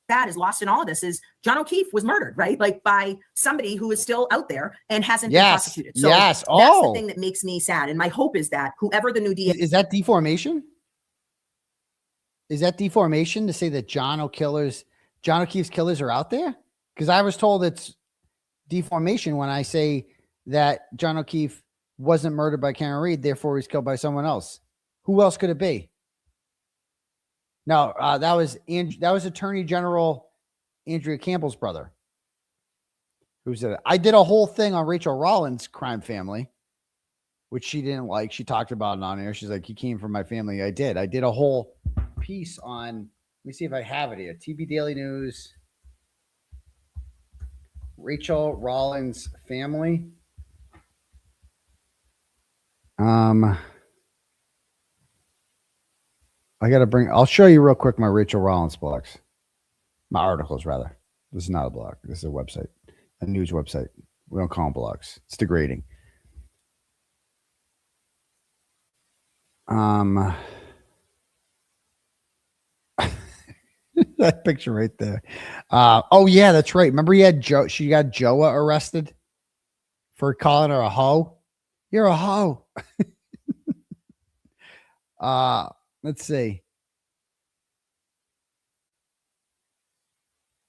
That is lost in all of this is John O'Keefe was murdered, right? Like by somebody who is still out there and hasn't been prosecuted. So that's the thing that makes me sad. And my hope is that whoever the new DA— Is that deformation? Is that deformation to say that John O'Keefe's killers are out there? Because I was told it's deformation when I say that John O'Keefe wasn't murdered by Karen Reed, therefore he's killed by someone else. Who else could it be? No, that was Attorney General Andrea Campbell's brother. Who said it? I did a whole thing on Rachael Rollins' crime family, which she didn't like. She talked about it on air. She's like, he came from my family. I did a whole piece on, let me see if I have it here. TV Daily News, Rachael Rollins' family. I'll show you real quick my Rachael Rollins blogs. My articles, rather. This is not a blog. This is a website, a news website. We don't call them blogs. It's degrading. That picture right there. Oh yeah, that's right. Remember she got Joa arrested for calling her a hoe? You're a hoe. Let's see.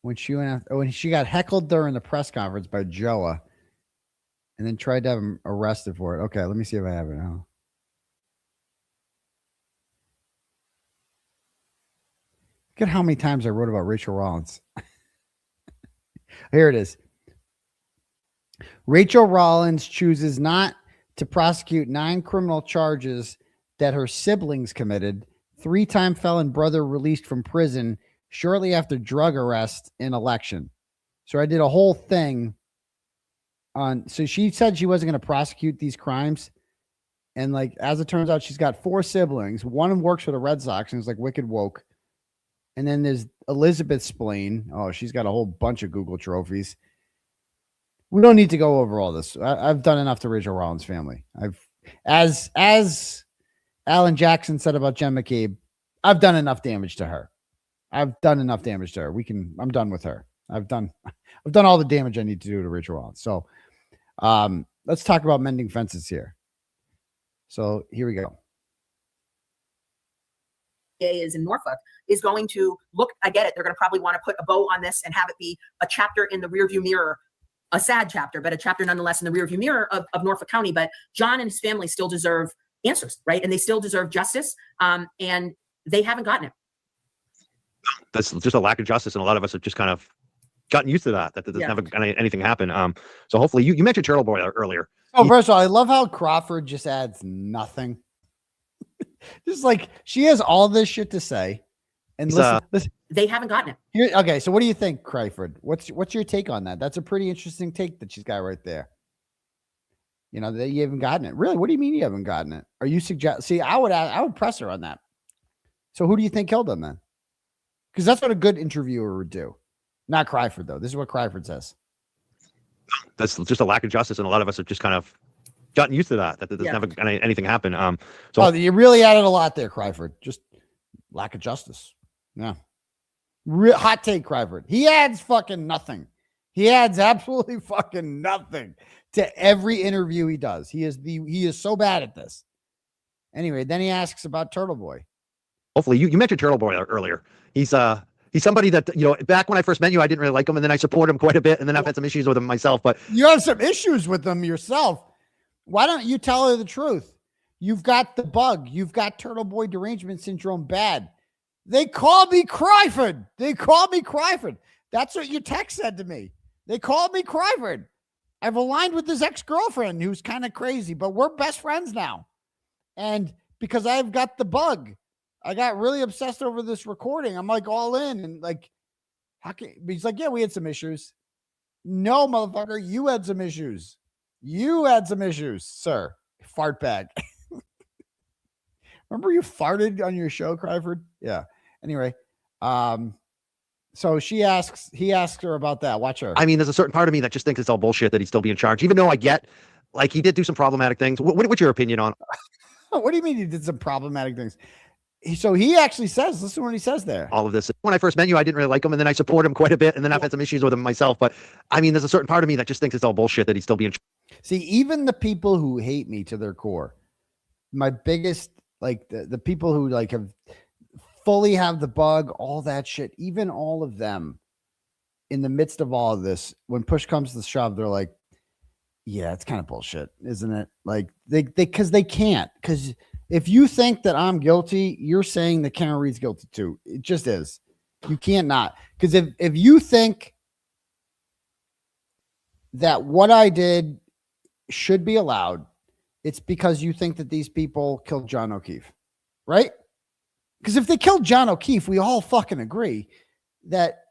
When she got heckled during the press conference by Joa and then tried to have him arrested for it. Okay, let me see if I have it now. Look at how many times I wrote about Rachael Rollins. Here it is. Rachael Rollins chooses not to prosecute 9 criminal charges that her siblings committed. 3-time felon brother released from prison shortly after drug arrest in election. So I did a whole thing on. So she said she wasn't going to prosecute these crimes. And like, as it turns out, she's got 4 siblings. One of them works for the Red Sox and is like wicked woke. And then there's Elizabeth Splain. Oh, she's got a whole bunch of Google trophies. We don't need to go over all this. I've done enough to Rachael Rollins' family. As Alan Jackson said about Jen McCabe, I've done enough damage to her. I'm done with her. I've done all the damage I need to do to Rachael Rollins. So let's talk about mending fences here. So here we go. Is in Norfolk is going to look, I get it. They're going to probably want to put a bow on this and have it be a chapter in the rearview mirror, a sad chapter, but a chapter nonetheless in the rearview mirror of Norfolk County. But John and his family still deserve answers, right? And they still deserve justice. And they haven't gotten it. That's just a lack of justice. And a lot of us have just kind of gotten used to that there's never anything happen. So hopefully you mentioned Turtleboy earlier. Oh, first of all, I love how Crawford just adds nothing. Just like she has all this shit to say, and listen, they haven't gotten it. Here, okay, so what do you think, Crawford? What's your take on that? That's a pretty interesting take that she's got right there. You know, that you haven't gotten it. Really? What do you mean you haven't gotten it? Are you See, I would press her on that. So who do you think killed them then? Because that's what a good interviewer would do. Not Crawford though. This is what Crawford says. That's just a lack of justice, and a lot of us have just kind of gotten used to that there's never anything happen. So you really added a lot there, Crawford. Just lack of justice. Yeah. Hot take, Crawford. He adds fucking nothing. He adds absolutely fucking nothing to every interview he does. He is so bad at this. Anyway, then he asks about Turtleboy. Hopefully you mentioned Turtleboy earlier. He's somebody that, back when I first met you, I didn't really like him, and then I support him quite a bit, and then I've had some issues with him myself. But you have some issues with him yourself. Why don't you tell her the truth? You've got the bug. You've got Turtleboy derangement syndrome bad. They call me Crawford. That's what your text said to me. They called me Crawford. I've aligned with his ex-girlfriend who's kind of crazy, but we're best friends now. And because I've got the bug, I got really obsessed over this recording. I'm like all in, and like, he's like, yeah, we had some issues. No, motherfucker, you had some issues. You had some issues, sir. Fart bag. Remember you farted on your show, Crawford? Yeah. Anyway, so he asks her about that. Watch her. I mean, there's a certain part of me that just thinks it's all bullshit that he'd still be in charge, even though I get, like, he did do some problematic things. What's your opinion on? What do you mean he did some problematic things? So he actually says, listen to what he says there. All of this. When I first met you, I didn't really like him, and then I support him quite a bit, and then I've had some issues with him myself. But I mean, there's a certain part of me that just thinks it's all bullshit that he'd still be in charge. See, even the people who hate me to their core, my biggest, like the people who like have fully have the bug, all that shit, even all of them in the midst of all of this, when push comes to shove, they're like, yeah, it's kind of bullshit, isn't it? Like because they can't, because if you think that I'm guilty, you're saying that Karen Reed's guilty too. It just is. You can't not. Because if you think that what I did should be allowed, it's because you think that these people killed John O'Keefe, right? Because if they killed John O'Keefe, we all fucking agree that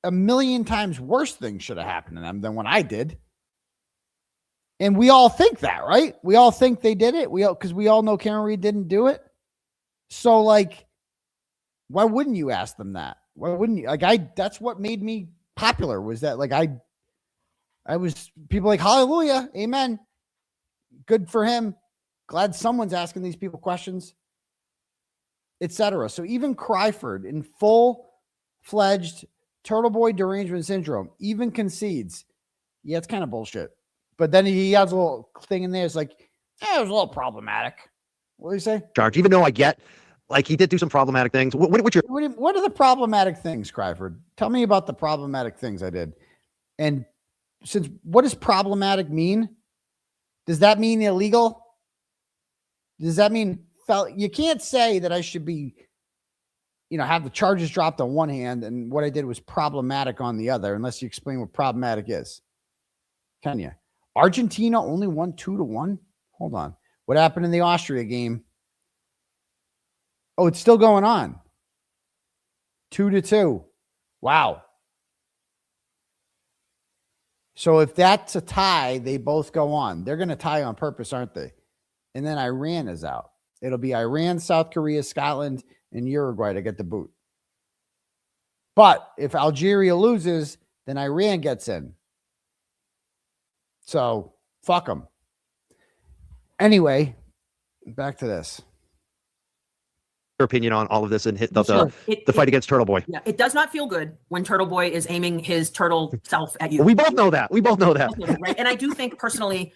a million times worse things should have happened to them than what I did. And we all think that, right? We all think they did it. Because we all know Karen Reed didn't do it. So, like, why wouldn't you ask them that? Why wouldn't you? Like, that's what made me popular, was that, like, I was, people like, hallelujah, amen. Good for him. Glad someone's asking these people questions, etc. So even Crawford, in full-fledged Turtleboy derangement syndrome, even concedes, yeah, it's kind of bullshit. But then he has a little thing in there. It's like, it was a little problematic. What do you say? Charge, even though I get, like, he did do some problematic things. What are the problematic things, Crawford? Tell me about the problematic things I did. And since, what does problematic mean? Does that mean illegal? Does that mean you can't say that I should be have the charges dropped on one hand and what I did was problematic on the other, unless you explain what problematic is. Can you? Argentina only won 2-1. Hold on. What happened in the Austria game? Oh, it's still going on. 2-2. Wow. So if that's a tie, they both go on. They're going to tie on purpose, aren't they? And then Iran is out. It'll be Iran, South Korea, Scotland, and Uruguay to get the boot. But if Algeria loses, then Iran gets in. So fuck them. Anyway, back to this. Your opinion on all of this and hit the Sure. fight against Turtleboy. Yeah, it does not feel good when Turtleboy is aiming his turtle self at you. We both know that. We both know that. Right. And I do think personally,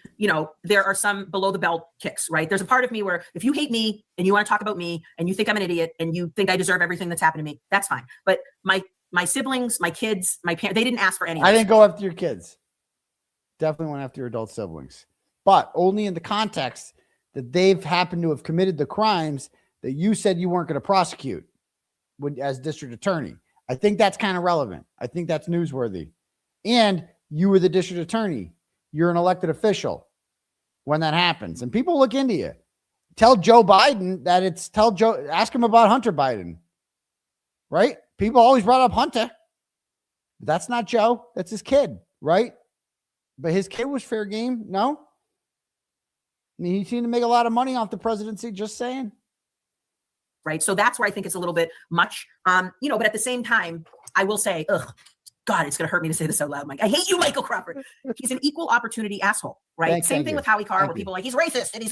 there are some below the belt kicks, right? There's a part of me where if you hate me and you want to talk about me and you think I'm an idiot and you think I deserve everything that's happened to me, that's fine. But my siblings, my kids, my parents, they didn't ask for any. I didn't go after your kids. Definitely went after your adult siblings, but only in the context that they've happened to have committed the crimes that you said you weren't going to prosecute as district attorney. I think that's kind of relevant. I think that's newsworthy. And you were the district attorney. You're an elected official when that happens. And people look into you. Tell Joe Biden that ask him about Hunter Biden. Right? People always brought up Hunter. That's not Joe. That's his kid. Right? But his kid was fair game. No? I mean, he seemed to make a lot of money off the presidency. Just saying. Right. So that's where I think it's a little bit much. But at the same time, I will say, God, it's going to hurt me to say this out loud, Mike. I hate you, Michael Crawford. He's an equal opportunity asshole, right? Same thing with Howie Carr, where people are like, he's racist. And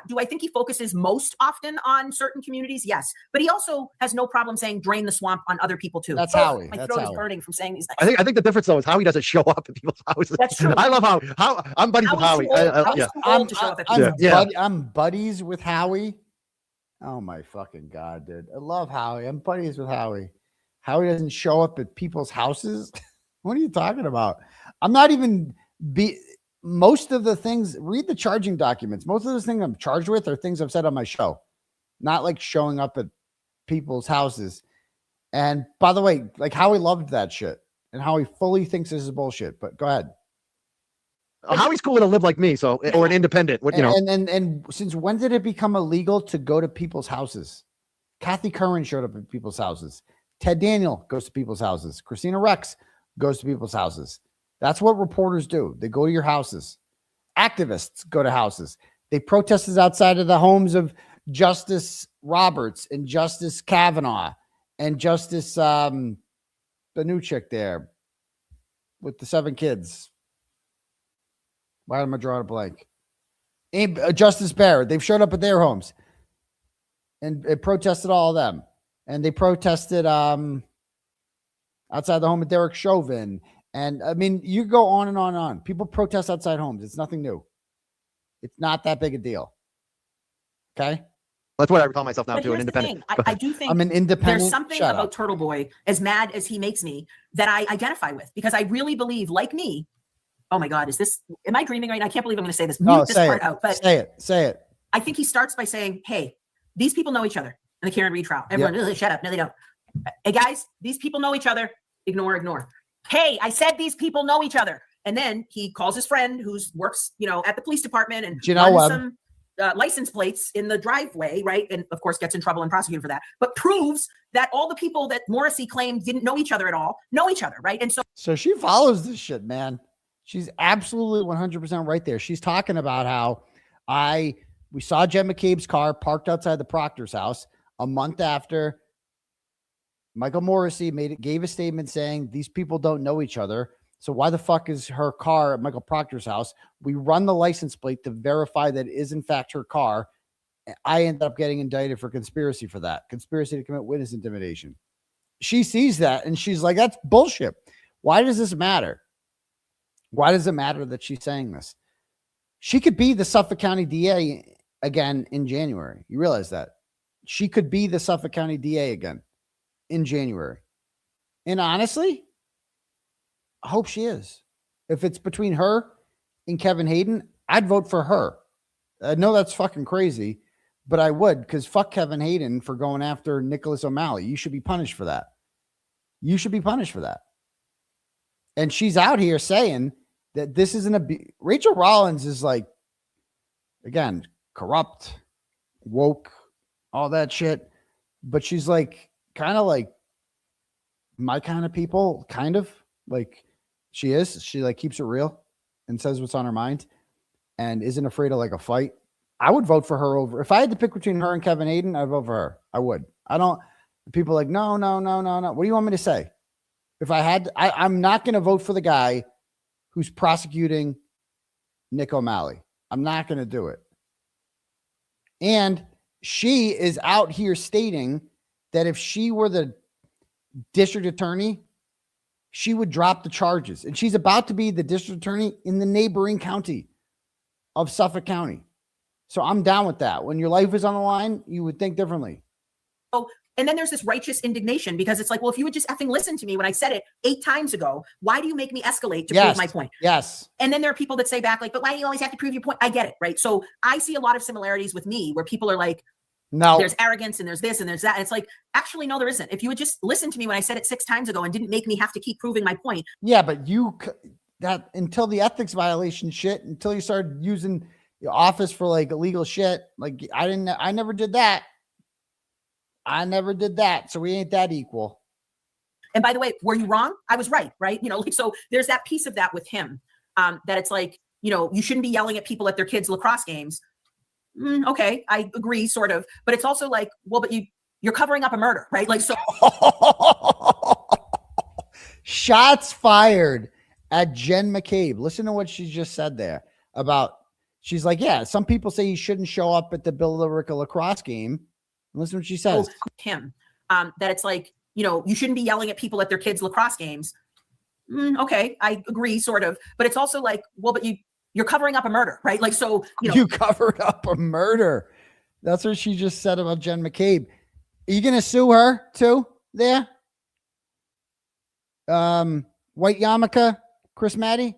do I think he focuses most often on certain communities? Yes. But he also has no problem saying drain the swamp on other people too. That's Howie. My throat is burning from saying these things. I think the difference though is Howie doesn't show up at people's houses. That's true. I love how I'm buddies with Howie. I'm buddies with Howie. Oh my fucking God, dude. I love Howie. I'm buddies with Howie. Howie doesn't show up at people's houses. What are you talking about? I'm not even most of the things, read the charging documents. Most of the things I'm charged with are things I've said on my show, not like showing up at people's houses. And by the way, like Howie loved that shit and Howie fully thinks this is bullshit, but go ahead. Howie's cool to live like me, or an independent. And since when did it become illegal to go to people's houses? Kathy Curran showed up at people's houses. Ted Daniel goes to people's houses. Christina Rex goes to people's houses. That's what reporters do. They go to your houses. Activists go to houses. They protested outside of the homes of Justice Roberts and Justice Kavanaugh and Justice the new chick there with the 7 kids. Why am I drawing a blank? Justice Barrett. They've showed up at their homes and it protested all of them. And they protested outside the home of Derek Chauvin. And I mean, you go on and on and on. People protest outside homes. It's nothing new. It's not that big a deal. Okay? That's what I call myself now, too, an independent. I do think I'm an independent. There's something about Turtleboy, as mad as he makes me, that I identify with. Because I really believe, like me, oh my God, am I dreaming right now? I can't believe I'm going to say this. Mute this part out. But say it. I think he starts by saying, hey, these people know each other in the Karen Reed trial. Everyone, shut up. No, they don't. Hey, guys, these people know each other. Ignore. Hey, I said these people know each other. And then he calls his friend who works, at the police department and runs some license plates in the driveway, right? And of course gets in trouble and prosecuted for that, but proves that all the people that Morrissey claimed didn't know each other at all, know each other, right? And so she follows this shit, man. She's absolutely 100% right there. She's talking about how we saw Jen McCabe's car parked outside the Proctor's house a month after Michael Morrissey gave a statement saying these people don't know each other. So why the fuck is her car at Michael Proctor's house? We run the license plate to verify that it is in fact her car. I ended up getting indicted for conspiracy for that. Conspiracy to commit witness intimidation. She sees that and she's like, that's bullshit. Why does this matter? Why does it matter that she's saying this? She could be the Suffolk County DA again in January. You realize that? She could be the Suffolk County DA again in January. And honestly, I hope she is. If it's between her and Kevin Hayden, I'd vote for her. I know that's fucking crazy, but I would, because fuck Kevin Hayden for going after Nicholas O'Malley. You should be punished for that. You should be punished for that. And she's out here saying that this isn't Rachael Rollins is like, again, corrupt, woke, all that shit. But she's like, kind of like my kind of people, kind of like she is. She like keeps it real and says what's on her mind and isn't afraid of like a fight. I would vote for her over. If I had to pick between her and Kevin Hayden, I'd vote for her. I would. I don't. People are like, no. What do you want me to say? If I had, I'm not going to vote for the guy who's prosecuting Nick O'Malley. I'm not going to do it. And she is out here stating that if she were the district attorney, she would drop the charges. And she's about to be the district attorney in the neighboring county of Suffolk County. So I'm down with that. When your life is on the line, you would think differently. Oh, and then there's this righteous indignation because it's like, well, if you would just effing listen to me when I said it 8 times ago, why do you make me escalate to prove my point? Yes. And then there are people that say back like, but why do you always have to prove your point? I get it, right? So I see a lot of similarities with me where people are like, no, there's arrogance and there's this and there's that. And it's like, actually, no, there isn't. If you would just listen to me when I said it 6 times ago and didn't make me have to keep proving my point. Yeah, but that until the ethics violation shit, until you started using your office for like illegal shit, like I never did that. I never did that. So we ain't that equal. And by the way, were you wrong? I was right, right? You know, like, so there's that piece of that with him, that it's like, you know, you shouldn't be yelling at people at their kids' lacrosse games. Okay, I agree, sort of. But it's also like, well, but you're covering up a murder, right? Like, so. Shots fired at Jen McCabe. Listen to what she just said there about, she's like, yeah, some people say you shouldn't show up at the Billerica lacrosse game. Listen to what she says. Him, that it's like, you know, you shouldn't be yelling at people at their kids' lacrosse games. Okay, I agree, sort of. But it's also like, well, but you're covering up a murder, right? Like, so, you know. You covered up a murder. That's what she just said about Jen McCabe. Are you going to sue her too there? White yarmulke, Chris Maddie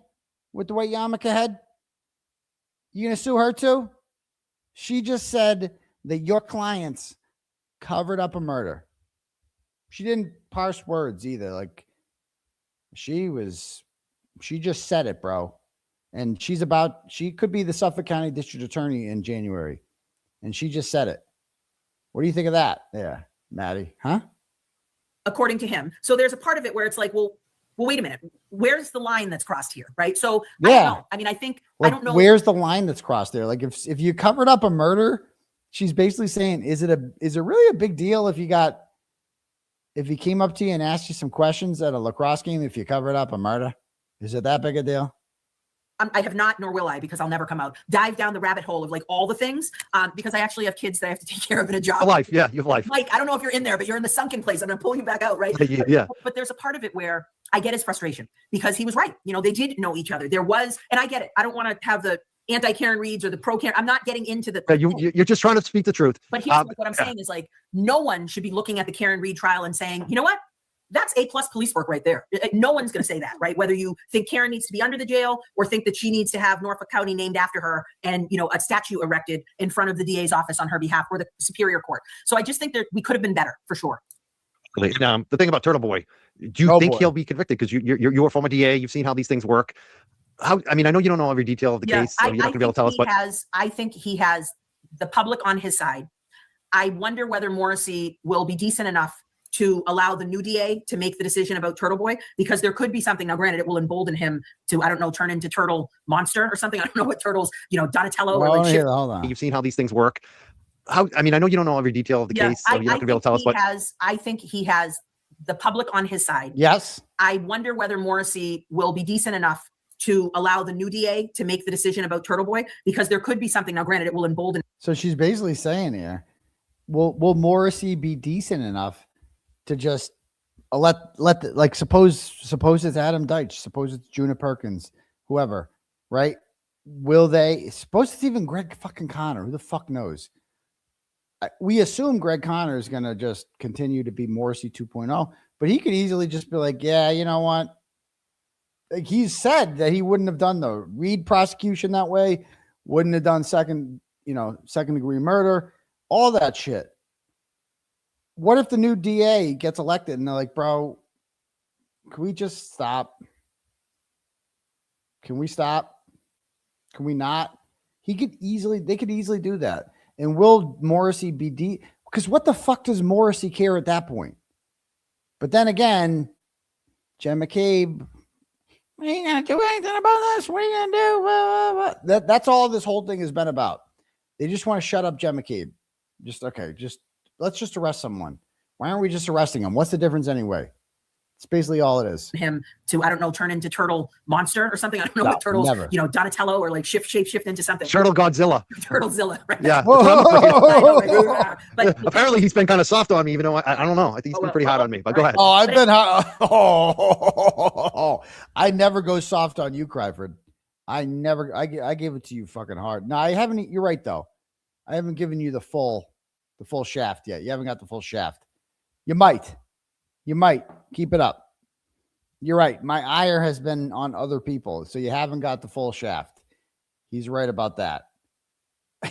with the white yarmulke head. You going to sue her too? She just said that your clients covered up a murder. She didn't parse words either. Like she just said it, bro. And she could be the Suffolk County District Attorney in January. And she just said it. What do you think of that? Yeah, Maddie, huh? According to him. So there's a part of it where it's like, well, wait a minute. Where's the line that's crossed here? Right. So yeah. I don't know. I mean, I don't know. Where's the line that's crossed there? Like if you covered up a murder, she's basically saying, is it really a big deal if he came up to you and asked you some questions at a lacrosse game, if you covered up a murder? Is it that big a deal? I have not, nor will I, because I'll never come out. Dive down the rabbit hole of like all the things, because I actually have kids that I have to take care of in a job. A life, yeah, you have life. Mike, I don't know if you're in there, but you're in the sunken place. I'm going to pull you back out, right? Yeah. But there's a part of it where I get his frustration because he was right. You know, they did know each other. There was, and I get it. I don't want to have the anti-Karen Reeds or the pro-Karen. I'm not getting into the. You're just trying to speak the truth. But here's what I'm saying is like, no one should be looking at the Karen Reed trial and saying, you know what? That's A+ police work right there. No one's going to say that, right? Whether you think Karen needs to be under the jail or think that she needs to have Norfolk County named after her and, you know, a statue erected in front of the DA's office on her behalf or the Superior Court. So I just think that we could have been better for sure. The thing about Turtleboy, do you think he'll be convicted? Because you're a former DA, you've seen how these things work. I mean, I know you don't know every detail of the case, so you're not going to be able to tell us. But I think he has the public on his side. I wonder whether Morrissey will be decent enough to allow the new DA to make the decision about Turtleboy, because there could be something. Now, granted, it will embolden him to, I don't know, turn into Turtle Monster or something. I don't know what Turtles, you know, Donatello or like shit. Hold on. You've seen how these things work. I mean, I know you don't know every detail of the case, so you're not going to be able to tell us. But I think he has the public on his side. Yes. I wonder whether Morrissey will be decent enough to allow the new DA to make the decision about Turtleboy, because there could be something. Now, granted, it will embolden. So she's basically saying here, will Morrissey be decent enough to just suppose it's Adam Deitch, suppose it's Juna Perkins, whoever, right? Will they, suppose it's even Greg fucking Connor, who the fuck knows? We assume Greg Connor is going to just continue to be Morrissey 2.0, but he could easily just be like, yeah, you know what? Like he's said that he wouldn't have done the Reed prosecution that way, wouldn't have done second degree murder, all that shit. What if the new DA gets elected and they're like, bro, can we just stop? Can we stop? Can we not? They could easily do that. And will Morrissey be because what the fuck does Morrissey care at that point? But then again, Jen McCabe, we ain't gonna do anything about this. What are you gonna do? Blah, blah, blah. That's all this whole thing has been about. They just want to shut up Jen McCabe. Let's just arrest someone. Why aren't we just arresting him? What's the difference anyway? It's basically all it is. Him to, I don't know, turn into turtle monster or something. I don't know what turtles, never. Donatello or like shape shift into something. Turtle Godzilla. Turtlezilla. Right? Yeah. But apparently he's been kind of soft on me, even though I don't know. I think he's been pretty hard on me. But go ahead. Oh, I've been hard. I never go soft on you, Cryford. I gave it to you fucking hard. No, I haven't. You're right though. I haven't given you the full shaft yet. You haven't got the full shaft. You might. Keep it up. You're right. My ire has been on other people, so you haven't got the full shaft. He's right about that.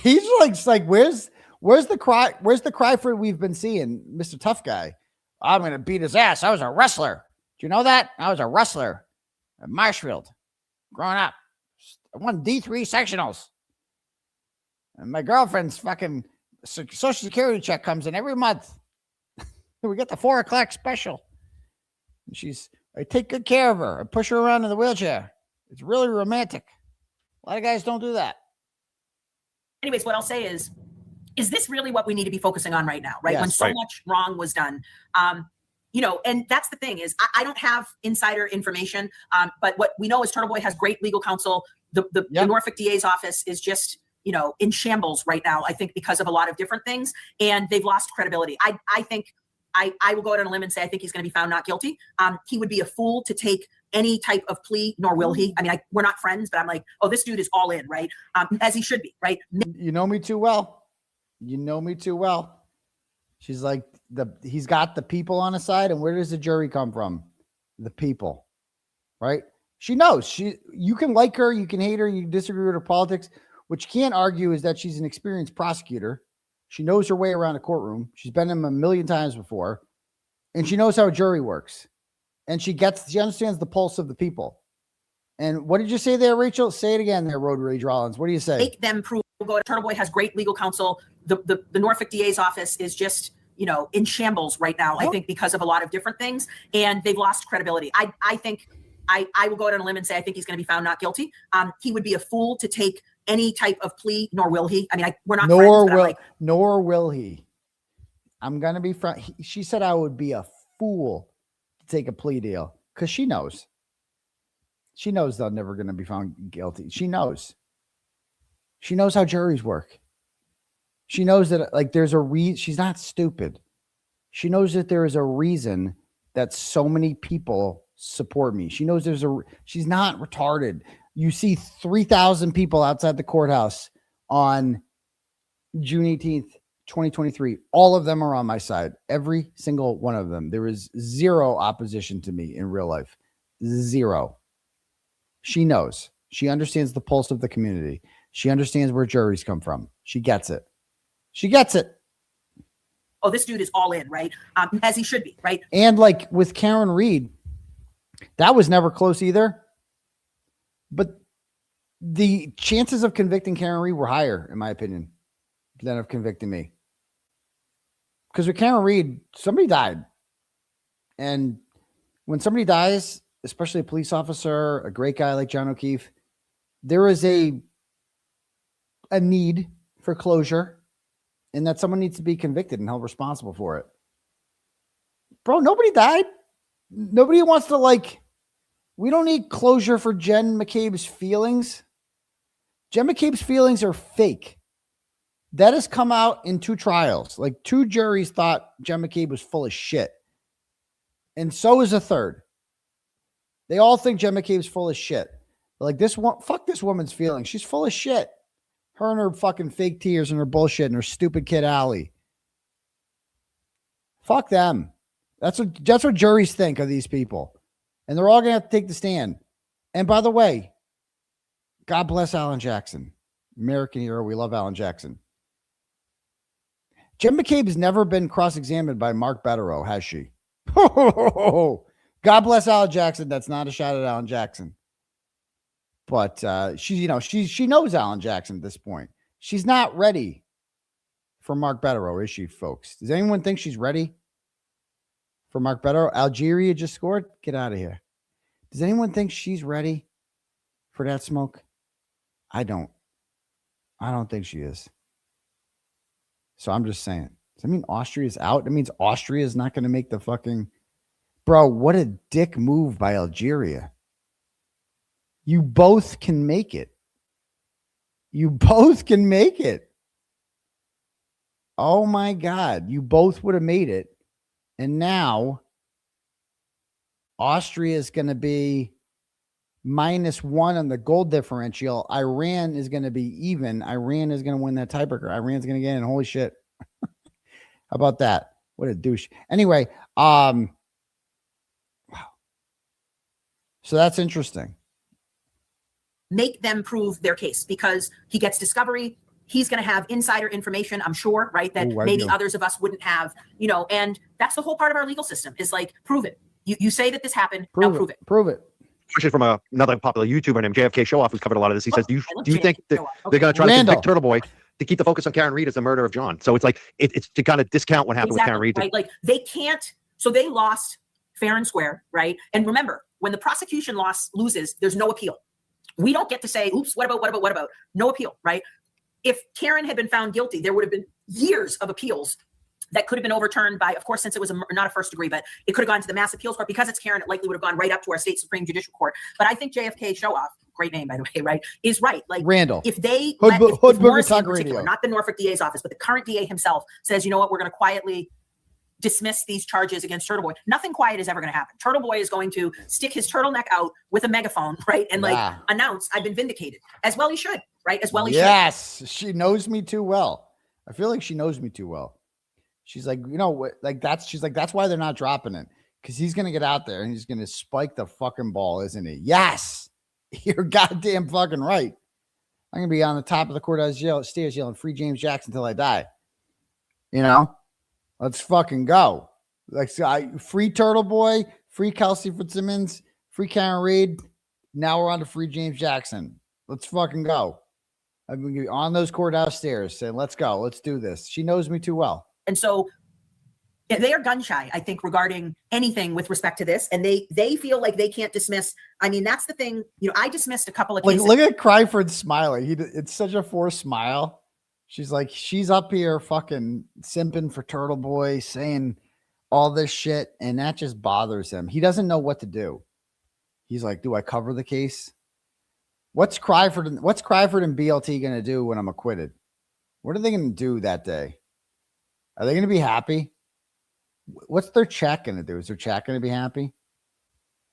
He's like, where's the Cryford we've been seeing, Mr. Tough Guy? I'm gonna beat his ass. I was a wrestler. Do you know that? I was a wrestler at Marshfield growing up. I won D3 sectionals. And my girlfriend's fucking Social Security check comes in every month. We get the 4 o'clock special. And I take good care of her. I push her around in the wheelchair. It's really romantic. A lot of guys don't do that. Anyways, what I'll say is this really what we need to be focusing on right now, right? Yes, when so much wrong was done. And that's the thing is I don't have insider information, but what we know is Turtleboy has great legal counsel. The Norfolk DA's office is just, in shambles right now, I think, because of a lot of different things, and they've lost credibility. I think I will go out on a limb and say I think he's going to be found not guilty. He would be a fool to take any type of plea, nor will he. I mean, we're not friends, but I'm like, oh, this dude is all in, right? As he should be, right? You know me too well. She's like, he's got the people on his side, and where does the jury come from? The people, right? She knows. You can like her, you can hate her, you can disagree with her politics. What you can't argue is that she's an experienced prosecutor. She knows her way around a courtroom. She's been in them a million times before, and she knows how a jury works. And she understands the pulse of the people. And what did you say there, Rachel? Say it again there, Road Rage Rollins. What do you say? Make them prove. Turtleboy has great legal counsel. The Norfolk DA's office is just, in shambles right now, I think, because of a lot of different things, and they've lost credibility. I think I will go out on a limb and say I think he's going to be found not guilty. He would be a fool to take any type of plea, nor will he. I mean, we're not friends. Nor will he. I'm going to be she said I would be a fool to take a plea deal because she knows. She knows they're never going to be found guilty. She knows. She knows how juries work. She knows that there's a reason. She's not stupid. She knows that there is a reason that so many people support me. She knows she's not retarded. You see 3,000 people outside the courthouse on June 18th, 2023. All of them are on my side. Every single one of them. There is zero opposition to me in real life. Zero. She knows. She understands the pulse of the community. She understands where juries come from. She gets it. Oh, this dude is all in, right? As he should be, right? And with Karen Reed, that was never close either. But the chances of convicting Karen Reed were higher, in my opinion, than of convicting me. Because with Karen Reed, somebody died. And when somebody dies, especially a police officer, a great guy like John O'Keefe, there is a need for closure, and that someone needs to be convicted and held responsible for it. Bro, nobody died. Nobody wants to we don't need closure for Jen McCabe's feelings. Jen McCabe's feelings are fake. That has come out in 2 trials. 2 juries thought Jen McCabe was full of shit. And so is a 3rd. They all think Jen McCabe's full of shit. Fuck this woman's feelings. She's full of shit. Her and her fucking fake tears and her bullshit and her stupid kid Allie. Fuck them. That's what juries think of these people. And they're all going to have to take the stand. And by the way, God bless Alan Jackson. American hero. We love Alan Jackson. Jim McCabe's never been cross-examined by Mark Betterow, has she? God bless Alan Jackson. That's not a shot at Alan Jackson. But she knows Alan Jackson at this point. She's not ready for Mark Betterow, is she, folks? Does anyone think she's ready for Mark Betterow? Algeria just scored. Get out of here. Does anyone think she's ready for that smoke? I don't think she is. So I'm just saying. Does that mean Austria's out? That means Austria is not going to make the fucking... Bro, what a dick move by Algeria. You both can make it. You both can make it. Oh my God. You both would have made it. And now Austria is going to be -1 on the goal differential. Iran is going to be even. Iran is going to win that tiebreaker. Iran's going to get in. Holy shit. How about that? What a douche. Anyway, wow. So that's interesting. Make them prove their case because he gets discovery. He's going to have insider information, I'm sure, right? That maybe others of us wouldn't have, and that's the whole part of our legal system is like, prove it. You say that this happened. Now prove it. Prove it. Question from another popular YouTuber named JFK Showoff who's covered a lot of this. He says, do you think that they're going to try to convict Turtleboy to keep the focus on Karen Reed as the murder of John? So it's like, it's to kind of discount what happened with Karen Reed. Right? Like they can't, so they lost fair and square, right? And remember, when the prosecution loses, there's no appeal. We don't get to say, oops, what about? No appeal, right? If Karen had been found guilty, there would have been years of appeals that could have been overturned by, of course, since it was not a first degree, but it could have gone to the Mass Appeals Court. Because it's Karen, it likely would have gone right up to our state Supreme Judicial Court. But I think JFK Showoff, great name, by the way, right, is right. Like Randall. If they, if Morrissey in particular, not the Norfolk DA's office, but the current DA himself says, you know what, we're going to quietly dismiss these charges against Turtleboy. Nothing quiet is ever going to happen. Turtleboy is going to stick his turtleneck out with a megaphone, right? And announce, I've been vindicated. As well he should, right? As well he should. Yes, she knows me too well. I feel like she knows me too well. She's like, that's why they're not dropping it. Because he's going to get out there and he's going to spike the fucking ball, isn't he? Yes, you're goddamn fucking right. I'm going to be on the top of the courthouse stairs yelling, free James Jackson till I die. Let's fucking go. Free Turtleboy, free Kelsey Fitzsimmons, free Karen Reed. Now we're on to free James Jackson. Let's fucking go. I'm going to be on those courthouse stairs saying, let's go. Let's do this. She knows me too well. And so they are gun shy, I think, regarding anything with respect to this. And they feel like they can't dismiss. I mean, that's the thing. I dismissed a couple of cases. Look at Cryford smiling. It's such a forced smile. She's like, she's up here fucking simping for Turtleboy, saying all this shit, and that just bothers him. He doesn't know what to do. He's like, do I cover the case? What's Cryford and BLT going to do when I'm acquitted? What are they going to do that day? Are they going to be happy? What's their chat going to do? Is their chat going to be happy?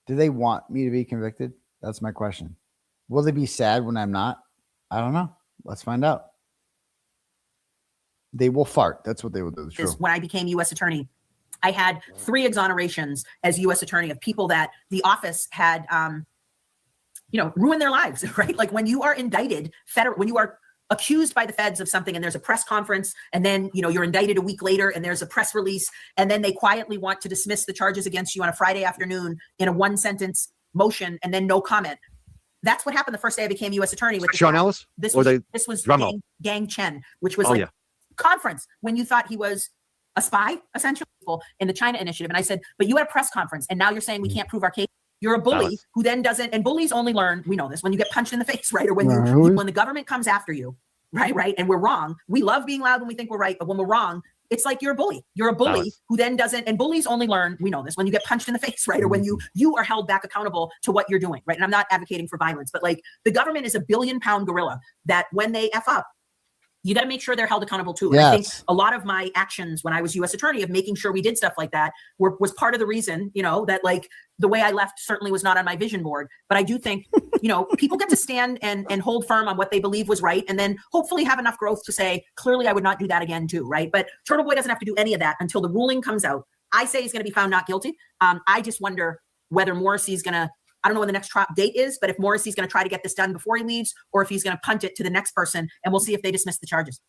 Do they want me to be convicted? That's my question. Will they be sad when I'm not? I don't know. Let's find out. They will fart. That's what they will do. It's true. When I became U.S. attorney, I had 3 exonerations as U.S. attorney of people that the office had, ruined their lives, right? Like when you are indicted, when you are accused by the feds of something and there's a press conference and then, you're indicted a week later and there's a press release and then they quietly want to dismiss the charges against you on a Friday afternoon in a 1-sentence motion and then no comment. That's what happened the first day I became U.S. attorney. With Sean Ellis? This was Gang Chen, which was conference when you thought he was a spy, essentially, in the China initiative. And I said, but you had a press conference and now you're saying we can't prove our case. You're a bully who then doesn't, and bullies only learn, we know this, when you get punched in the face, right? Or when when the government comes after you, right? And we're wrong. We love being loud when we think we're right, but when we're wrong, it's like you're a bully. You're a bully who then doesn't, and bullies only learn, we know this, when you get punched in the face, right? Or when you are held back accountable to what you're doing, right? And I'm not advocating for violence, but like the government is a billion-pound gorilla that when they F up, you got to make sure they're held accountable too. Yes. I think a lot of my actions when I was U.S. attorney of making sure we did stuff like that was part of the reason, that like the way I left certainly was not on my vision board. But I do think, people get to stand and hold firm on what they believe was right. And then hopefully have enough growth to say, clearly I would not do that again too, right? But Turtleboy doesn't have to do any of that until the ruling comes out. I say he's going to be found not guilty. I just wonder whether Morrissey's going to, I don't know when the next trial date is, but if Morrissey's going to try to get this done before he leaves, or if he's going to punt it to the next person, and we'll see if they dismiss the charges.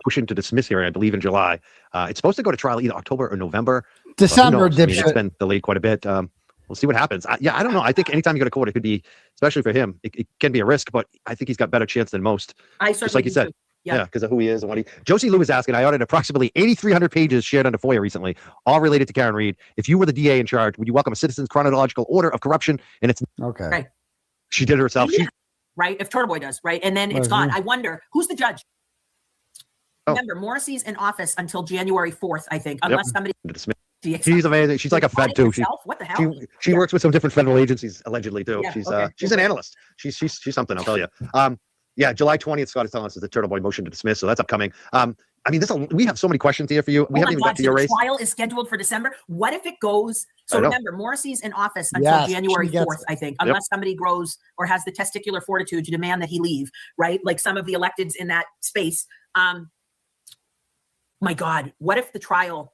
motion to dismiss hearing, I believe, in July. It's supposed to go to trial either October or November. December, Who knows? I mean, it's dipshit. been delayed quite a bit. We'll see what happens. I don't know. I think anytime you go to court, it could be, especially for him, it can be a risk, but I think he's got better chance than most. I Just like you certainly said. do. Yeah, because of who he is and what he. Josie Lou is asking. I ordered approximately 8,300 pages shared under FOIA recently, all related to Karen Reed. If you were the DA in charge, would you welcome a citizen's chronological order of corruption? And it's okay. Right. She did it herself. Yeah. Right. If Turtleboy does, right, and then it's gone. I wonder who's the judge. Remember, Morrissey's in office until January 4th, I think, unless somebody. She's amazing. She's like a Fed too. What the hell? She works with some different federal agencies allegedly too. Yeah, She's an analyst. She's something. I'll tell you. Yeah, July 20th. Scott is telling us is the Turtleboy motion to dismiss. So that's upcoming. I mean, we have so many questions here for you. We haven't even got to your race. The trial is scheduled for December. What if it goes? So remember, Morrissey's in office until Yes, January she gets 4th, I think, unless somebody grows or has the testicular fortitude to demand that he leave, right? Like some of the electeds in that space. My God, what if the trial,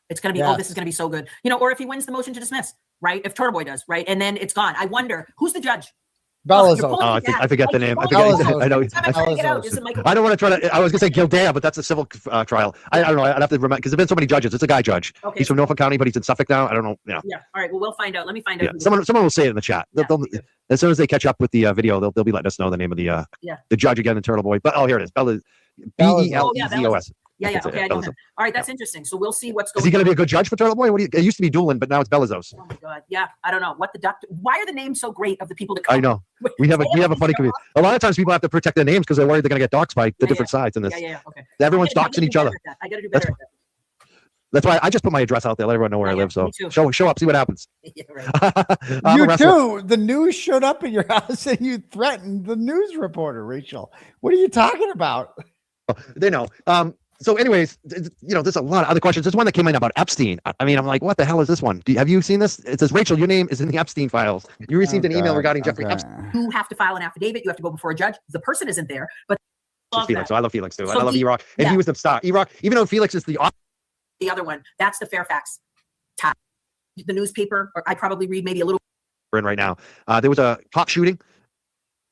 it's going to be, this is going to be so good. You know, or if he wins the motion to dismiss, right? If Turtleboy does, right? And then it's gone. I wonder, who's the judge? Belazos. I forget the name. I know. I don't want to try to. I was going to say Gildea, but that's a civil trial. I don't know. I'd have to remember because there've been so many judges. It's a guy judge. Okay. He's from Norfolk County, but he's in Suffolk now. I don't know. Yeah. All right. Well, we'll find out. Let me find out. Someone will say it in the chat. As soon as they catch up with the video, they'll be letting us know the name of the judge again, the Turtleboy. But here it is. Belezos. Yeah. Okay. I know him. All right. That's interesting. So we'll see what's going on. Is he going to be a good judge for Turtleboy? It used to be Doolin, but now it's Belezos. Oh my God. Yeah. I don't know. Why are the names so great of the people that come? I know. We have a funny community. A lot of times people have to protect their names because they're worried they're going to get doxed by the different sides in this. Yeah. Okay. Everyone's doxing each other. I got to do better at that. That's why I just put my address out there. Let everyone know where I live. So show up, see what happens. You too. The news showed up at your house and you threatened the news reporter, Rachel. What are you talking about? They know. So anyways, there's a lot of other questions. There's one that came in about Epstein. I mean, I'm like, what the hell is this one? Have you seen this? It says, Rachel, your name is in the Epstein files. You received an email regarding Jeffrey Epstein. You have to file an affidavit. You have to go before a judge. The person isn't there, but Felix. So I love Felix too. I love E-Rock. And he was the star. E-Rock, even though Felix is the other one, that's the Fairfax tab. The newspaper, or I probably read maybe a little. In right now. There was a cop shooting.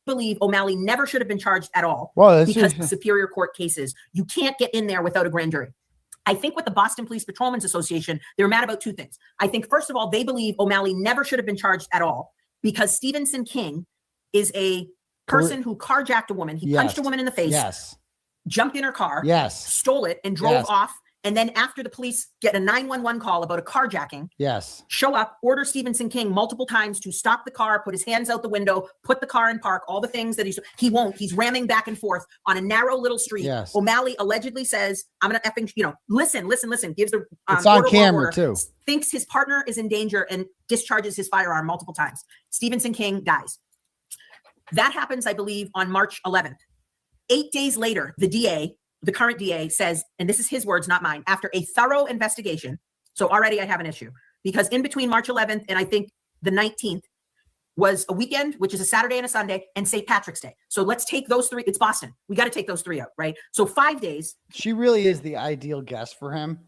Believe O'Malley never should have been charged at all because Superior Court cases. You can't get in there without a grand jury. I think with the Boston Police Patrolmen's Association, they're mad about two things. I think, first of all, they believe O'Malley never should have been charged at all because Stevenson King is a person who carjacked a woman. He punched a woman in the face, jumped in her car, stole it, and drove off. And then after the police get a 911 call about a carjacking, show up, order Stevenson King multiple times to stop the car, put his hands out the window, put the car in park, all the things that he won't. He's ramming back and forth on a narrow little street. O'Malley allegedly says, I'm going to effing, listen, gives the it's on camera too. Thinks his partner is in danger and discharges his firearm multiple times. Stevenson King dies. That happens, I believe, on March 11th. 8 days later, the current DA says, and this is his words, not mine, after a thorough investigation. So already I have an issue because in between March 11th and I think the 19th was a weekend, which is a Saturday and a Sunday, and St. Patrick's Day. So let's take those three. It's Boston. We got to take those three out, right? So 5 days. She really is the ideal guest for him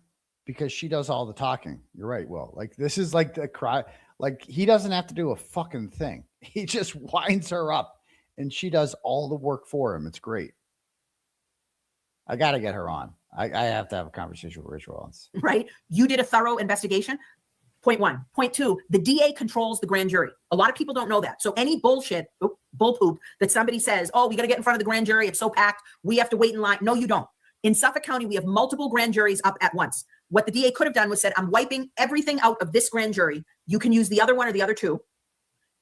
because she does all the talking. You're right, Will. Like this is like the cry. Like he doesn't have to do a fucking thing. He just winds her up and she does all the work for him. It's great. I got to get her on. I have to have a conversation with Rachael Rollins. Right? You did a thorough investigation. Point one. Point two, the DA controls the grand jury. A lot of people don't know that. So any bullshit, bull poop that somebody says, oh, we got to get in front of the grand jury. It's so packed. We have to wait in line. No, you don't. In Suffolk County, we have multiple grand juries up at once. What the DA could have done was said, I'm wiping everything out of this grand jury. You can use the other one or the other two.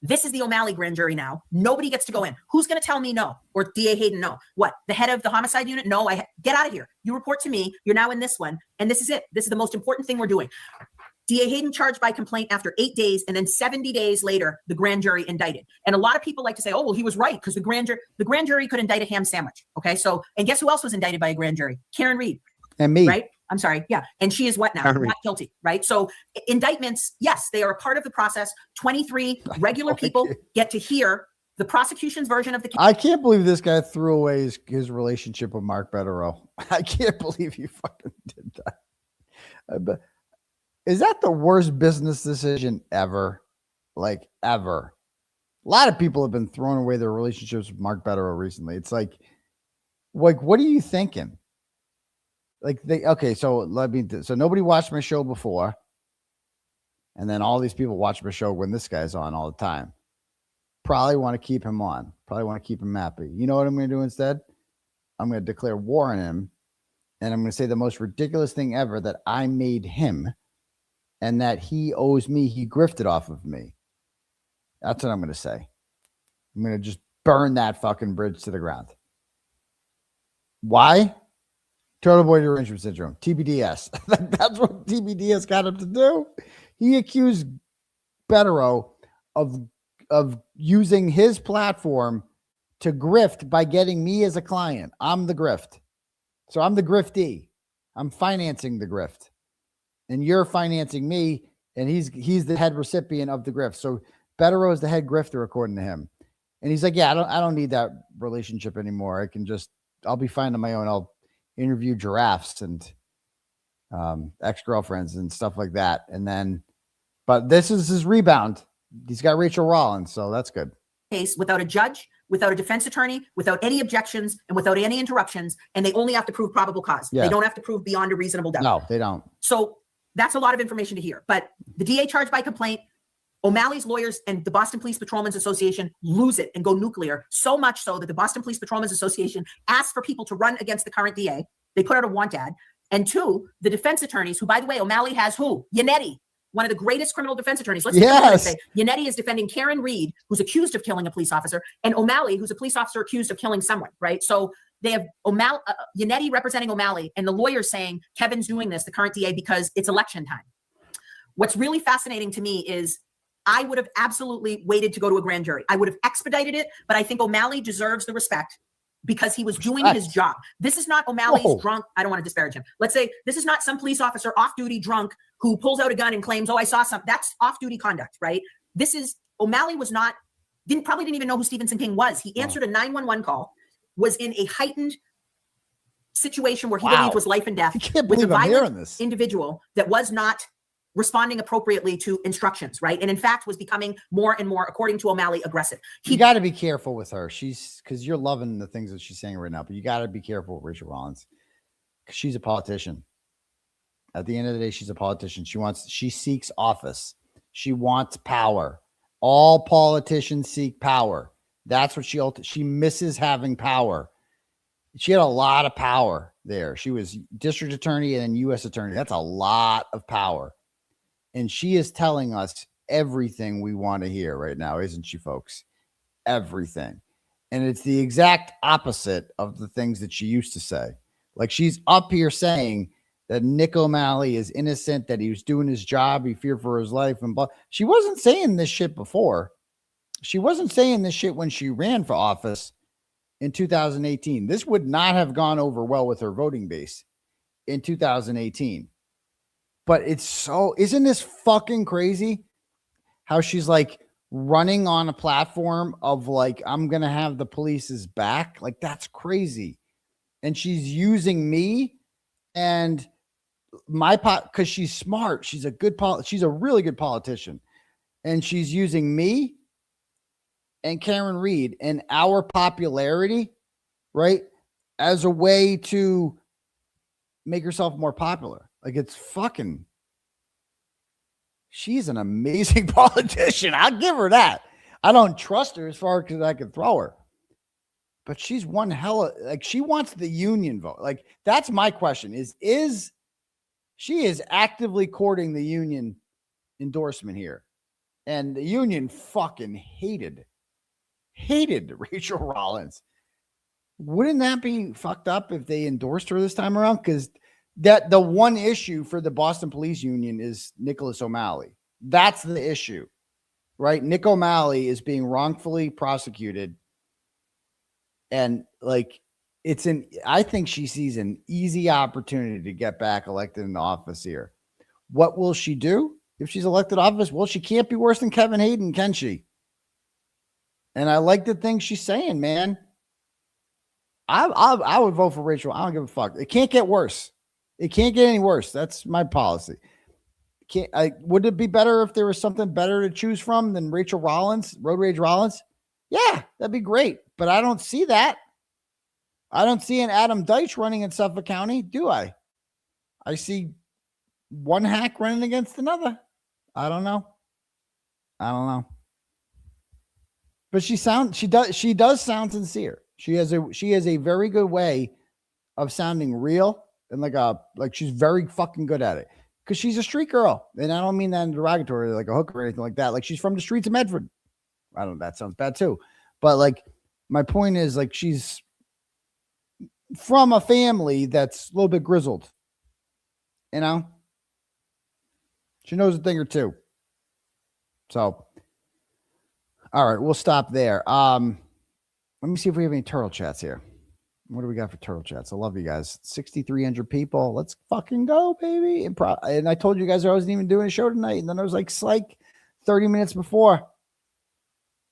This is the O'Malley grand jury now. Nobody gets to go in. Who's going to tell me no? Or DA Hayden no? What? The head of the homicide unit? No, get out of here. You report to me. You're now in this one. And this is it. This is the most important thing we're doing. DA Hayden charged by complaint after 8 days. And then 70 days later, the grand jury indicted. And a lot of people like to say, oh, well, he was right because the grand jury could indict a ham sandwich. Okay. So, and guess who else was indicted by a grand jury? Karen Reed. And me. Right? I'm sorry. Yeah. And she is what now? Not guilty. Right. So indictments, yes, they are a part of the process. 23 regular people get to hear the prosecution's version of the case. I can't believe this guy threw away his relationship with Mark Betterow. I can't believe you fucking did that. Is that the worst business decision ever? Like ever? A lot of people have been throwing away their relationships with Mark Betterow recently. It's like, Like, what are you thinking? Like, so nobody watched my show before. And then all these people watch my show when this guy's on all the time. Probably want to keep him on. Probably want to keep him happy. You know what I'm going to do instead? I'm going to declare war on him. And I'm going to say the most ridiculous thing ever, that I made him and that he owes me. He grifted off of me. That's what I'm going to say. I'm going to just burn that fucking bridge to the ground. Why? Turtleboy derangement syndrome. TBDS. That's what TBDS got him to do. He accused Betero of using his platform to grift by getting me as a client. I'm the grift. So I'm the griftee. I'm financing the grift. And you're financing me, and he's the head recipient of the grift. So Betero is the head grifter, according to him. And he's like, yeah, I don't need that relationship anymore. I'll be fine on my own. I'll interview giraffes and ex-girlfriends and stuff like that. But this is his rebound. He's got Rachael Rollins, so that's good. Case without a judge, without a defense attorney, without any objections, and without any interruptions, and they only have to prove probable cause. Yeah. They don't have to prove beyond a reasonable doubt. No, they don't. So that's a lot of information to hear. But the DA charged by complaint, O'Malley's lawyers and the Boston Police Patrolmen's Association lose it and go nuclear, so much so that the Boston Police Patrolmen's Association asked for people to run against the current DA. They put out a want ad. And two, the defense attorneys, who, by the way, O'Malley has who? Yannetti, one of the greatest criminal defense attorneys. Let's say Yannetti is defending Karen Reed, who's accused of killing a police officer, and O'Malley, who's a police officer accused of killing someone, right? So they have Yannetti representing O'Malley, and the lawyers saying Kevin's doing this, the current DA, because it's election time. What's really fascinating to me is I would have absolutely waited to go to a grand jury. I would have expedited it, but I think O'Malley deserves the respect because he was doing his job. This is not O'Malley's drunk. I don't want to disparage him. Let's say this is not some police officer off-duty drunk who pulls out a gun and claims, oh, I saw something. That's off-duty conduct, right? This is, O'Malley probably didn't even know who Stephenson King was. He answered a 911 call, was in a heightened situation where he believed was life and death with a violent individual that was not responding appropriately to instructions, right? And in fact, was becoming more and more, according to O'Malley, aggressive. You got to be careful with her. Because you're loving the things that she's saying right now, but you got to be careful with Rachael Rollins because she's a politician. At the end of the day, she's a politician. She seeks office. She wants power. All politicians seek power. That's what she misses having power. She had a lot of power there. She was district attorney and then U.S. attorney. That's a lot of power. And she is telling us everything we want to hear right now, isn't she, folks? Everything. And it's the exact opposite of the things that she used to say. Like, she's up here saying that Nick O'Malley is innocent, that he was doing his job, he feared for his life, and blah. She wasn't saying this shit before. She wasn't saying this shit when she ran for office in 2018. This would not have gone over well with her voting base in 2018. But isn't this fucking crazy how she's like running on a platform of like, I'm going to have the police's back. Like, that's crazy. And she's using me and my because she's smart. She's she's a really good politician. And she's using me and Karen Reed and our popularity, right, as a way to make herself more popular. Like, it's fucking, she's an amazing politician. I'll give her that. I don't trust her as far as I can throw her, but she's one she wants the union vote. Like, that's my question is she is actively courting the union endorsement here. And the union fucking hated Rachael Rollins. Wouldn't that be fucked up if they endorsed her this time around? Because that the one issue for the Boston Police Union is Nicholas O'Malley. That's the issue, right? Nick O'Malley is being wrongfully prosecuted. And like, I think she sees an easy opportunity to get back elected into office here. What will she do if she's elected office? Well, she can't be worse than Kevin Hayden, can she? And I like the things she's saying, man. I would vote for Rachael. I don't give a fuck. It can't get worse. It can't get any worse. That's my policy. Would it be better if there was something better to choose from than Rachael Rollins, Road Rage Rollins? Yeah, that'd be great. But I don't see that. I don't see an Adam Deitch running in Suffolk County, do I? I see one hack running against another. I don't know. But she does sound sincere. She has a very good way of sounding real and like she's very fucking good at it. Because she's a street girl. And I don't mean that in derogatory, like a hooker or anything like that. Like she's from the streets of Medford. I don't know, that sounds bad too. But like my point is like she's from a family that's a little bit grizzled. You know? She knows a thing or two. So all right, we'll stop there. Let me see if we have any turtle chats here. What do we got for turtle chats? I love you guys. 6,300 people. Let's fucking go, baby. And I told you guys I wasn't even doing a show tonight. And then I was like, psych, 30 minutes before.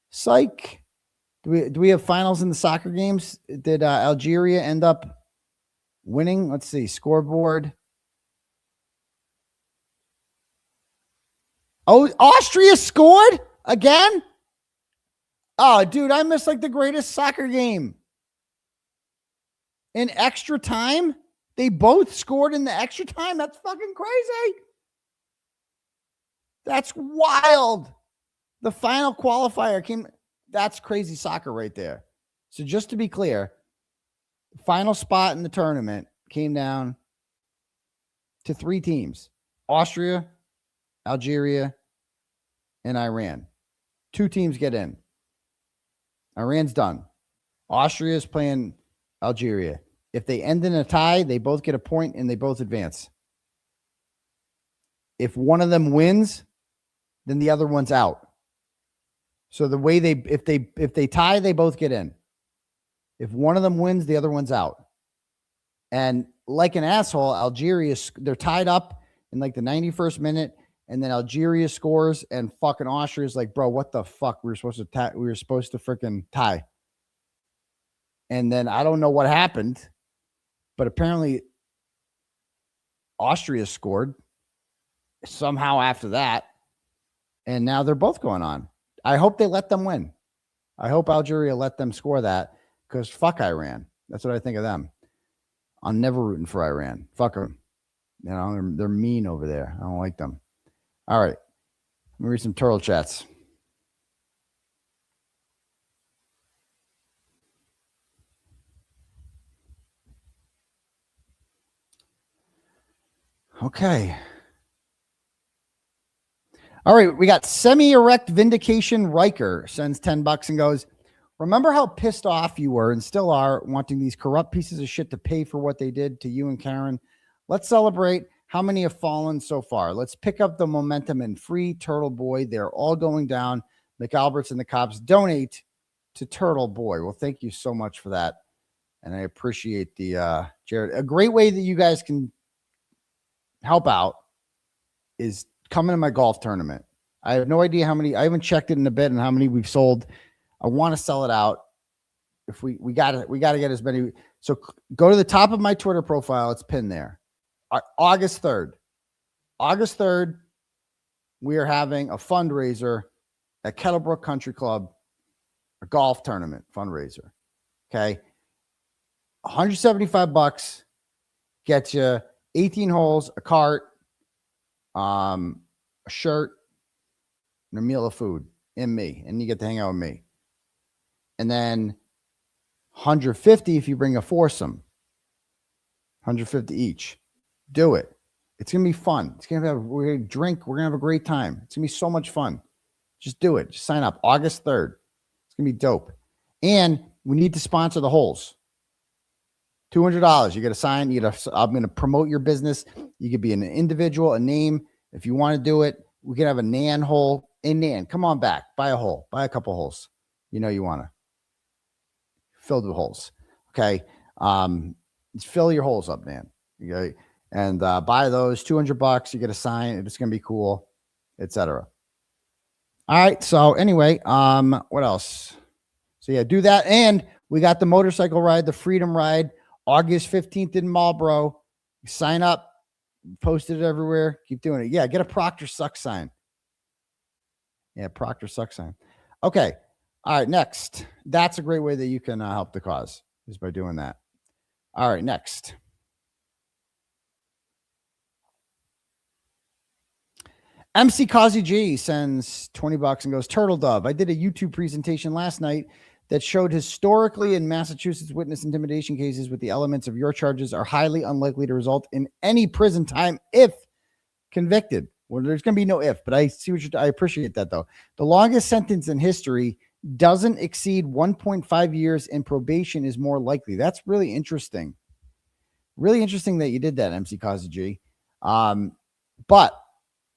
Psych. Do we have finals in the soccer games? Did Algeria end up winning? Let's see. Scoreboard. Oh, Austria scored again? Oh, dude, I missed like the greatest soccer game. In extra time? They both scored in the extra time? That's fucking crazy. That's wild. The final qualifier came. That's crazy soccer right there. So just to be clear, the final spot in the tournament came down to 3 teams. Austria, Algeria, and Iran. 2 teams get in. Iran's done. Austria is playing Algeria. If they end in a tie, they both get a point and they both advance. If one of them wins, then the other one's out. So the way if they tie, they both get in. If one of them wins, the other one's out. And like an asshole, Algeria, they're tied up in like the 91st minute, and then Algeria scores, and fucking Austria's like, bro, what the fuck? We were supposed to freaking tie. And then I don't know what happened, but apparently Austria scored somehow after that, and now they're both going on. I hope they let them win. I hope Algeria let them score that, because fuck Iran. That's what I think of them. I'm never rooting for Iran. Fuck them. You know, they're mean over there. I don't like them. All right. Let me read some turtle chats. Okay. All right. We got semi-erect vindication Riker sends $10 and goes, remember how pissed off you were and still are wanting these corrupt pieces of shit to pay for what they did to you and Karen? Let's celebrate how many have fallen so far. Let's pick up the momentum and free Turtleboy. They're all going down. McAlberts and the cops donate to Turtleboy. Well, thank you so much for that. And I appreciate the Jared. A great way that you guys can help out is coming to my golf tournament. I have no idea how many. I haven't checked it in a bit and how many we've sold. I want to sell it out. If we got to get as many. So go to the top of my Twitter profile. It's pinned there. August 3rd. August 3rd, we are having a fundraiser at Kettlebrook Country Club, a golf tournament fundraiser. Okay. $175 gets you 18 holes, a cart, a shirt, and a meal of food and me. And you get to hang out with me. And then 150 if you bring a foursome. 150 each. Do it. It's gonna be fun. We're gonna drink. We're gonna have a great time. It's gonna be so much fun. Just do it. Just sign up. August 3rd. It's gonna be dope. And we need to sponsor the holes. $200. You got to sign. I'm gonna promote your business. You could be an individual, a name. If you want to do it, we can have a Nan hole. In Nan, come on back. Buy a hole. Buy a couple holes. You know you want to. Filled with holes. Okay. Fill your holes up, man. Okay. And buy those $200. You get a sign. It's gonna be cool, etc. All right. So anyway, what else? So yeah, do that. And we got the motorcycle ride, the Freedom Ride, August 15th in Marlboro. Sign up, post it everywhere. Keep doing it. Yeah, get a Proctor suck sign. Yeah, Proctor suck sign. Okay. All right. Next, that's a great way that you can help the cause is by doing that. All right, next. MC Kazi G sends $20 and goes, Turtle Dove. I did a YouTube presentation last night that showed historically in Massachusetts witness intimidation cases with the elements of your charges are highly unlikely to result in any prison time if convicted. Well, there's going to be no if, but I see what I appreciate that though. The longest sentence in history doesn't exceed 1.5 years and probation is more likely. That's really interesting. Really interesting that you did that, MC Kazi G. But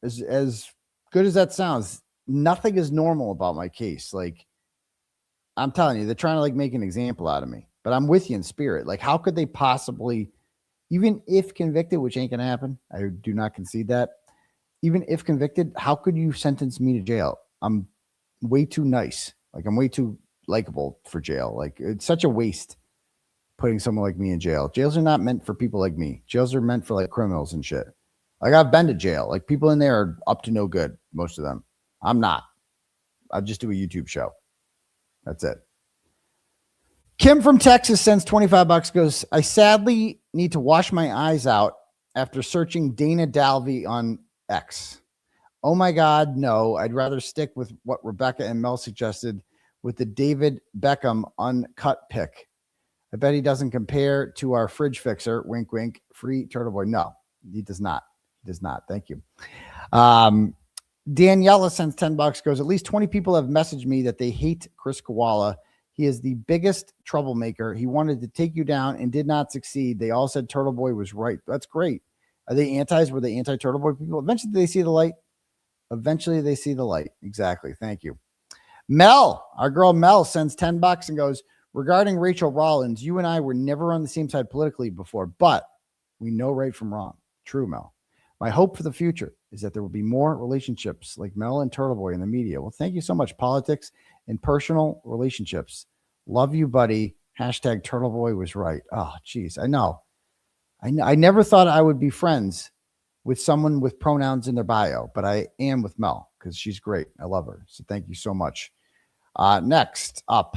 as good as that sounds, nothing is normal about my case. Like, I'm telling you, they're trying to like make an example out of me, but I'm with you in spirit. Like, how could they possibly, even if convicted, which ain't gonna happen, I do not concede that. Even if convicted, how could you sentence me to jail? I'm way too nice. Like, I'm way too likable for jail. Like, it's such a waste putting someone like me in jail. Jails are not meant for people like me. Jails are meant for like criminals and shit. Like, I've been to jail. Like, people in there are up to no good, most of them. I'm not. I just do a YouTube show. That's it. Kim from Texas sends $25, goes, I sadly need to wash my eyes out after searching Dana Dalvey on X. Oh my God, no. I'd rather stick with what Rebecca and Mel suggested with the David Beckham uncut pick. I bet he doesn't compare to our fridge fixer, wink, wink, free Turtleboy. No, he does not. Does not. Thank you. Daniela sends $10, goes, at least 20 people have messaged me that they hate Chris Koala. He is the biggest troublemaker. He wanted to take you down and did not succeed. They all said Turtleboy was right. That's great. Are they antis? Were they anti-Turtleboy people? Eventually they see the light. Eventually they see the light. Exactly. Thank you. Mel, our girl Mel, sends $10 and goes, regarding Rachael Rollins, you and I were never on the same side politically before, but we know right from wrong. True, Mel. My hope for the future is that there will be more relationships like Mel and Turtleboy in the media. Well, thank you so much. Politics and personal relationships. Love you, buddy. Hashtag Turtleboy was right. Oh, geez. I know. I never thought I would be friends with someone with pronouns in their bio, but I am with Mel because she's great. I love her. So thank you so much. Next up,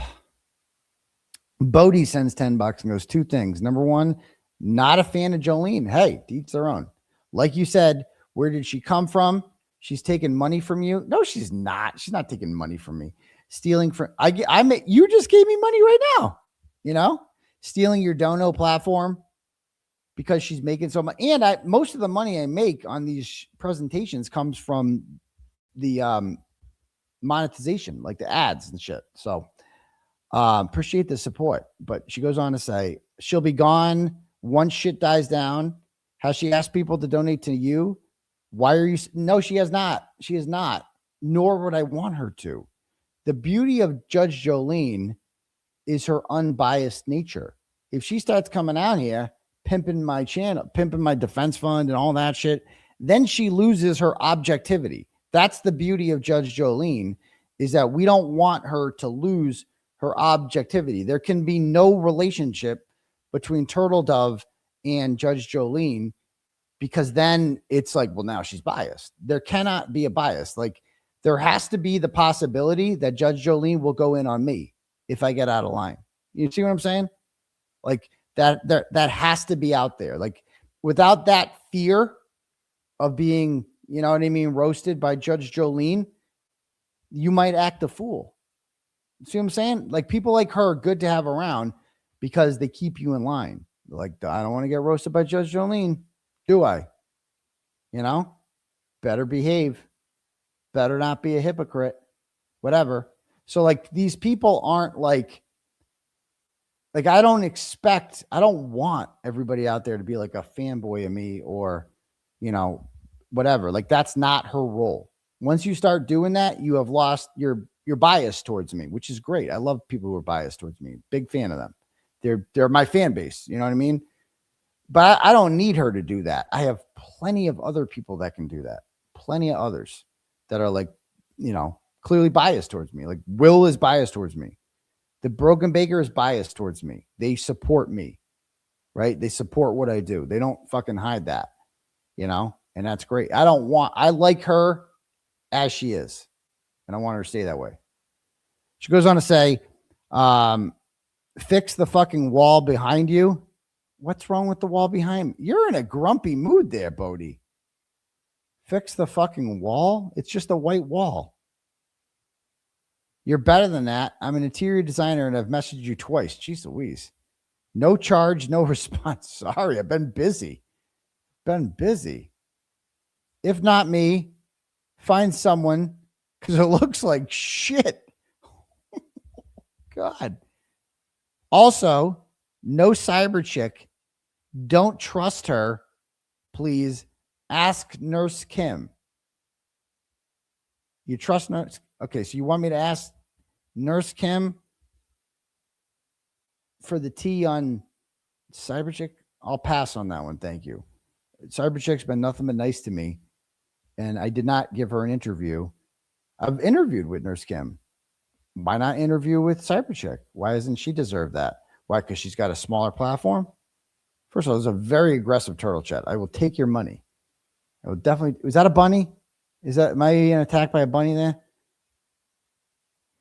Bodie sends $10 and goes, two things. Number one, not a fan of Jolene. Hey, to each their own. Like you said, where did she come from? She's taking money from you. No, she's not. She's not taking money from me. Stealing from you just gave me money right now. You know, stealing your Dono platform because she's making so much. And most of the money I make on these presentations comes from the monetization, like the ads and shit. So appreciate the support. But she goes on to say she'll be gone once shit dies down. Has she asked people to donate to you? Why are you? No, she has not. She is not, nor would I want her to. The beauty of Judge Jolene is her unbiased nature. If she starts coming out here, pimping my channel, pimping my defense fund and all that shit, then she loses her objectivity. That's the beauty of Judge Jolene, is that we don't want her to lose her objectivity. There can be no relationship between Turtle Dove and Judge Jolene, because then it's like, well, now she's biased. There cannot be a bias. Like, there has to be the possibility that Judge Jolene will go in on me if I get out of line. You see what I'm saying? Like, that has to be out there. Like, without that fear of being, you know what I mean, roasted by Judge Jolene, you might act a fool. See what I'm saying? Like, people like her are good to have around because they keep you in line. Like, I don't want to get roasted by Judge Jolene, do I? You know, better behave, better not be a hypocrite, whatever. So like, these people aren't like I don't want everybody out there to be like a fanboy of me or, you know, whatever. Like, that's not her role. Once you start doing that, you have lost your bias towards me, which is great. I love people who are biased towards me. Big fan of them. They're my fan base. You know what I mean? But I don't need her to do that. I have plenty of other people that can do that. Plenty of others that are like, you know, clearly biased towards me. Like, Will is biased towards me. The Broken Baker is biased towards me. They support me, right? They support what I do. They don't fucking hide that, you know? And that's great. I like her as she is. And I want her to stay that way. She goes on to say, fix the fucking wall behind you. What's wrong with the wall behind me? You're in a grumpy mood there, Bodie. Fix the fucking wall. It's just a white wall. You're better than that. I'm an interior designer and I've messaged you twice. Jeez Louise. No charge, no response. Sorry, I've been busy. If not me, find someone because it looks like shit. God. Also, no cyber chick. Don't trust her. Please ask Nurse Kim. You trust Nurse? Okay, so you want me to ask Nurse Kim for the tea on cyber chick? I'll pass on that one. Thank you. Cyber chick's been nothing but nice to me, and I did not give her an interview. I've interviewed with Nurse Kim. Why not interview with cyber chick? Why doesn't she deserve that? Why? Because she's got a smaller platform. First of all, it's a very aggressive turtle chat. I will take your money. I will definitely. Was that a bunny? Am I being attacked by a bunny there?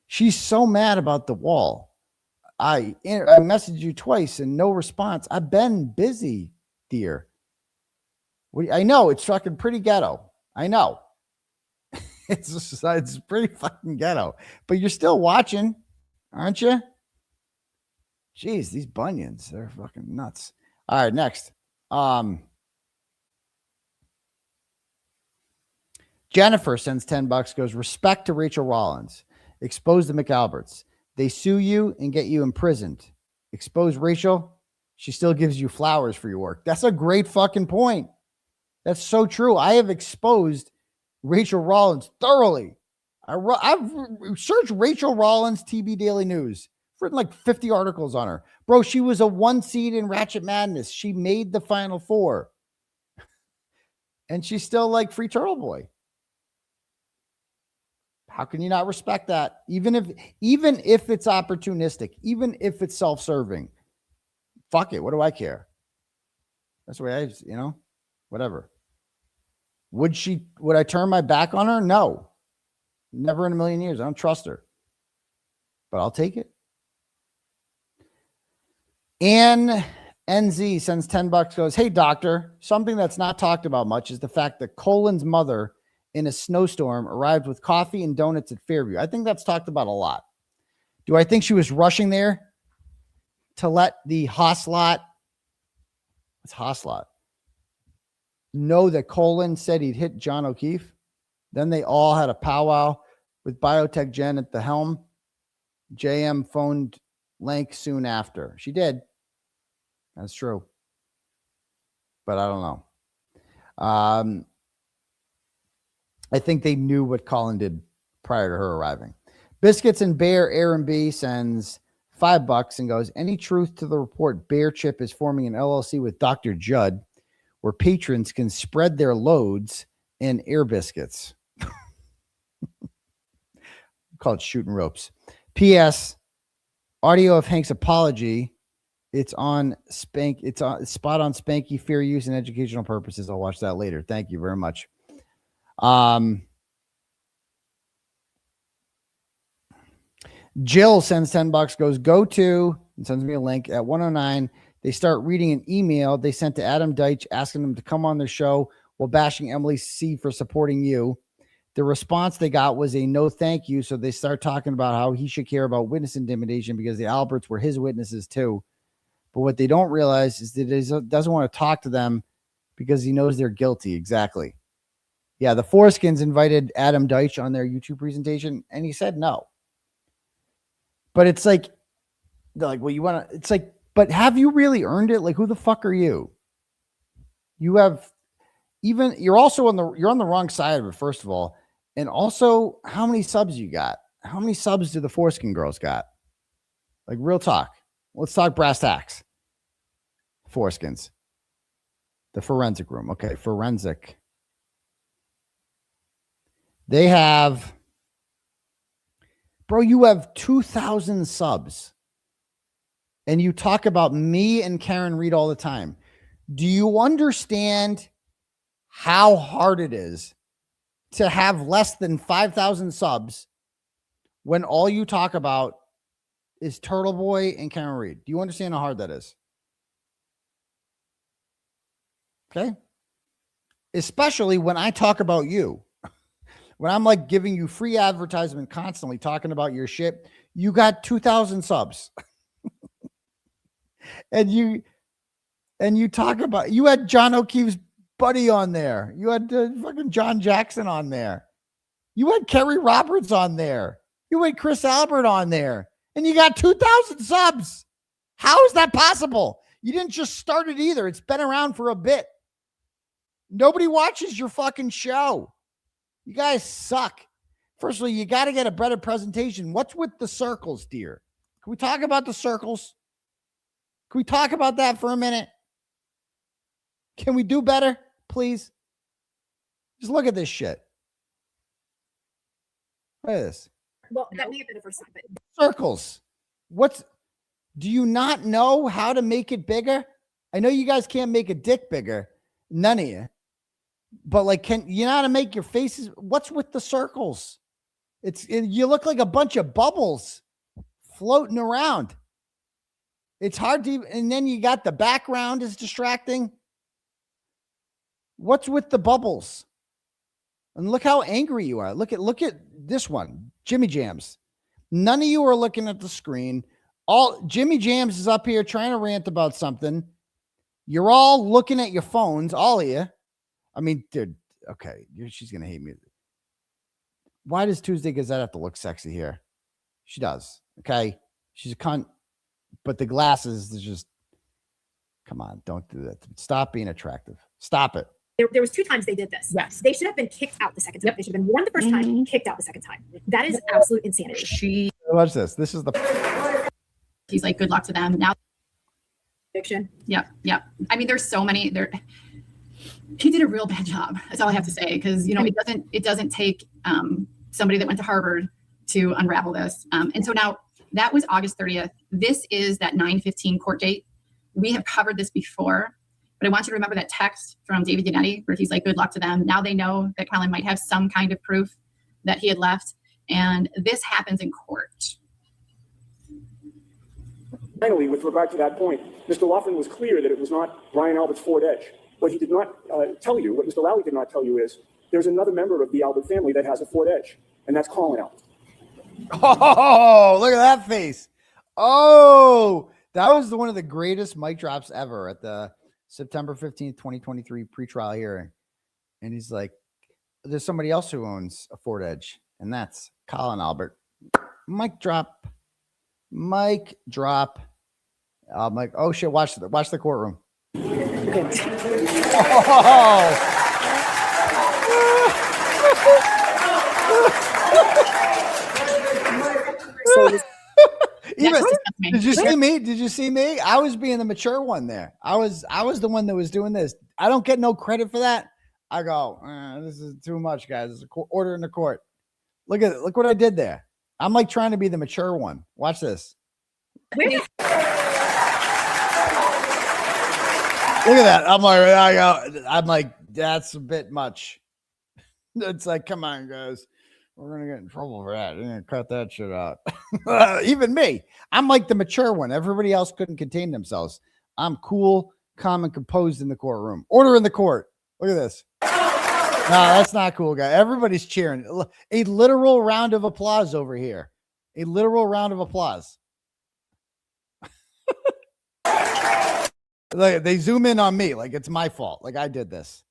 She's so mad about the wall. I messaged you twice and no response. I've been busy, dear. I know it's fucking pretty ghetto. I know. It's pretty fucking ghetto. But you're still watching, aren't you? Jeez, these bunions, they're fucking nuts. All right, next. Jennifer sends $10, goes, respect to Rachael Rollins. Expose the McAlberts. They sue you and get you imprisoned. Expose Rachael. She still gives you flowers for your work. That's a great fucking point. That's so true. I have exposed Rachael Rollins thoroughly. I've searched Rachael Rollins TB Daily News. I've written like 50 articles on her. Bro, she was a 1 seed in Ratchet Madness. She made the Final Four. And she's still like free Turtleboy. How can you not respect that? Even if it's opportunistic, even if it's self-serving, fuck it. What do I care? That's the way whatever. Would I turn my back on her? No, never in a million years. I don't trust her, but I'll take it. Ann NZ sends $10, goes, hey doctor, something that's not talked about much is the fact that Colin's mother in a snowstorm arrived with coffee and donuts at Fairview. I think that's talked about a lot. Do I think she was rushing there to let the Hoslot know that Colin said he'd hit John O'Keefe? Then they all had a powwow with Biotech Jen at the helm. JM phoned Lank soon after. She did. That's true. But I don't know. I think they knew what Colin did prior to her arriving. Biscuits and Bear Aaron B sends $5 and goes, any truth to the report Bear Chip is forming an LLC with Dr. Judd where patrons can spread their loads in air biscuits? Call it shooting ropes. P.S. Audio of Hank's apology. It's on Spank. It's on spot on Spanky, fair use and educational purposes. I'll watch that later. Thank you very much. Jill sends $10, goes, go to, and sends me a link at 109. They start reading an email they sent to Adam Deitch asking them to come on their show while bashing Emily C for supporting you. The response they got was a no thank you. So they start talking about how he should care about witness intimidation because the Alberts were his witnesses too. But what they don't realize is that he doesn't want to talk to them because he knows they're guilty. Exactly. Yeah, the Fourskins invited Adam Deitch on their YouTube presentation, and he said no. But it's like, they're like, well, you want to, it's like, but have you really earned it? Like, who the fuck are you? You have even, you're also on the wrong side of it, first of all. And also, how many subs you got? How many subs do the Foreskin girls got? Like, real talk. Let's talk brass tacks. Foreskins. The forensic room. Okay, forensic. They have, bro, you have 2,000 subs. And you talk about me and Karen Reed all the time. Do you understand how hard it is to have less than 5,000 subs when all you talk about is Turtleboy and Karen Reed? Do you understand how hard that is? Okay. Especially when I talk about you. When I'm like giving you free advertisement constantly talking about your shit, you got 2,000 subs. and you talk about, you had John O'Keefe's buddy on there. You had fucking John Jackson on there. You had Kerry Roberts on there. You had Chris Albert on there. And you got 2,000 subs. How is that possible? You didn't just start it either. It's been around for a bit. Nobody watches your fucking show. You guys suck. Firstly, you got to get a better presentation. What's with the circles, dear? Can we talk about the circles? Can we talk about that for a minute? Can we do better, please? Just look at this shit. Look at this. Well, that may have been the first time, but Circles. Do you not know how to make it bigger? I know you guys can't make a dick bigger. None of you. But like, can you know how to make your faces? What's with the circles? You look like a bunch of bubbles floating around. It's hard to, and then you got the background is distracting. What's with the bubbles? And look how angry you are. Look at this one, Ginnyjamz. None of you are looking at the screen. All Ginnyjamz is up here trying to rant about something. You're all looking at your phones, all of you. I mean, dude, okay, she's gonna hate me. Why does Tuesday Gazette have to look sexy here? She does. Okay, she's a cunt, but the glasses is just. Come on, don't do that. Stop being attractive. Stop it. There was 2 times they did this. Yes. They should have been kicked out the second time. They should have been warned the first time, kicked out the second time. That is absolute insanity. Watch this. This is the. He's like, good luck to them. Now. Fiction. Yep. I mean, there's so many there. He did a real bad job. That's all I have to say. Cause you know, it doesn't take somebody that went to Harvard to unravel this. And so now that was August 30th. This is that 9/15 court date. We have covered this before, but I want you to remember that text from David Yannetti where he's like, good luck to them. Now they know that Colin might have some kind of proof that he had left. And this happens in court. Finally, with regard to that point, Mr. Laughlin was clear that it was not Brian Albert's Ford Edge. What he did not tell you, what Mr. Lally did not tell you is there's another member of the Albert family that has a Ford Edge, and that's Colin Albert. Oh, look at that face. Oh, that was one of the greatest mic drops ever at the September 15th, 2023 pretrial hearing. And he's like, there's somebody else who owns a Ford Edge, and that's Colin Albert. Mic drop. Mic drop. I'm like, oh shit, watch the courtroom. Even, did you see me? Did you see me? I was being the mature one there. I was the one that was doing this. I don't get no credit for that. I go, this is too much, guys. It's an order in the court. Look what I did there. I'm like trying to be the mature one. Watch this. Look at that. I'm like, that's a bit much. It's like, come on, guys. We're going to get in trouble for that. We're going to cut that shit out. Even me. I'm like the mature one. Everybody else couldn't contain themselves. I'm cool, calm, and composed in the courtroom. Order in the court. Look at this. No, that's not cool, guy. Everybody's cheering. A literal round of applause over here. A literal round of applause. Like, they zoom in on me like it's my fault. Like I did this.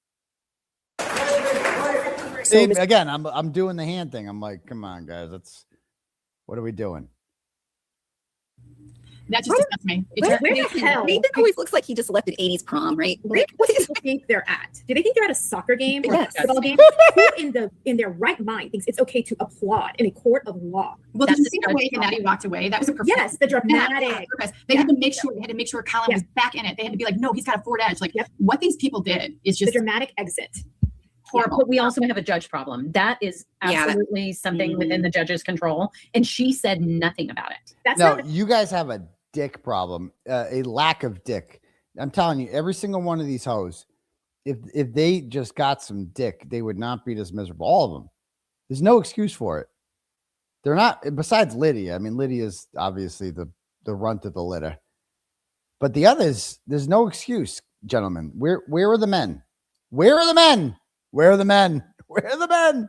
See, again, I'm doing the hand thing. I'm like, come on, guys. What are we doing? That just disgusts me. Where the hell? Nathan always looks like he just left an 80s prom, right? What do you think they're at? Do they think they're at a soccer game or a basketball game? Who in their right mind thinks it's okay to applaud in a court of law? Well, did you see the way Kearney walked away? That was a performance. Yes, the dramatic. They had to make sure Colin was back in it. They had to be like, no, he's got a Ford Edge. Like what these people did is just the dramatic exit. Horrible. But we also have a judge problem. That is absolutely something within the judge's control. And she said nothing about it. You guys have a dick problem, a lack of dick. I'm telling you, every single one of these hoes, if they just got some dick, they would not be this miserable. All of them. There's no excuse for it. They're not, besides Lydia. I mean, Lydia's obviously the runt of the litter. But the others, there's no excuse. gentlemen? Where are the men? Where are the men? Where are the men? Where are the men?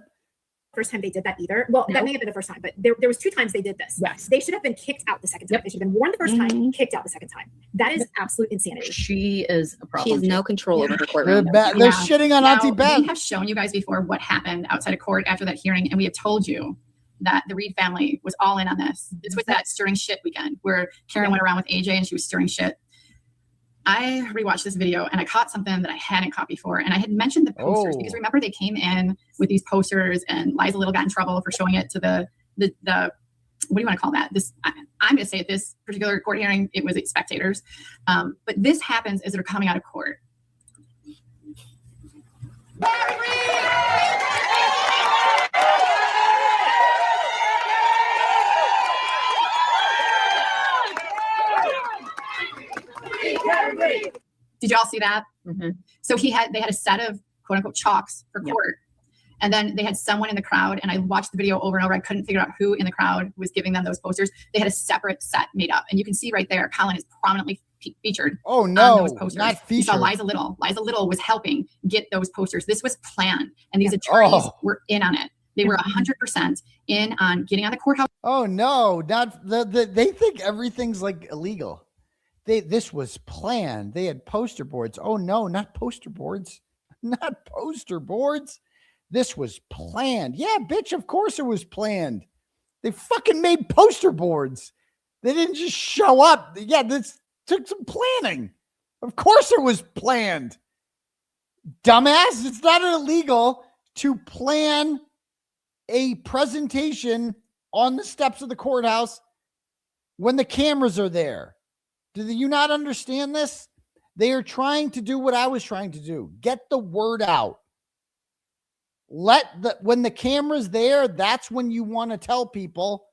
First time they did that either. Well, that may have been the first time, but there was 2 times they did this. Yes. They should have been kicked out the second time. They should have been warned the first time, kicked out the second time. That is absolute insanity. She is a problem. She has no control over her They're, courtroom. they're shitting on Now, Auntie Beth. we have shown you guys before what happened outside of court after that hearing, and we have told you that the Reed family was all in on this. This was that stirring shit weekend where Karen went around with AJ and she was stirring shit. I rewatched this video and I caught something that I hadn't caught before. And I had mentioned the posters because remember they came in with these posters and Liza Little got in trouble for showing it to the what do you want to call that? This I'm going to say at this particular court hearing, it was spectators. But this happens as they're coming out of court. Did y'all see that? So they had a set of quote unquote chalks for court. And then they had someone in the crowd, and I watched the video over and over. I couldn't figure out who in the crowd was giving them those posters. They had a separate set made up. And you can see right there, Colin is prominently featured. Oh no, those posters. not featured. You saw Liza Little. Liza Little was helping get those posters. This was planned. And these attorneys were in on it. They were 100% in on getting on the courthouse. Oh no, not they think everything's like illegal. This was planned. They had poster boards. Oh no, not poster boards. Not poster boards. This was planned. Yeah, bitch, of course it was planned. They fucking made poster boards. They didn't just show up. Yeah, this took some planning. Of course it was planned. Dumbass, it's not illegal to plan a presentation on the steps of the courthouse when the cameras are there. Do you not understand this? They are trying to do what I was trying to do. Get the word out. When the camera's there, that's when you want to tell people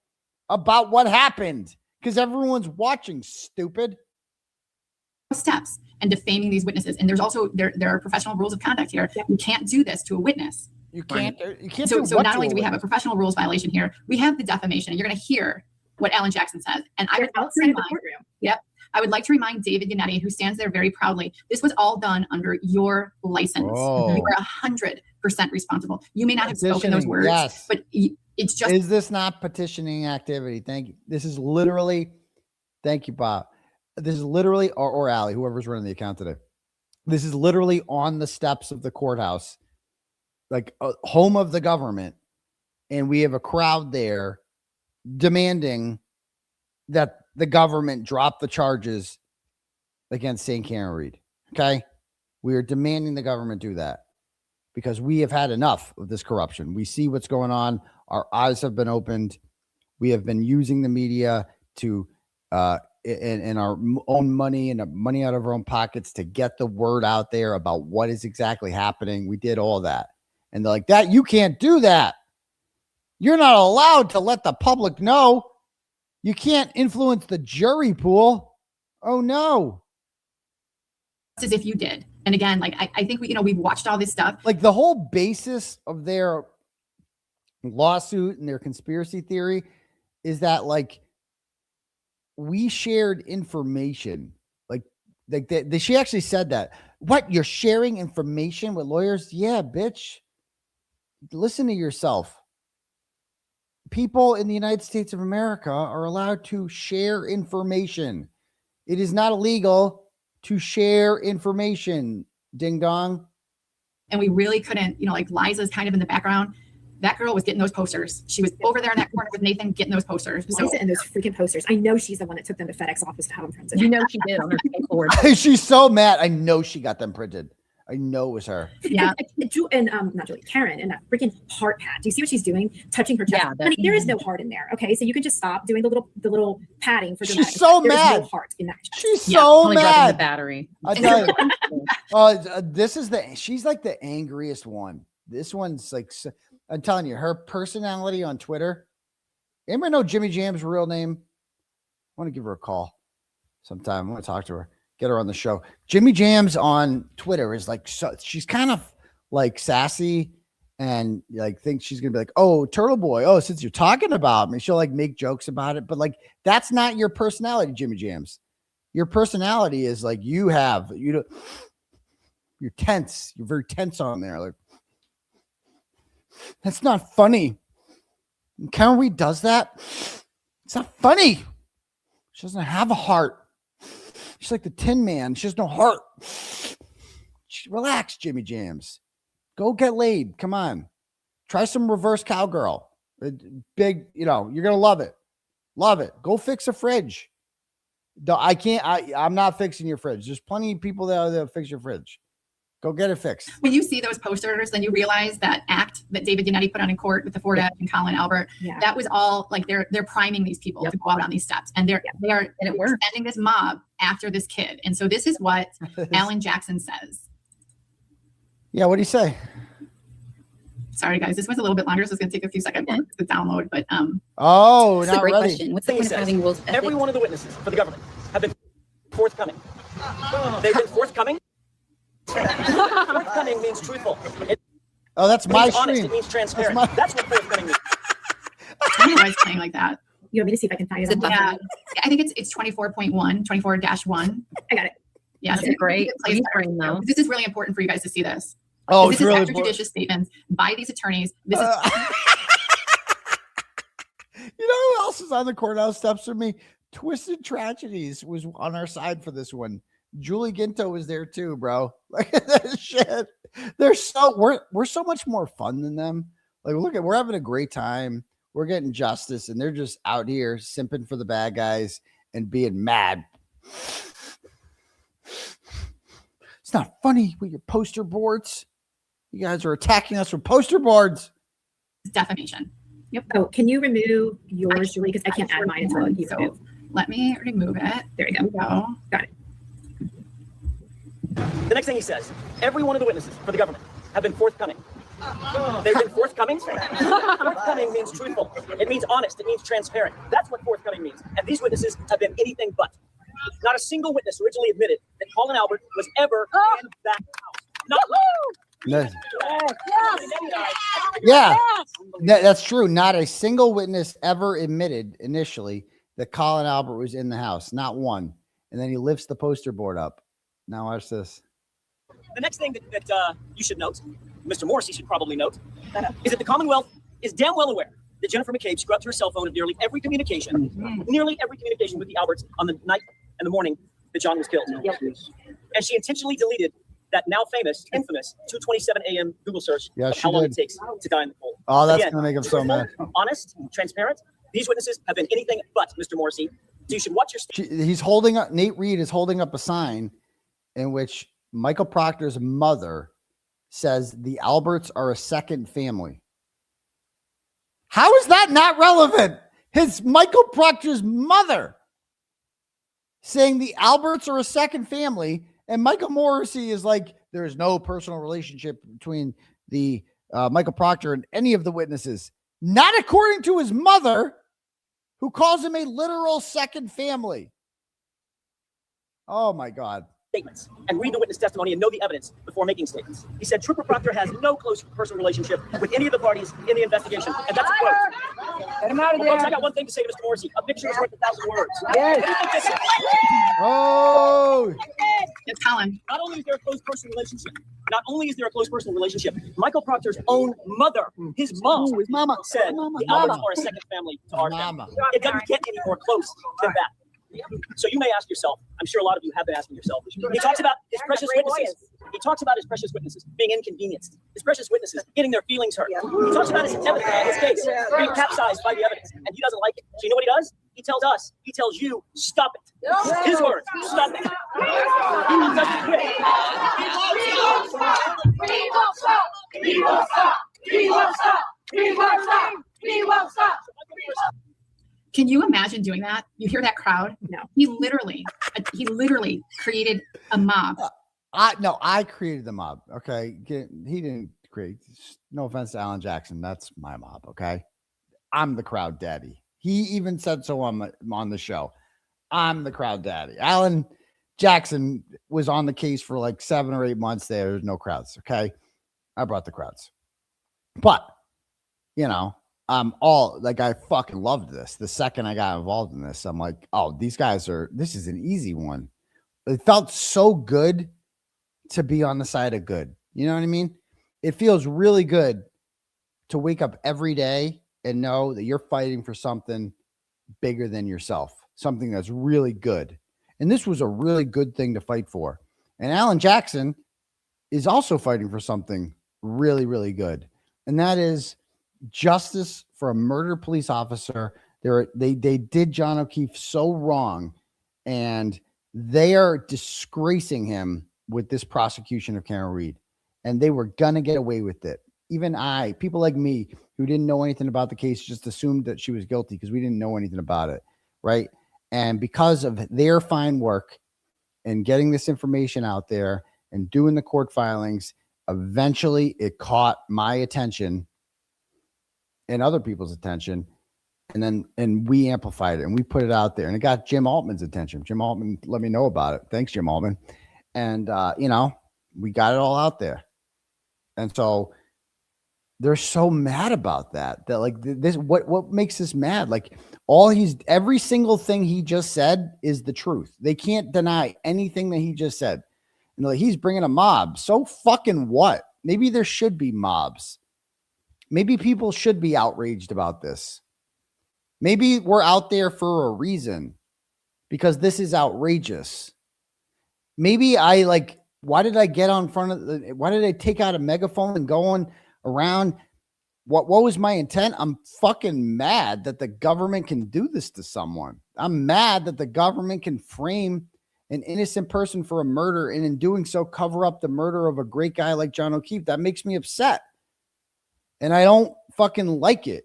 about what happened because everyone's watching, stupid. Steps and defaming these witnesses. And there's also, there are professional rules of conduct here. You can't do this to a witness. You can't. You can't. So not only do we have a professional rules violation here, we have the defamation. You're going to hear what Ellen Jackson says. And I would outside of the courtroom. Yep. I would like to remind David Yannetti, who stands there very proudly, this was all done under your license. You are 100% responsible. You may not have spoken those words, but it's just. Is this not petitioning activity? Thank you. This is literally, thank you, Bob. This is literally, or Allie, whoever's running the account today. This is literally on the steps of the courthouse, like home of the government. And we have a crowd there demanding that the government drop the charges against St. Karen Reed. Okay. We are demanding the government do that because we have had enough of this corruption. We see what's going on. Our eyes have been opened. We have been using the media to, and our own money and money out of our own pockets to get the word out there about what is exactly happening. We did all that. And they're like, that you can't do that. You're not allowed to let the public know. You can't influence the jury pool. Oh no. As if you did. And again, like I think we've watched all this stuff. Like the whole basis of their lawsuit and their conspiracy theory is that like we shared information. Like she actually said that. What, you're sharing information with lawyers? Yeah, bitch. Listen to yourself. People in the United States of America are allowed to share information. It is not illegal to share information. Ding dong. And we really couldn't, like Liza's kind of in the background. That girl was getting those posters. She was over there in that corner with Nathan getting those posters. Liza and those freaking posters. I know she's the one that took them to FedEx office to have them printed. You know she did on her board. She's so mad. I know she got them printed. I know it was her. Yeah. And not Julie, Karen, and that freaking heart pat. Do you see what she's doing? Touching her chest. Honey, there is no heart in there. Okay. So you can just stop doing the little padding for dramatic. She's so There's mad. No heart in that chest. She's so mad. The battery. I tell you, she's like the angriest one. This one's like, I'm telling you, her personality on Twitter. Anybody know Ginnyjamz' real name? I want to give her a call sometime. I want to talk to her. Get her on the show. Ginnyjamz on Twitter is like, she's kind of like sassy and like thinks she's going to be like, oh, Turtleboy. Oh, since you're talking about me, she'll like make jokes about it. But like, that's not your personality, Ginnyjamz. Your personality is like, You're tense. You're very tense on there. Like, that's not funny. And Karen Reed does that. It's not funny. She doesn't have a heart. She's like the Tin Man. She has no heart. Relax, Ginnyjamz. Go get laid. Come on. Try some reverse cowgirl. Big, you're going to love it. Love it. Go fix a fridge. I'm not fixing your fridge. There's plenty of people that'll fix your fridge. Go get it fixed. When you see those posters, then you realize that act that David Yannetti put on in court with the Ford Edge and Colin Albert, that was all like they're priming these people to go out on these steps, and they are sending this mob after this kid. And so this is what Alan Jackson says. Yeah, what do you say? Sorry guys, this was a little bit longer, so it's going to take a few seconds to download. But oh, that's a great question. What's the point of having rules? Every one of the witnesses for the government have been forthcoming. They've been forthcoming. Forthcoming means truthful. That's my stream. Honest, it means transparent. That's what forthcoming means. Everybody's playing like that. You want me to see if I can find it? Yeah, I think it's 24.1, 24-1. I got it. Yeah, that's a great frame, though. This is really important for you guys to see this. Oh, this is really extrajudicious statements by these attorneys. This is. You know who else is on the courthouse steps with me? Twisted Tragedies was on our side for this one. Julie Ginto was there too, bro. Look at that shit. We're so much more fun than them. Like, we're having a great time. We're getting justice, and they're just out here simping for the bad guys and being mad. It's not funny with your poster boards. You guys are attacking us with poster boards. Defamation. Yep. Oh, can you remove yours, Julie? Because I can't add mine until you remove. Let me remove it. There we go. Got it. The next thing he says, every one of the witnesses for the government have been forthcoming. They've been forthcoming. Forthcoming means truthful. It means honest. It means transparent. That's what forthcoming means. And these witnesses have been anything but. Not a single witness originally admitted that Colin Albert was ever in that house. Not Yeah, that's true. Not a single witness ever admitted initially that Colin Albert was in the house. Not one. And then he lifts the poster board up. Now watch this. The next thing that you should note, Mr. Morrissey should probably note, is that the Commonwealth is damn well aware that Jennifer McCabe scrubbed her cell phone of nearly every communication with the Alberts on the night and the morning that John was killed. And she intentionally deleted that now famous, infamous 2:27 a.m. Google search of how long it takes to die in the cold. Oh, that's going to make him so mad. Honest, transparent. These witnesses have been anything but, Mr. Morrissey. So you should watch your... He's holding up, Nate Reed is holding up a sign in which Michael Proctor's mother says the Alberts are a second family. How is that not relevant? His Michael Proctor's mother saying the Alberts are a second family, and Michael Morrissey is like, there is no personal relationship between the Michael Proctor and any of the witnesses. Not according to his mother, who calls him a literal second family. Oh my God. Statements and read the witness testimony and know the evidence before making statements. He said Trooper Proctor has no close personal relationship with any of the parties in the investigation, and that's a quote. Get him out of there. Folks, I got one thing to say to Mr. Morrissey. A picture is worth 1,000 words. Yes. Oh. It's Colin. Not only is there a close personal relationship, Michael Proctor's own mother, his mom, said the Alberts are a second family to our family. It doesn't get any more close than that. So you may ask yourself, I'm sure a lot of you have been asking yourself, he talks about his precious witnesses. He talks about his precious witnesses being inconvenienced, his precious witnesses getting their feelings hurt. He talks about his case being capsized by the evidence, and he doesn't like it. So you know what he does? He tells us, he tells you, stop it. His words, stop it. He wants us to quit. He won't stop. He won't stop. He won't stop. He won't stop. He won't stop. Can you imagine doing that? You hear that crowd? No. He literally created a mob. I created the mob. Okay. He didn't create. No offense to Alan Jackson. That's my mob. Okay. I'm the crowd daddy. He even said so on the show. I'm the crowd daddy. Alan Jackson was on the case for like 7 or 8 months. There's no crowds. Okay. I brought the crowds. But, you know, I fucking loved this. The second I got involved in this, I'm like, oh, this is an easy one. It felt so good to be on the side of good. You know what I mean? It feels really good to wake up every day and know that you're fighting for something bigger than yourself, something that's really good. And this was a really good thing to fight for. And Alan Jackson is also fighting for something really, really good. And that is justice for a murdered police officer. They did John O'Keefe so wrong, and they are disgracing him with this prosecution of Karen Reed. And they were going to get away with it. Even people like me who didn't know anything about the case, just assumed that she was guilty because we didn't know anything about it. Right. And because of their fine work and getting this information out there and doing the court filings, eventually it caught my attention and other people's attention. And we amplified it and we put it out there, and it got Jim Altman's attention. Jim Altman let me know about it. Thanks, Jim Altman. And, we got it all out there. And so they're so mad about that like this, what makes this mad? Like every single thing he just said is the truth. They can't deny anything that he just said. And like, he's bringing a mob. So fucking what? Maybe there should be mobs. Maybe people should be outraged about this. Maybe we're out there for a reason, because this is outrageous. Maybe why did I get on front of why did I take out a megaphone and go on around? What was my intent? I'm fucking mad that the government can do this to someone. I'm mad that the government can frame an innocent person for a murder, and in doing so cover up the murder of a great guy like John O'Keefe. That makes me upset. And I don't fucking like it.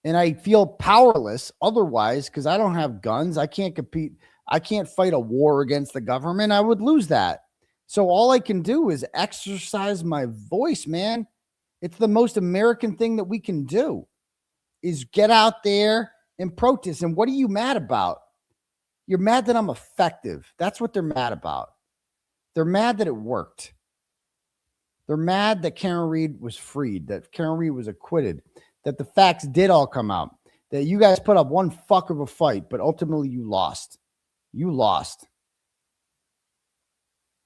And I feel powerless otherwise, because I don't have guns. I can't compete. I can't fight a war against the government. I would lose that. So all I can do is exercise my voice, man. It's the most American thing that we can do, is get out there and protest. And what are you mad about? You're mad that I'm effective. That's what they're mad about. They're mad that it worked. They're mad that Karen Reed was freed, that Karen Reed was acquitted, that the facts did all come out, that you guys put up one fuck of a fight, but ultimately you lost. You lost.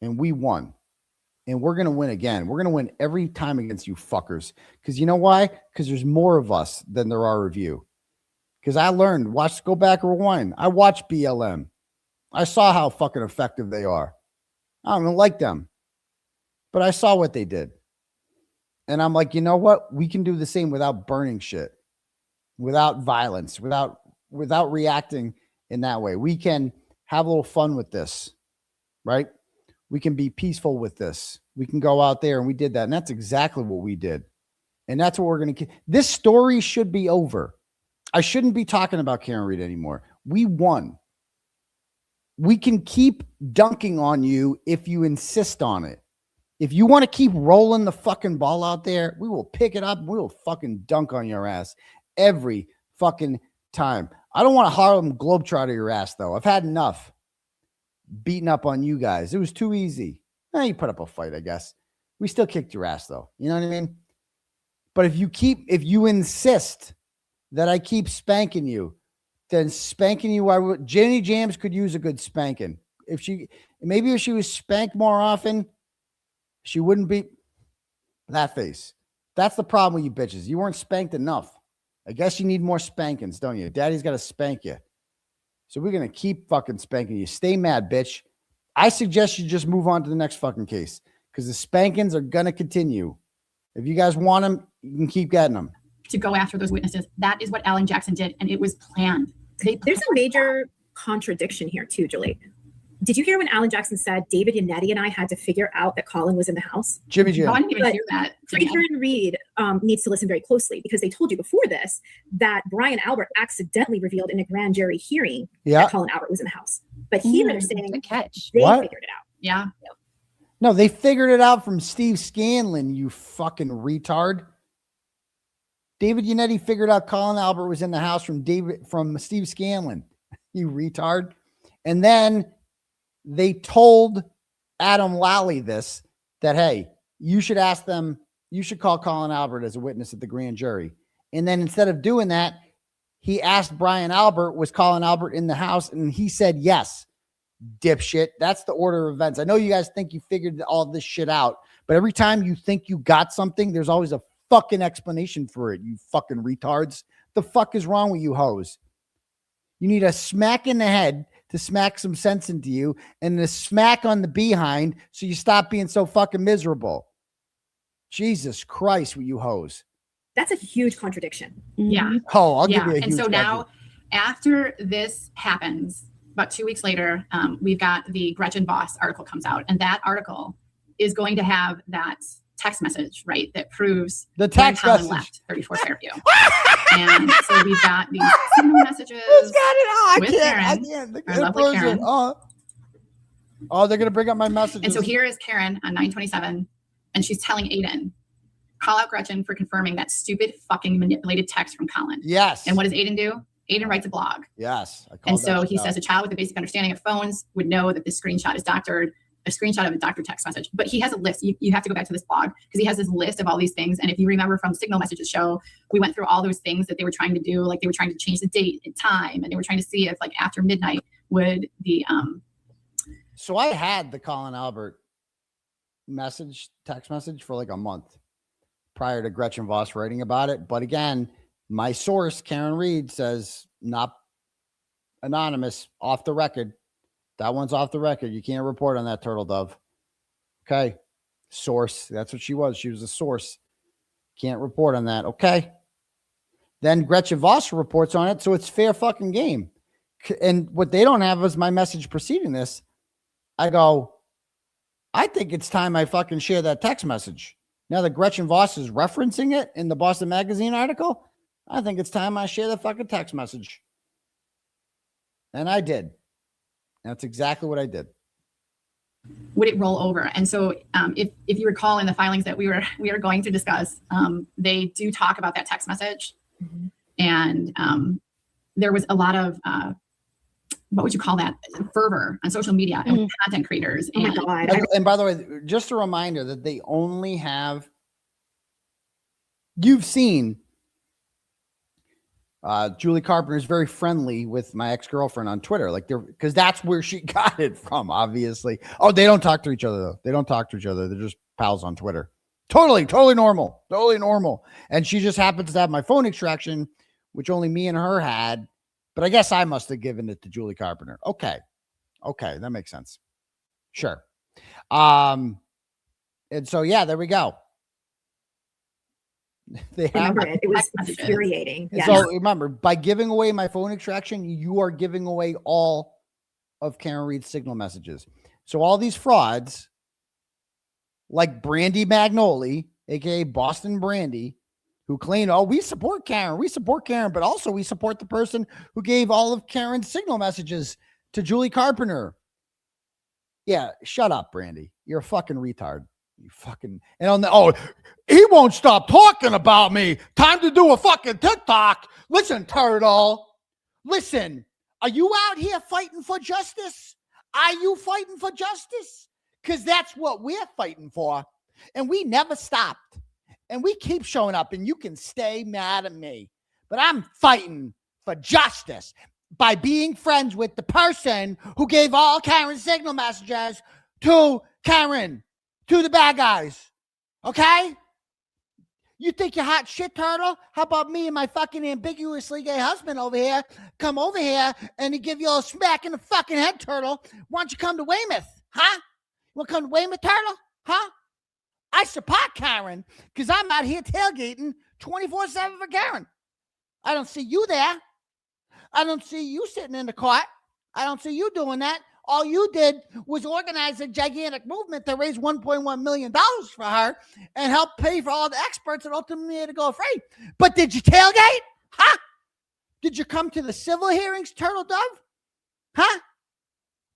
And we won. And we're going to win again. We're going to win every time against you fuckers. Because you know why? Because there's more of us than there are of you. Because I learned, go back and rewind. I watched BLM. I saw how fucking effective they are. I don't like them. But I saw what they did. And I'm like, you know what? We can do the same without burning shit, without violence, without reacting in that way. We can have a little fun with this, right? We can be peaceful with this. We can go out there, and we did that. And that's exactly what we did. And that's what we're going to. This story should be over. I shouldn't be talking about Karen Reed anymore. We won. We can keep dunking on you if you insist on it. If you want to keep rolling the fucking ball out there, we will pick it up. We will fucking dunk on your ass every fucking time. I don't want to Harlem Globetrotter your ass, though. I've had enough beating up on you guys. It was too easy. You put up a fight, I guess. We still kicked your ass, though. You know what I mean? But if you insist that I keep spanking you, then spanking you, Ginnyjamz could use a good spanking. If she was spanked more often, she wouldn't be that face. That's the problem with you bitches. You weren't spanked enough. I guess you need more spankings, don't you? Daddy's got to spank you. So we're going to keep fucking spanking you. Stay mad, bitch. I suggest you just move on to the next fucking case, because the spankings are going to continue. If you guys want them, you can keep getting them. To go after those witnesses. That is what Alan Jackson did, and it was planned. There's a major contradiction here too, Julie. Did you hear when Alan Jackson said David Yannetti and I had to figure out that Colin was in the house? Jimmy Jim. No, I didn't even hear that. Karen Reed needs to listen very closely, because they told you before this that Brian Albert accidentally revealed in a grand jury hearing that Colin Albert was in the house. But here they're saying they figured it out. Yeah. No, they figured it out from Steve Scanlon, you fucking retard. David Yannetti figured out Colin Albert was in the house from Steve Scanlon, you retard. And then they told Adam Lally that, hey, you should call Colin Albert as a witness at the grand jury. And then instead of doing that, he asked Brian Albert, was Colin Albert in the house? And he said yes. dipshit. That's the order of events. I know you guys think you figured all this shit out, but every time you think you got something, there's always a fucking explanation for it, you fucking retards. The fuck is wrong with you hoes? You need a smack in the head to smack some sense into you, and a smack on the behind so you stop being so fucking miserable. Jesus Christ, with you hoes. That's a huge contradiction. Yeah. Oh, I'll give you a And huge so now, after this happens, about 2 weeks later, we've got the Gretchen Voss article comes out, and that article is going to have that text message, right, that proves the text message left 34 Fairview. And so we've got these signal messages. Who's got it? Oh, with Karen, our lovely Karen. Oh, they're gonna bring up my messages. And so here is Karen on 9/27, and she's telling Aidan, call out Gretchen for confirming that stupid fucking manipulated text from Colin. Yes. And what does Aidan do? Aidan writes a blog. Yes. And so he says a child with a basic understanding of phones would know that this screenshot is doctored, a screenshot of a doctored text message. But he has a list. You have to go back to this blog because he has this list of all these things. And if you remember from Signal Messages show, we went through all those things that they were trying to do. Like they were trying to change the date and time, and they were trying to see if like after midnight would the So I had the Colin Albert text message for like a month prior to Gretchen Voss writing about it. But again, my source, Karen Reed, says not anonymous, off the record. That one's off the record. You can't report on that, Turtle Dove. Okay. Source. That's what she was. She was a source. Can't report on that. Okay. Then Gretchen Voss reports on it. So it's fair fucking game. And what they don't have is my message preceding this. I go, I think it's time I fucking share that text message. Now that Gretchen Voss is referencing it in the Boston Magazine article, I think it's time I share the fucking text message. And I did. That's exactly what I did. Would it roll over? And so if you recall in the filings that we are going to discuss, they do talk about that text message. Mm-hmm. And there was a lot of, what would you call that? Fervor on social media and with content creators. Oh my God. And by the way, just a reminder that they only have, you've seen Julie Carpenter is very friendly with my ex-girlfriend on Twitter, like because that's where she got it from, obviously. Oh, they don't talk to each other though. They don't talk to each other. They're just pals on Twitter. Totally normal. And she just happens to have my phone extraction, which only me and her had. But I guess I must have given it to Julie Carpenter. Okay, that makes sense. Sure. And so yeah, there we go. They have it was infuriating. Yes. So remember, by giving away my phone extraction, you are giving away all of Karen Reed's signal messages. So all these frauds, like Brandy Magnoli, aka Boston Brandy, who claimed, "Oh, we support Karen, but also we support the person who gave all of Karen's signal messages to Julie Carpenter." Yeah, shut up, Brandy. You're a fucking retard. You fucking, and on the, he won't stop talking about me. Time to do a fucking TikTok. Listen, Turtle. Listen, are you out here fighting for justice? Are you fighting for justice? Because that's what we're fighting for. And we never stopped. And we keep showing up, and you can stay mad at me. But I'm fighting for justice by being friends with the person who gave all Karen's signal messages to Karen. To the bad guys. Okay? You think you're hot shit, Turtle? How about me and my fucking ambiguously gay husband over here come over here and he give you a smack in the fucking head, Turtle? Why don't you come to Weymouth? Huh? You want to come to Weymouth, Turtle? Huh? I support Karen because I'm out here tailgating 24/7 for Karen. I don't see you there. I don't see you sitting in the cart. I don't see you doing that. All you did was organize a gigantic movement to raise $1.1 million for her and help pay for all the experts that ultimately had to go free. But did you tailgate? Huh? Did you come to the civil hearings, Turtle Dove? Huh?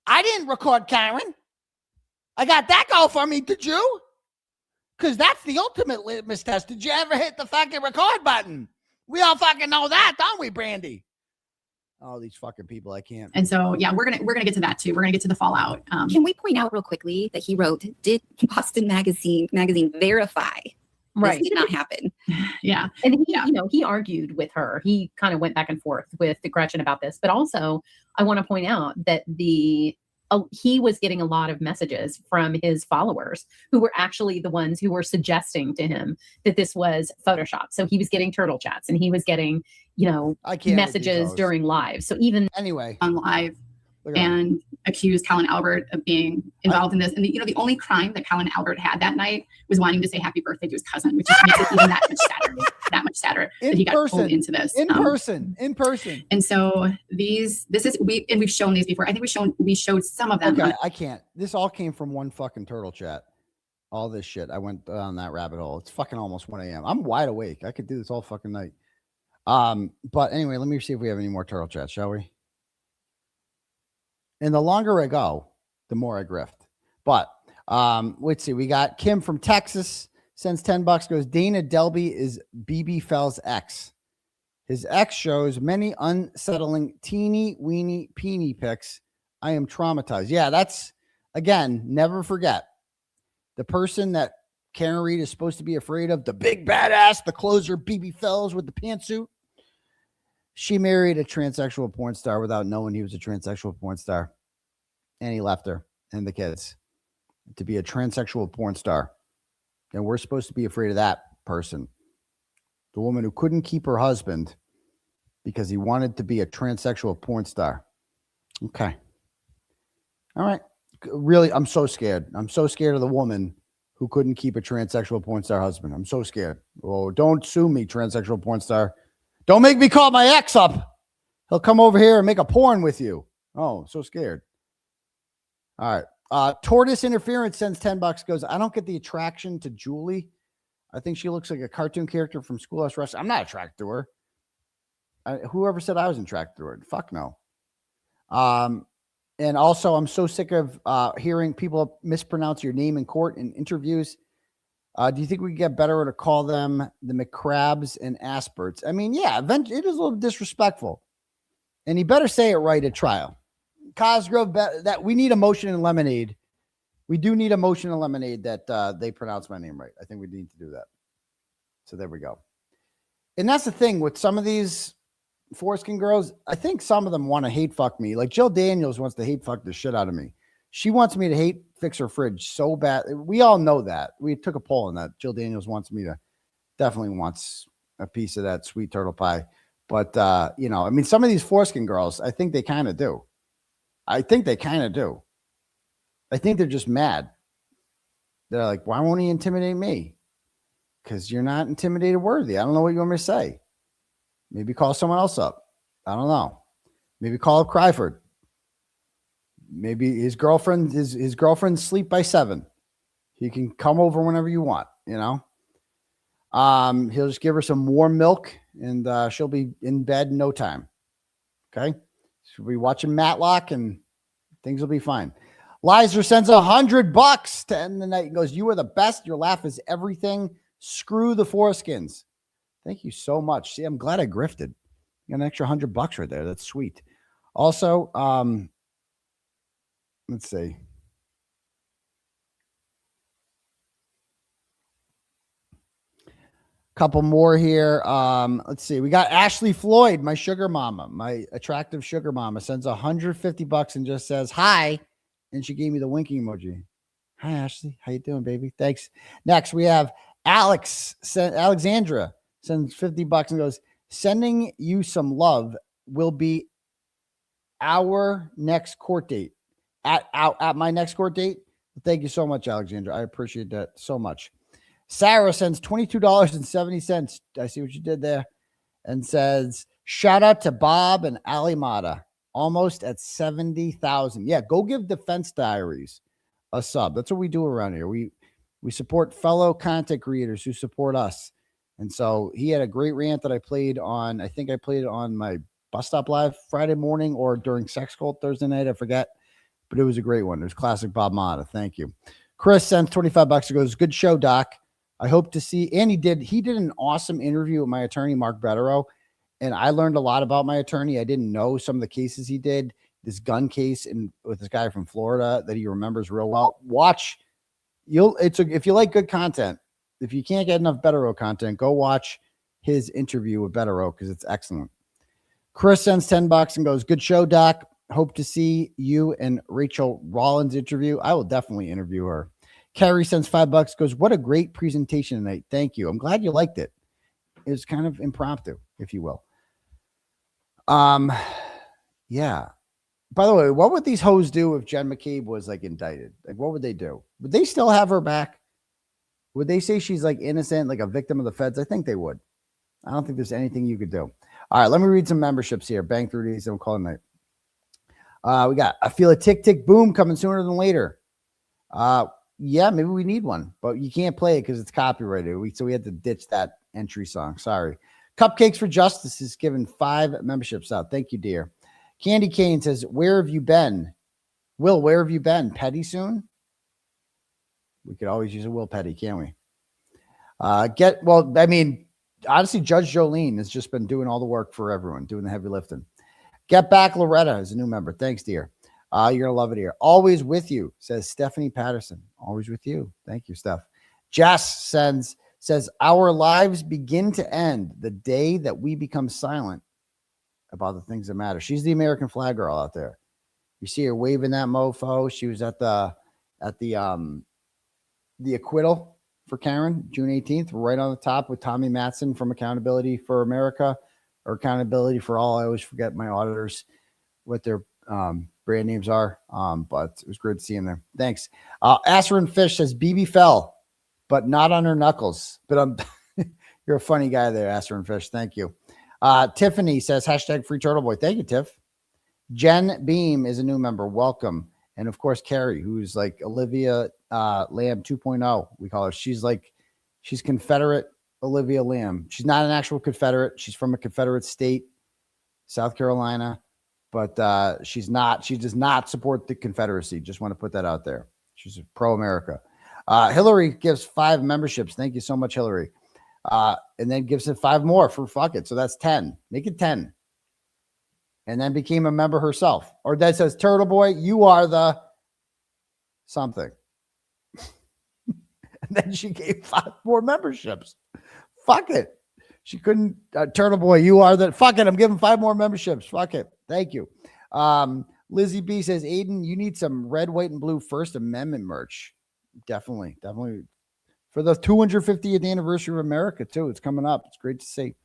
I didn't record Karen. I got that go for me. Did you? Because that's the ultimate litmus test. Did you ever hit the fucking record button? We all fucking know that, don't we, Brandy? All these fucking people, I can't. And so, yeah, we're gonna get to that too. We're gonna get to the fallout. Can we point out real quickly that he wrote, "Did Boston Magazine verify Right. this did not happen?" Yeah, and he argued with her. He kind of went back and forth with Gretchen about this. But also, I want to point out that the he was getting a lot of messages from his followers who were actually the ones who were suggesting to him that this was Photoshop. So he was getting turtle chats and he was getting, messages during live. So even anyway on live and accused Colin Albert of being involved in this. And the only crime that Colin Albert had that night was wanting to say happy birthday to his cousin, which just makes it even that much sadder that he got pulled into this. In person. And so we've shown these before. I think we showed some of them. Okay, I can't. This all came from one fucking turtle chat. All this shit. I went down that rabbit hole. It's fucking almost 1 a.m. I'm wide awake. I could do this all fucking night. But anyway, let me see if we have any more turtle chats, shall we? And the longer I go, the more I grift. But let's see. We got Kim from Texas sends $10, goes, Dana Delby is Bibi Fell's ex. His ex shows many unsettling teeny weeny peeny pics. I am traumatized. Yeah, that's, again, never forget. The person that Karen Reed is supposed to be afraid of, the big badass, the closer Bibi Fells with the pantsuit. She married a transsexual porn star without knowing he was a transsexual porn star. And he left her and the kids to be a transsexual porn star. And we're supposed to be afraid of that person. The woman who couldn't keep her husband because he wanted to be a transsexual porn star. Okay. All right. Really, I'm so scared. I'm so scared of the woman who couldn't keep a transsexual porn star husband. I'm so scared. Oh, don't sue me, transsexual porn star. Don't make me call my ex up. He'll come over here and make a porn with you. Oh, so scared. All right. Tortoise Interference sends $10, goes, I don't get the attraction to Julie. I think she looks like a cartoon character from Schoolhouse Rock. I'm not attracted to her. Whoever said I was attracted to her? Fuck no. And also, I'm so sick of hearing people mispronounce your name in court in interviews. Do you think we could get better to call them the McCrabs and Asperts? I mean, yeah, it is a little disrespectful. And he better say it right at trial. Cosgrove, that we need a motion in Lemonade. We do need a motion in Lemonade that they pronounce my name right. I think we need to do that. So there we go. And that's the thing with some of these foreskin girls. I think some of them want to hate fuck me. Like Jill Daniels wants to hate fuck the shit out of me. She wants me to hate fix her fridge so bad. We all know that. We took a poll on that. Jill Daniels definitely wants a piece of that sweet turtle pie. But, I mean, some of these foreskin girls, I think they kind of do. I think they're just mad. They're like, why won't he intimidate me? Because you're not intimidated worthy. I don't know what you want me to say. Maybe call someone else up. I don't know. Maybe call up Cryford. Maybe his girlfriend sleep by 7. He can come over whenever you want, He'll just give her some warm milk and she'll be in bed in no time. Okay. She'll be watching Matlock and things will be fine. Lizer sends $100 to end the night and goes, you are the best. Your laugh is everything. Screw the Fourskins. Thank you so much. See, I'm glad I grifted. You got an extra $100 right there. That's sweet. Also, let's see. Couple more here. Let's see. We got Ashley Floyd, my sugar mama, my attractive sugar mama, sends $150 and just says hi. And she gave me the winking emoji. Hi, Ashley. How you doing, baby? Thanks. Next, we have Alexandra sends $50 and goes, sending you some love will be our next court date. At my next court date. Thank you so much, Alexandra. I appreciate that so much. Sarah sends $22.70. I see what you did there. And says, shout out to Bob and Ali Mata. Almost at 70,000. Yeah, go give Defense Diaries a sub. That's what we do around here. We support fellow content creators who support us. And so he had a great rant that I played on. I think I played it on my Bus Stop Live Friday morning or during Sex Cult Thursday night. I forget. But it was a great one. It was classic Bob Mata. Thank you. Chris sends $25 and goes, good show, Doc. I hope to see. And he did an awesome interview with my attorney, Mark Betterow. And I learned a lot about my attorney. I didn't know some of the cases he did. This gun case with this guy from Florida that he remembers real well. Watch. If you like good content, if you can't get enough Betterow content, go watch his interview with Betterow because it's excellent. Chris sends $10 and goes, good show, Doc. hope to see you and Rachael Rollins interview. I will definitely interview her. Carrie sends $5, goes, what a great presentation tonight. Thank you. I'm glad you liked it. It was kind of impromptu, if you will. Yeah. By the way, what would these hoes do if Jen McCabe was like indicted? Like, what would they do? Would they still have her back? Would they say she's like innocent, like a victim of the feds? I think they would. I don't think there's anything you could do. All right, let me read some memberships here. Bang through these and we'll call it night. We got, I feel a tick, tick, boom coming sooner than later. Yeah, maybe we need one, but you can't play it because it's copyrighted. So we had to ditch that entry song. Sorry. Cupcakes for Justice is giving 5 memberships out. Thank you, dear. Candy Cane says, where have you been? Will, where have you been? Petty soon? We could always use a Will Petty, can't we? Honestly, Judge Jolene has just been doing all the work for everyone, doing the heavy lifting. Get Back Loretta is a new member. Thanks, dear. You're going to love it here. Always with you, says Stephanie Patterson. Always with you. Thank you, Steph. Jess says, our lives begin to end the day that we become silent about the things that matter. She's the American flag girl out there. You see her waving that mofo. She was at the acquittal for Karen, June 18th, right on the top with Tommy Matson from Accountability for America or Accountability for All. I always forget my auditors, what their brand names are. But it was great to see him there. Thanks. Asserin Fish says Bibi Fell, but not on her knuckles. But you're a funny guy there, Asserin Fish. Thank you. Tiffany says hashtag free Turtleboy. Thank you, Tiff. Jen Beam is a new member. Welcome. And of course, Carrie, who's like Olivia Lamb 2.0. We call her. She's Confederate Olivia Lamb. She's not an actual Confederate. She's from a Confederate state, South Carolina, but she does not support the Confederacy. Just want to put that out there. She's pro-America. Hillary gives 5 memberships. Thank you so much, Hillary. And then gives it 5 more for fuck it. So that's 10. Make it 10. And then became a member herself. Or that says, Turtleboy, you are the something. And then she gave 5 more memberships. Fuck it. She couldn't. Turtleboy, you are the. Fuck it. I'm giving 5 more memberships. Fuck it. Thank you. Lizzie B says, Aidan, you need some red, white, and blue First Amendment merch. Definitely. For the 250th anniversary of America, too. It's coming up. It's great to see.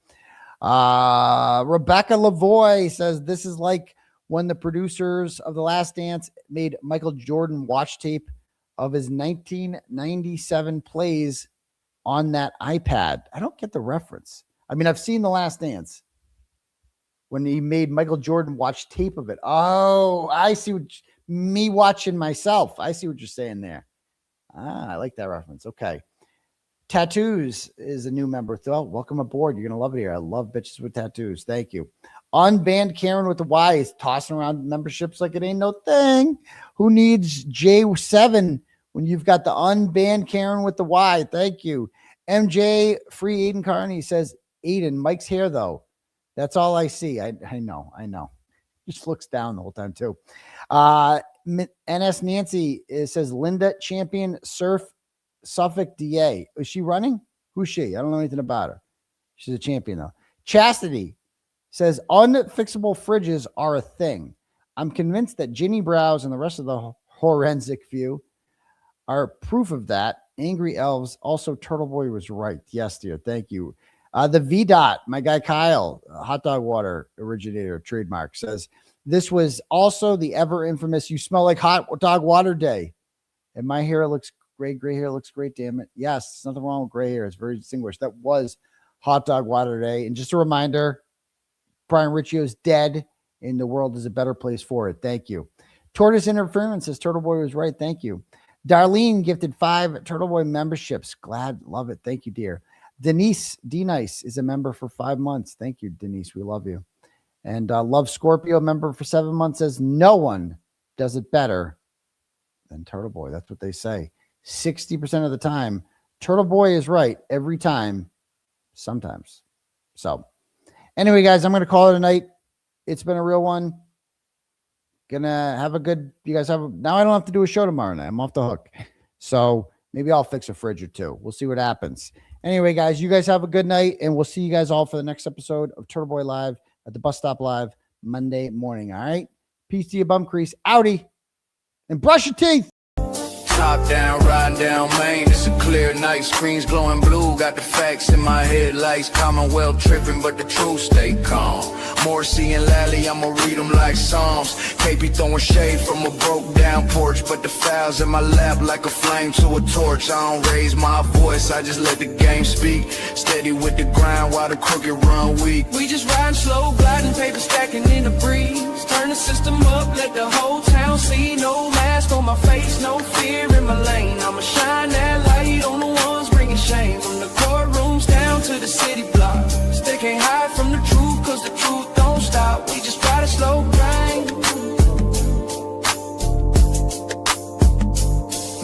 Rebecca Lavoie says, this is like when the producers of The Last Dance made Michael Jordan watch tape of his 1997 plays on that iPad. I don't get the reference. I mean, I've seen The Last Dance when he made Michael Jordan watch tape of it. Oh, I see me watching myself. I see what you're saying there. I like that reference. Okay. Tattoos is a new member. Welcome aboard. You're going to love it here. I love bitches with tattoos. Thank you. Unbanned Karen with the Y is tossing around memberships like it ain't no thing. Who needs J7 when you've got the unbanned Karen with the Y? Thank you. MJ Free Aidan Kearney says, Aidan, Mike's hair though. That's all I see. I know. Just looks down the whole time too. NS Nancy says Linda Champion Surf Suffolk DA. Is she running? Who's she? I don't know anything about her. She's a champion though. Chastity says unfixable fridges are a thing. I'm convinced that Ginny Brows and the rest of the forensic few are proof of that. Angry Elves. Also, Turtleboy was right. Yes, dear. Thank you. The VDOT, my guy Kyle, hot dog water originator, trademark, says this was also the ever infamous you smell like hot dog water day. And my hair looks great. Gray hair looks great, damn it. Yes, there's nothing wrong with gray hair. It's very distinguished. That was hot dog water day. And just a reminder, Brian Riccio's dead and the world is a better place for it. Thank you. Tortoise Interference says Turtleboy was right. Thank you. Darlene gifted 5 Turtleboy memberships. Glad, love it. Thank you, dear. Denise D-Nice is a member for 5 months. Thank you, Denise. We love you. And Love Scorpio member for 7 months says no one does it better than Turtleboy. That's what they say. 60% of the time, Turtleboy is right every time, sometimes. So anyway, guys, I'm going to call it a night. It's been a real one. Gonna have a good, now I don't have to do a show tomorrow night. I'm off the hook. So maybe I'll fix a fridge or 2. We'll see what happens. Anyway, guys, you guys have a good night, and we'll see you guys all for the next episode of Turtleboy Live at the Bus Stop Live Monday morning. All right. Peace. Peace to your bum crease. Outie. And brush your teeth. Top down, riding down Main. It's a clear night. Screens glowing blue. Got the facts in my headlights. Commonwealth tripping, but the truth stay calm. Morrissey and Lally, I'ma read them like Psalms. KP throwing shade from a broke down porch, but the files in my lap like a flame to a torch. I don't raise my voice, I just let the game speak. Steady with the grind while the crooked run weak. We just riding slow, gliding, paper stacking in the breeze. Turn the system up, let the whole town see. No mask on my face, no fear in my lane. I'ma shine that light on the ones bringing shame. From the courtrooms down to the city blocks. They can't hide from the truth, cause the truth don't stop. We just ride a slow grind.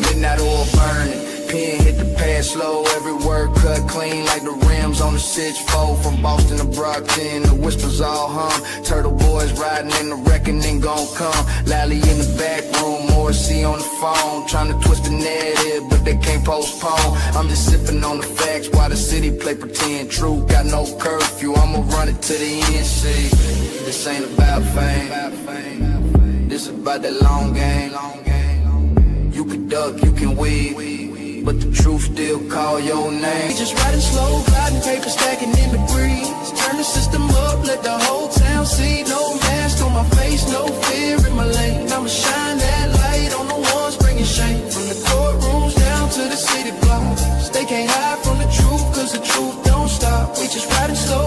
Midnight oil burning, pen hit the pad slow. Every word cut clean like the rims on the 6-4. From Boston to Brockton, the whispers all hum. Turtleboys riding in the reckoning gon' come. Lally in the back room, Morrissey on the phone. Trying to twist the narrative, but they can't postpone. I'm just sipping on the facts while the city play pretend. True, got no curfew, I'ma run it to the end. See, this ain't about fame. This about that long game. You can duck, you can weave, but the truth still call your name. Just riding slow, gliding, paper stacking in the breeze. Turn the system up, let the whole town see. No mask on my face, no fear in my lane. I'ma shine that light on the ones bringing shame. From the courtrooms down to the city blocks. They can't hide from the truth, cause the truth don't stop. We just riding slow,